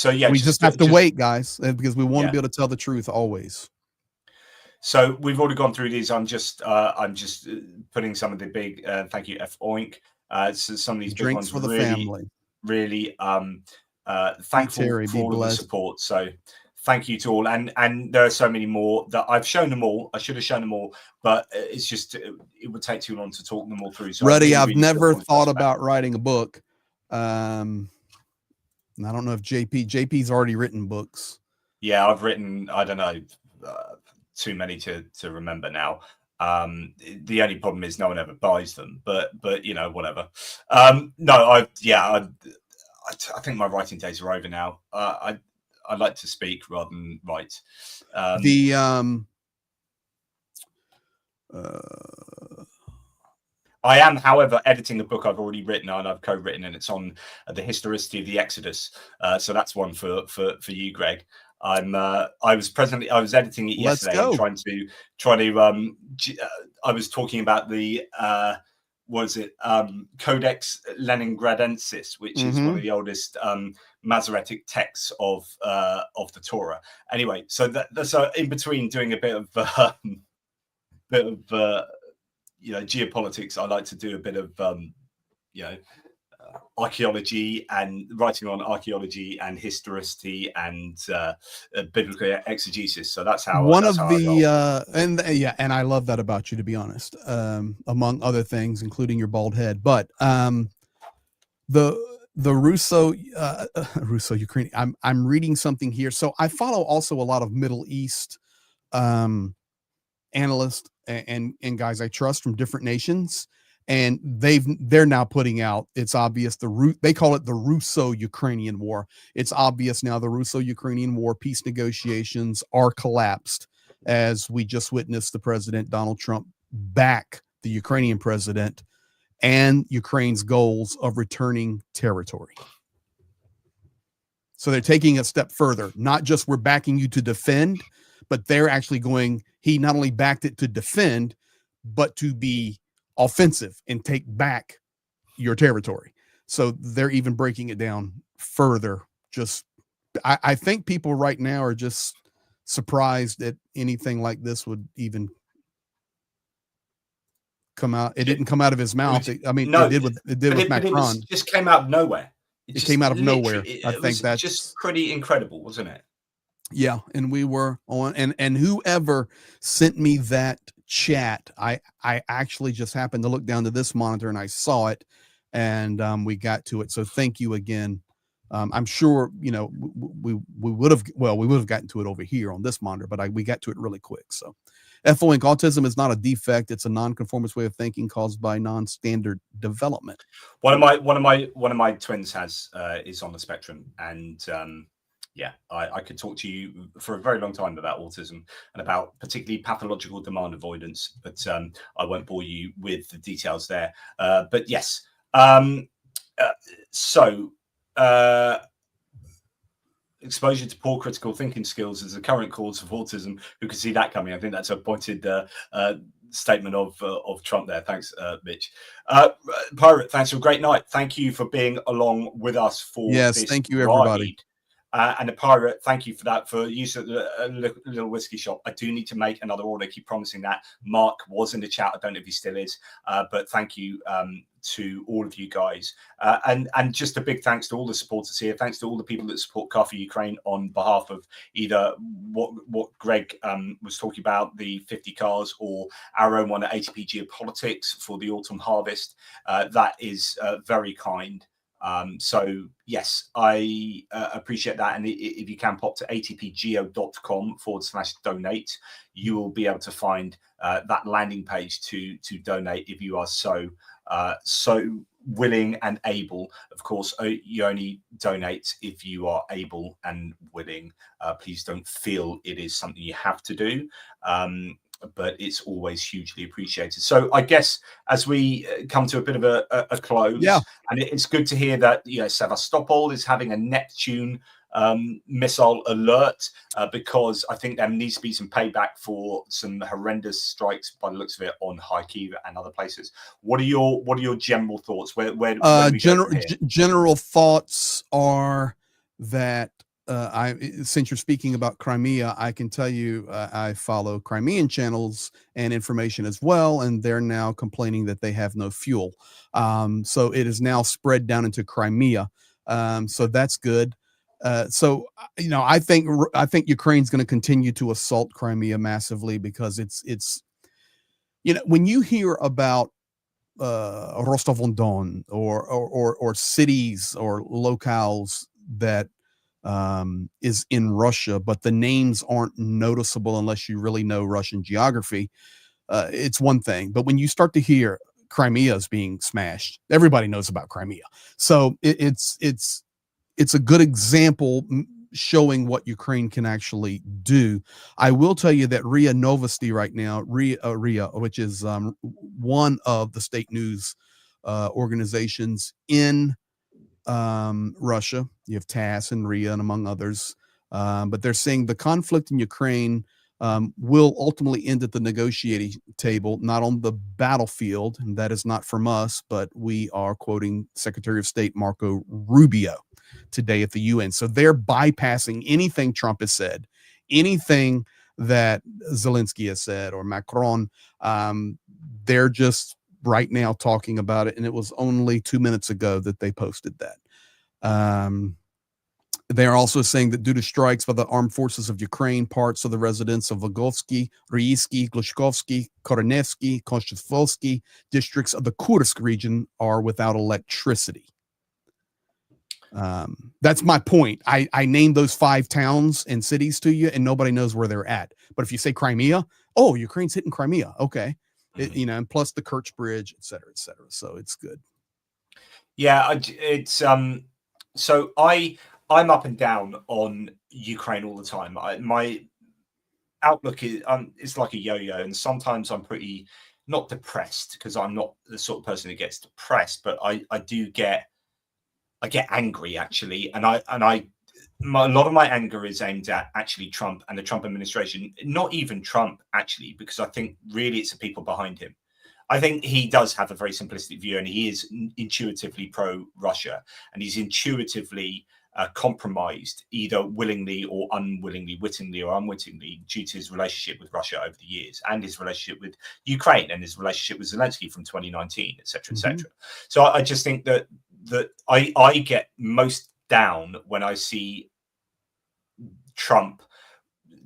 yeah, we just have to wait, guys, because we want to be able to tell the truth always. So we've already gone through these. I'm just putting some of the big thank you F Oink. So some of these big ones for the really, family. Really thankful Terry, for all of the blessed. support. So thank you to all, and there are so many more that I've shown them all. I should have shown them all, but it's just it would take too long to talk them all through. So Ruddy, I've really never thought about writing a book. And I don't know if JP's already written books. Yeah, I've written, I don't know, too many to remember now. The only problem is no one ever buys them, but you know, whatever. No, I think my writing days are over now. I like to speak rather than write. I am, however, editing a book I've already written and I've co-written, and it's on the historicity of the Exodus. So that's one for you, Greg. I was editing it yesterday and trying to I was talking about the Codex Leningradensis, which is one of the oldest Masoretic texts of the Torah. Anyway, so so in between doing a bit of geopolitics, I like to do a bit of archaeology and writing on archaeology and historicity and biblical exegesis. So that's how and I love that about you, to be honest, among other things, including your bald head. But the Russo-Ukrainian, I'm reading something here. So I follow also a lot of Middle East analysts and guys I trust from different nations, and they're now putting out, it's obvious, they call it the Russo-Ukrainian war. It's obvious now the Russo-Ukrainian war peace negotiations are collapsed, as we just witnessed the President Donald Trump back the Ukrainian president and Ukraine's goals of returning territory. So they're taking a step further, not just we're backing you to defend, but they're actually going, he not only backed it to defend, but to be offensive and take back your territory. So they're even breaking it down further. I think people right now are just surprised that anything like this would even come out. It didn't come out of his mouth. It did with Macron. It just came out of nowhere. It came out of nowhere. I think that's just pretty incredible, wasn't it? Yeah, and we were on, and whoever sent me that chat, I actually just happened to look down to this monitor and I saw it, and we got to it. So thank you again. I'm sure we would have gotten to it over here on this monitor, but we got to it really quick. So, FOINC, autism is not a defect; it's a non-conformist way of thinking caused by non-standard development. One of my twins is on the spectrum, and yeah, I could talk to you for a very long time about autism and about particularly pathological demand avoidance, but I won't bore you with the details there. But yes, exposure to poor critical thinking skills is the current cause of autism. Who can see that coming? I think that's a pointed statement of Trump there. Thanks, Mitch. Pirate, thanks for a great night. Thank you for being along with us for this. Thank you, everybody. And the Pirate, thank you for that, for use of the little whiskey shop. I do need to make another order. I keep promising that. Mark was in the chat. I don't know if he still is, but thank you to all of you guys. And just a big thanks to all the supporters here. Thanks to all the people that support Car for Ukraine on behalf of either what Greg was talking about, the 50 cars, or our own one at ATP Geopolitics for the autumn harvest. That is very kind. So yes, I appreciate that. And if you can pop to atpgeo.com/donate, you will be able to find that landing page to donate if you are so willing and able. Of course, you only donate if you are able and willing. Please don't feel it is something you have to do. But it's always hugely appreciated. So I guess as we come to a bit of a close, and it's good to hear that Sevastopol is having a Neptune missile alert, because I think there needs to be some payback for some horrendous strikes by the looks of it on Kharkiv and other places. What are your general thoughts? General thoughts are that since you're speaking about Crimea, I can tell you I follow Crimean channels and information as well, and they're now complaining that they have no fuel. So it is now spread down into Crimea. So that's good. So I think Ukraine's going to continue to assault Crimea massively, because it's when you hear about Rostov-on-Don or cities or locales that is in Russia, but the names aren't noticeable unless you really know Russian geography, it's one thing. But when you start to hear Crimea is being smashed, everybody knows about Crimea. So it's a good example showing what Ukraine can actually do. I will tell you that RIA Novosti right now, RIA, which is one of the state news organizations in Russia. You have TASS and RIA and among others, but they're saying the conflict in Ukraine will ultimately end at the negotiating table, not on the battlefield. And that is not from us, but we are quoting Secretary of State Marco Rubio today at the UN. So they're bypassing anything Trump has said, anything that Zelensky has said or Macron. They're just right now talking about it, and it was only 2 minutes ago that they posted that. They're also saying that due to strikes by the armed forces of Ukraine, parts of the residents of Vogovsky, Ryisky, Glushkovsky, Koronevsky, Konchesvolsky districts of the Kursk region are without electricity. That's my point. I named those 5 towns and cities to you, and nobody knows where they're at. But if you say Crimea, oh, Ukraine's hitting Crimea. Okay. And plus the Kerch Bridge, et cetera, et cetera. So it's good. Yeah, it's so I'm up and down on Ukraine all the time. My outlook is it's like a yo-yo, and sometimes I'm pretty not depressed, because I'm not the sort of person who gets depressed, but I get angry actually, and a lot of my anger is aimed at actually Trump and the Trump administration. Not even Trump actually, because I think really it's the people behind him. I think he does have a very simplistic view, and he is intuitively pro-Russia, and he's intuitively compromised, either willingly or unwillingly, wittingly or unwittingly, due to his relationship with Russia over the years, and his relationship with Ukraine, and his relationship with Zelensky from 2019, etc., etc. So I just think that I get most down when I see Trump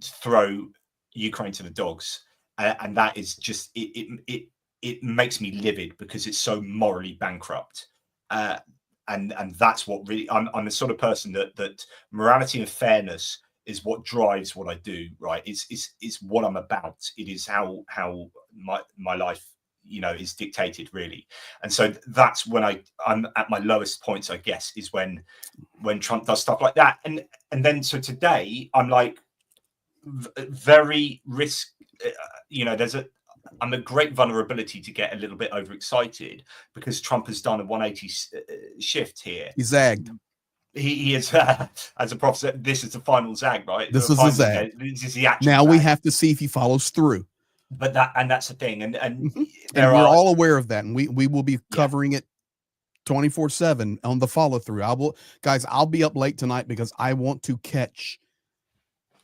throw Ukraine to the dogs, and that is just it makes me livid, because it's so morally bankrupt. And that's what really I'm the sort of person that morality and fairness is what drives what I do, right? It's what I'm about. It is how my life is dictated, really. And so that's when I'm at my lowest points, I guess, is when Trump does stuff like that. And then so today I'm like very I'm a great vulnerability to get a little bit overexcited, because Trump has done a 180 shift here. He zagged. He is, as a prophet said, this is the final zag, right? This is the zag. This is the actual now zag. We have to see if he follows through. But that's the thing, and we're all aware of that, and we will be covering it 24/7 on the follow through. I'll be up late tonight because I want to catch.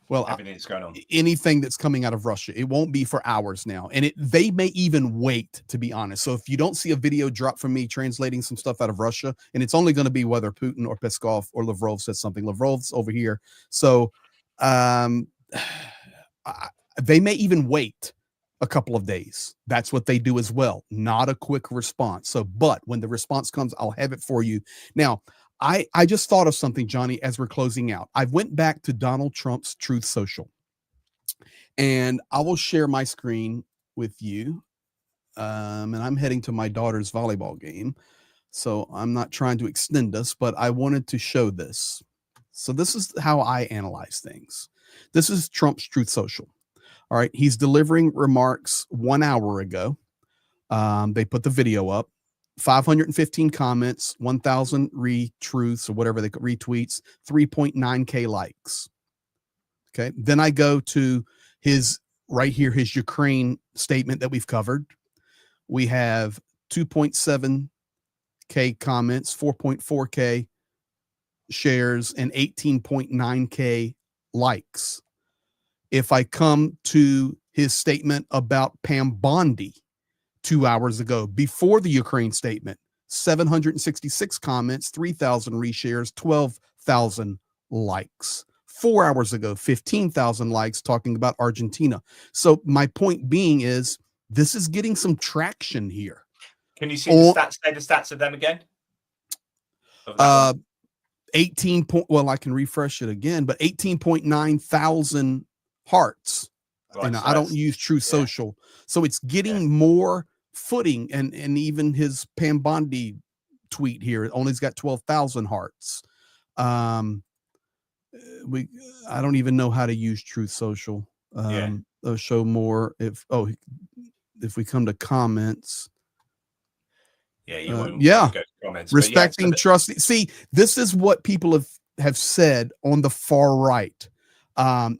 Well, everything that's going on, anything that's coming out of Russia. It won't be for hours now, and they may even wait, to be honest. So if you don't see a video drop from me translating some stuff out of Russia, and it's only going to be whether Putin or Peskov or Lavrov says something. Lavrov's over here, so they may even wait a couple of days. That's what they do as well. Not a quick response. So, but when the response comes, I'll have it for you. Now, I just thought of something, Johnny, as we're closing out. I went back to Donald Trump's Truth Social, and I will share my screen with you. And I'm heading to my daughter's volleyball game, so I'm not trying to extend us, but I wanted to show this. So this is how I analyze things. This is Trump's Truth Social. All right. He's delivering remarks 1 hour ago. They put the video up, 515 comments, 1,000 retweets or whatever they call retweets, 3.9K likes. Okay. Then I go to his right here, his Ukraine statement that we've covered. We have 2.7K comments, 4.4K shares, and 18.9K likes. If I come to his statement about Pam Bondi 2 hours ago, before the Ukraine statement, 766 comments, 3,000 reshares, 12,000 likes. 4 hours ago, 15,000 likes talking about Argentina. So my point being is this is getting some traction here. Can you see the stats? Say the stats of them again. 18 point. Well, I can refresh it again, but 18.9 thousand hearts. Right, And so I don't use Truth Social, so it's getting more footing. And even his Pam Bondi tweet here only's got 12,000 hearts. I don't even know how to use Truth Social. They'll show more if we come to comments. Yeah, you won't go to comments, respecting, trusting. See, this is what people have said on the far right. The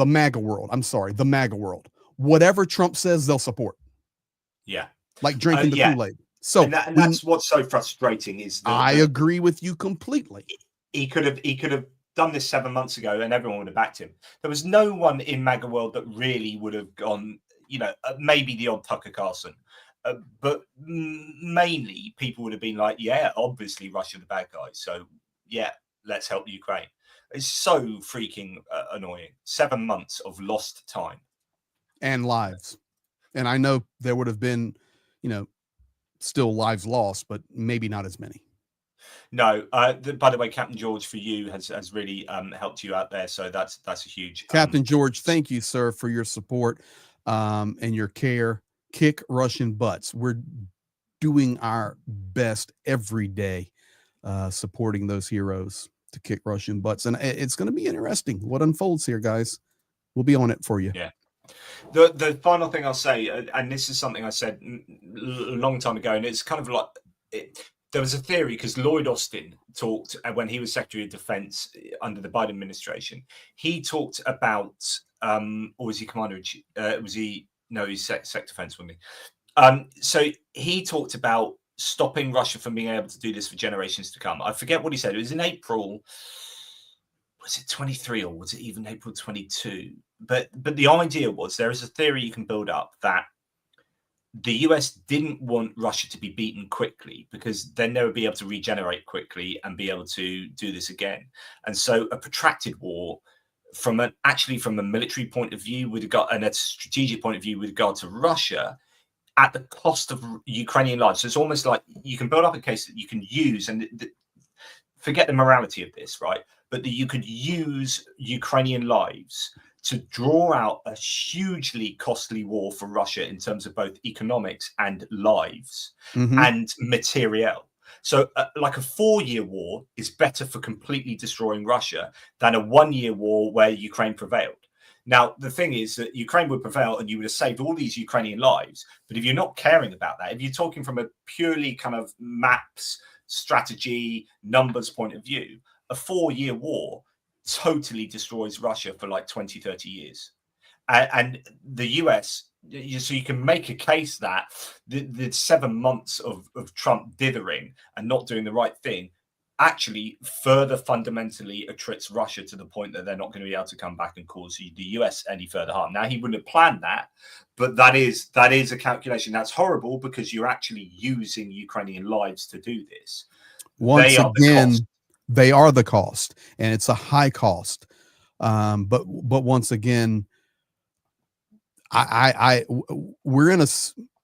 MAGA world. I'm sorry, the MAGA world. Whatever Trump says, they'll support. Yeah, like drinking the Kool-Aid. So and that's what's so frustrating is that I agree with you completely. He could have done this 7 months ago, and everyone would have backed him. There was no one in MAGA world that really would have gone. Maybe the odd Tucker Carlson, but mainly people would have been like, yeah, obviously Russia the bad guy. So yeah, let's help Ukraine. It's so freaking annoying. 7 months of lost time and lives. And I know there would have been, still lives lost, but maybe not as many. No, by the way, Captain George for you has really helped you out there. So that's a huge. Captain George, thank you, sir, for your support and your care. Kick Russian butts. We're doing our best every day, supporting those heroes to kick Russian butts. And it's going to be interesting what unfolds here, guys. We'll be on it for you. Yeah. The final thing I'll say, and this is something I said a long time ago, and it's kind of like there was a theory because Lloyd Austin talked when he was Secretary of Defense under the Biden administration. He talked about, or was he Commander in Chief? He's Sec Defense, wasn't he? So he talked about stopping Russia from being able to do this for generations to come. I forget what he said. It was in April. Was it 23 or was it even April 22? But the idea was there is a theory you can build up that the US didn't want Russia to be beaten quickly because then they would be able to regenerate quickly and be able to do this again. And so a protracted war from a military point of view with regard and a strategic point of view with regard to Russia at the cost of Ukrainian lives. So it's almost like you can build up a case that you can use and forget the morality of this, right? But that you could use Ukrainian lives to draw out a hugely costly war for Russia in terms of both economics and lives and materiel. So like a 4-year war is better for completely destroying Russia than a 1-year war where Ukraine prevailed. Now, the thing is that Ukraine would prevail and you would have saved all these Ukrainian lives. But if you're not caring about that, if you're talking from a purely kind of maps, strategy, numbers point of view, a 4-year war totally destroys Russia for like 20, 30 years. And the US, so you can make a case that the 7 months of Trump dithering and not doing the right thing actually further fundamentally attrits Russia to the point that they're not going to be able to come back and cause the US any further harm. Now, he wouldn't have planned that, but that is a calculation. That's horrible because you're actually using Ukrainian lives to do this. Once again, they are the cost, and it's a high cost. But once again, we're in a.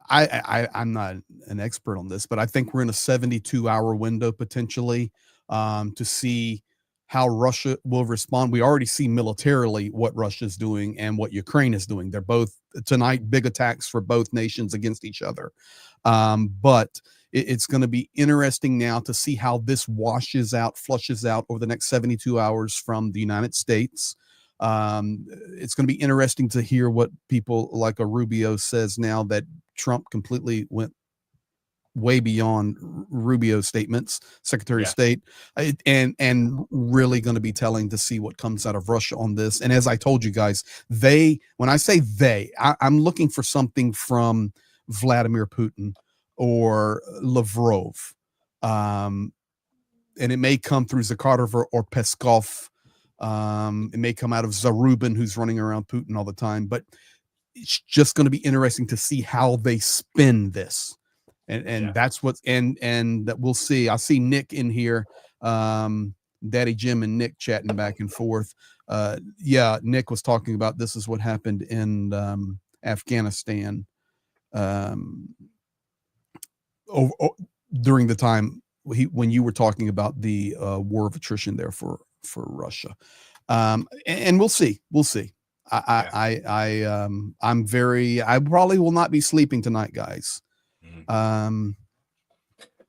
I'm not an expert on this, but I think we're in a 72-hour window potentially to see how Russia will respond. We already see militarily what Russia's doing and what Ukraine is doing. They're both tonight big attacks for both nations against each other. But it's going to be interesting now to see how this flushes out over the next 72 hours from the United States. It's going to be interesting to hear what people like a Rubio says now that Trump completely went way beyond Rubio's statements, Secretary of State, and really going to be telling to see what comes out of Russia on this. And as I told you guys, when I say I'm looking for something from Vladimir Putin or Lavrov. And it may come through Zakharov or Peskov. It may come out of Zarubin, who's running around Putin all the time, but it's just going to be interesting to see how they spin this. And that's what's and that we'll see. I see Nick in here, Daddy Jim and Nick chatting back and forth. Nick was talking about this is what happened in Afghanistan during the time when you were talking about the war of attrition there for Russia. And we'll see. I probably will not be sleeping tonight, guys.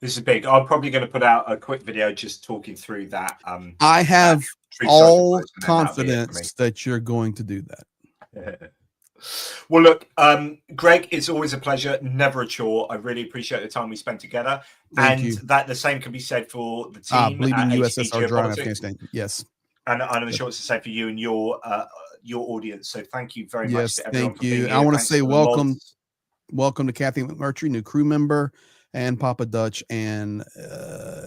This is big. I'm probably going to put out a quick video just talking through that. I have all confidence that you're going to do that. Well, look, Greg, it's always a pleasure, never a chore. I really appreciate the time we spent together. Thank you. That the same can be said for the team. Bleeding at USSR ATP dry in Geopolitics. Afghanistan. Yes. And I'm sure it's the same for you and your audience. So thank you very much to everyone. Thank you. I want to say welcome to Kathy McMurtry, new crew member, and Papa Dutch and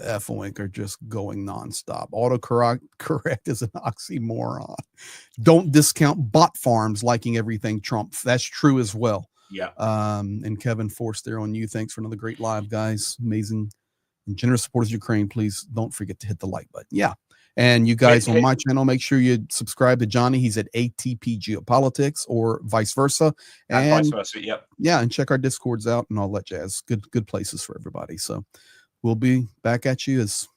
F-Wink are just going nonstop. Autocorrect is an oxymoron. Don't discount bot farms liking everything Trump. That's true as well. Yeah. And Kevin Force there on you. Thanks for another great live, guys. Amazing and generous supporters of Ukraine. Please don't forget to hit the like button. Yeah. And you guys on my channel, make sure you subscribe to Johnny. He's at ATP Geopolitics or vice versa. And vice versa, yep. Yeah, and check our Discords out and all that jazz. Good places for everybody. So we'll be back at you as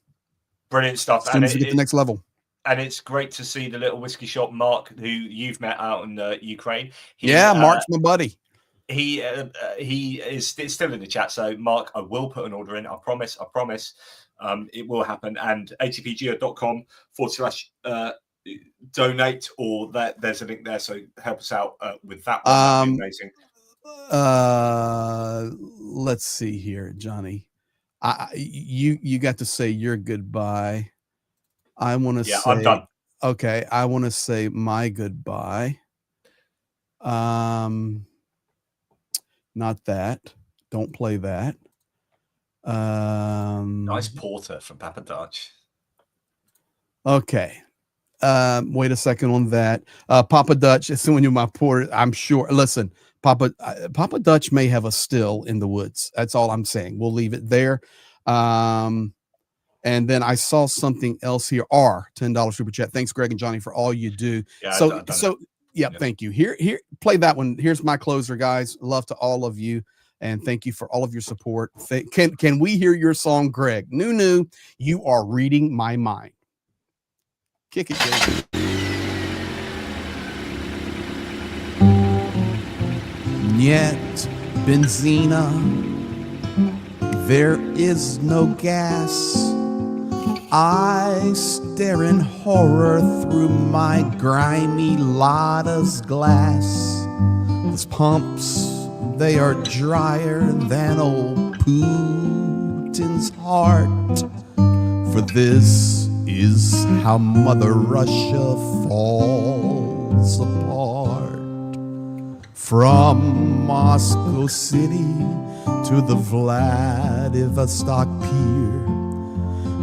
brilliant stuff. As soon as we get to the next level. And it's great to see the little whiskey shop Mark, who you've met out in Ukraine. Mark's my buddy. He is still in the chat. So Mark, I will put an order in. I promise. It will happen. And atpgeo.com/donate, or there's a link there. So help us out with that one. That'd be amazing. Let's see here, Johnny. You got to say your goodbye. I want to say I'm done. Okay, I want to say my goodbye. Not that. Don't play that. Nice porter from Papa Dutch. Okay. Wait a second on that. Papa Dutch, as soon as my porter, I'm sure. Listen, Papa Dutch may have a still in the woods. That's all I'm saying. We'll leave it there. And then I saw something else here. $10 super chat. Thanks, Greg and Johnny, for all you do. Yeah, thank you. Here, play that one. Here's my closer, guys. Love to all of you. And thank you for all of your support. Can we hear your song, Greg? New, you are reading my mind. Kick it, Greg. Niet benzina, there is no gas. I stare in horror through my grimy Lada's glass. Those pumps, they are drier than old Putin's heart. For this is how Mother Russia falls apart. From Moscow City to the Vladivostok Pier,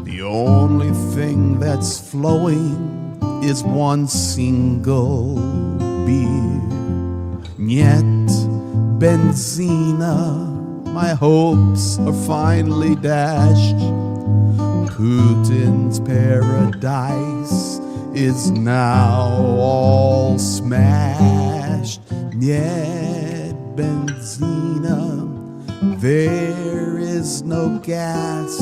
the only thing that's flowing is one single beer. Niet benzina, my hopes are finally dashed. Putin's paradise is now all smashed. Niet benzina, there is no gas.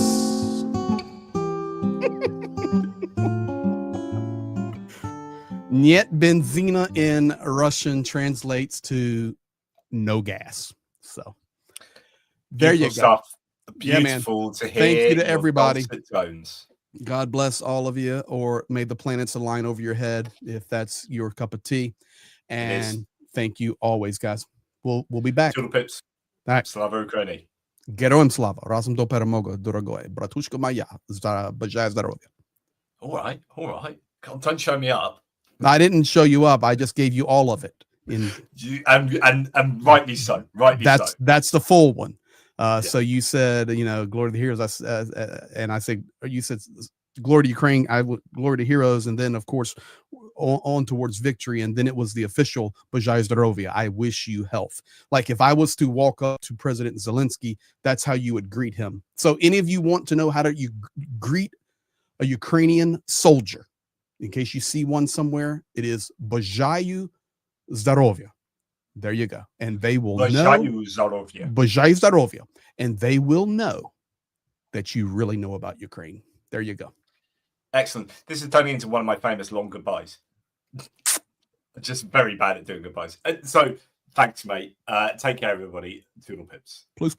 Niet benzina in Russian translates to no gas. So there you go. Stuff. Beautiful, yeah, man. To hear. Thank you to everybody. Tones. God bless all of you, or may the planets align over your head if that's your cup of tea. And thank you always, guys. We'll be back. Toodle pips. All right. Slava Ukraini. Geroim slava. Razem do peremogo, dorogoy. Bratushka moja. Bajaya zdarovya. All right. Don't show me up. I didn't show you up. I just gave you all of it. And rightly so. That's the full one. So you said, glory to the heroes. And I said, you said glory to Ukraine. Glory to heroes. And then, of course, on towards victory. And then it was the official Bajaya zdarovya. I wish you health. Like if I was to walk up to President Zelensky, that's how you would greet him. So any of you want to know how you greet a Ukrainian soldier, in case you see one somewhere, it is Bajaya zdarovya. There you go. And they will know. Bajaya zdarovya. And they will know that you really know about Ukraine. There you go. Excellent. This is turning into one of my famous long goodbyes. Just very bad at doing goodbyes. So thanks, mate. Take care, everybody. Toodle pips. Plus.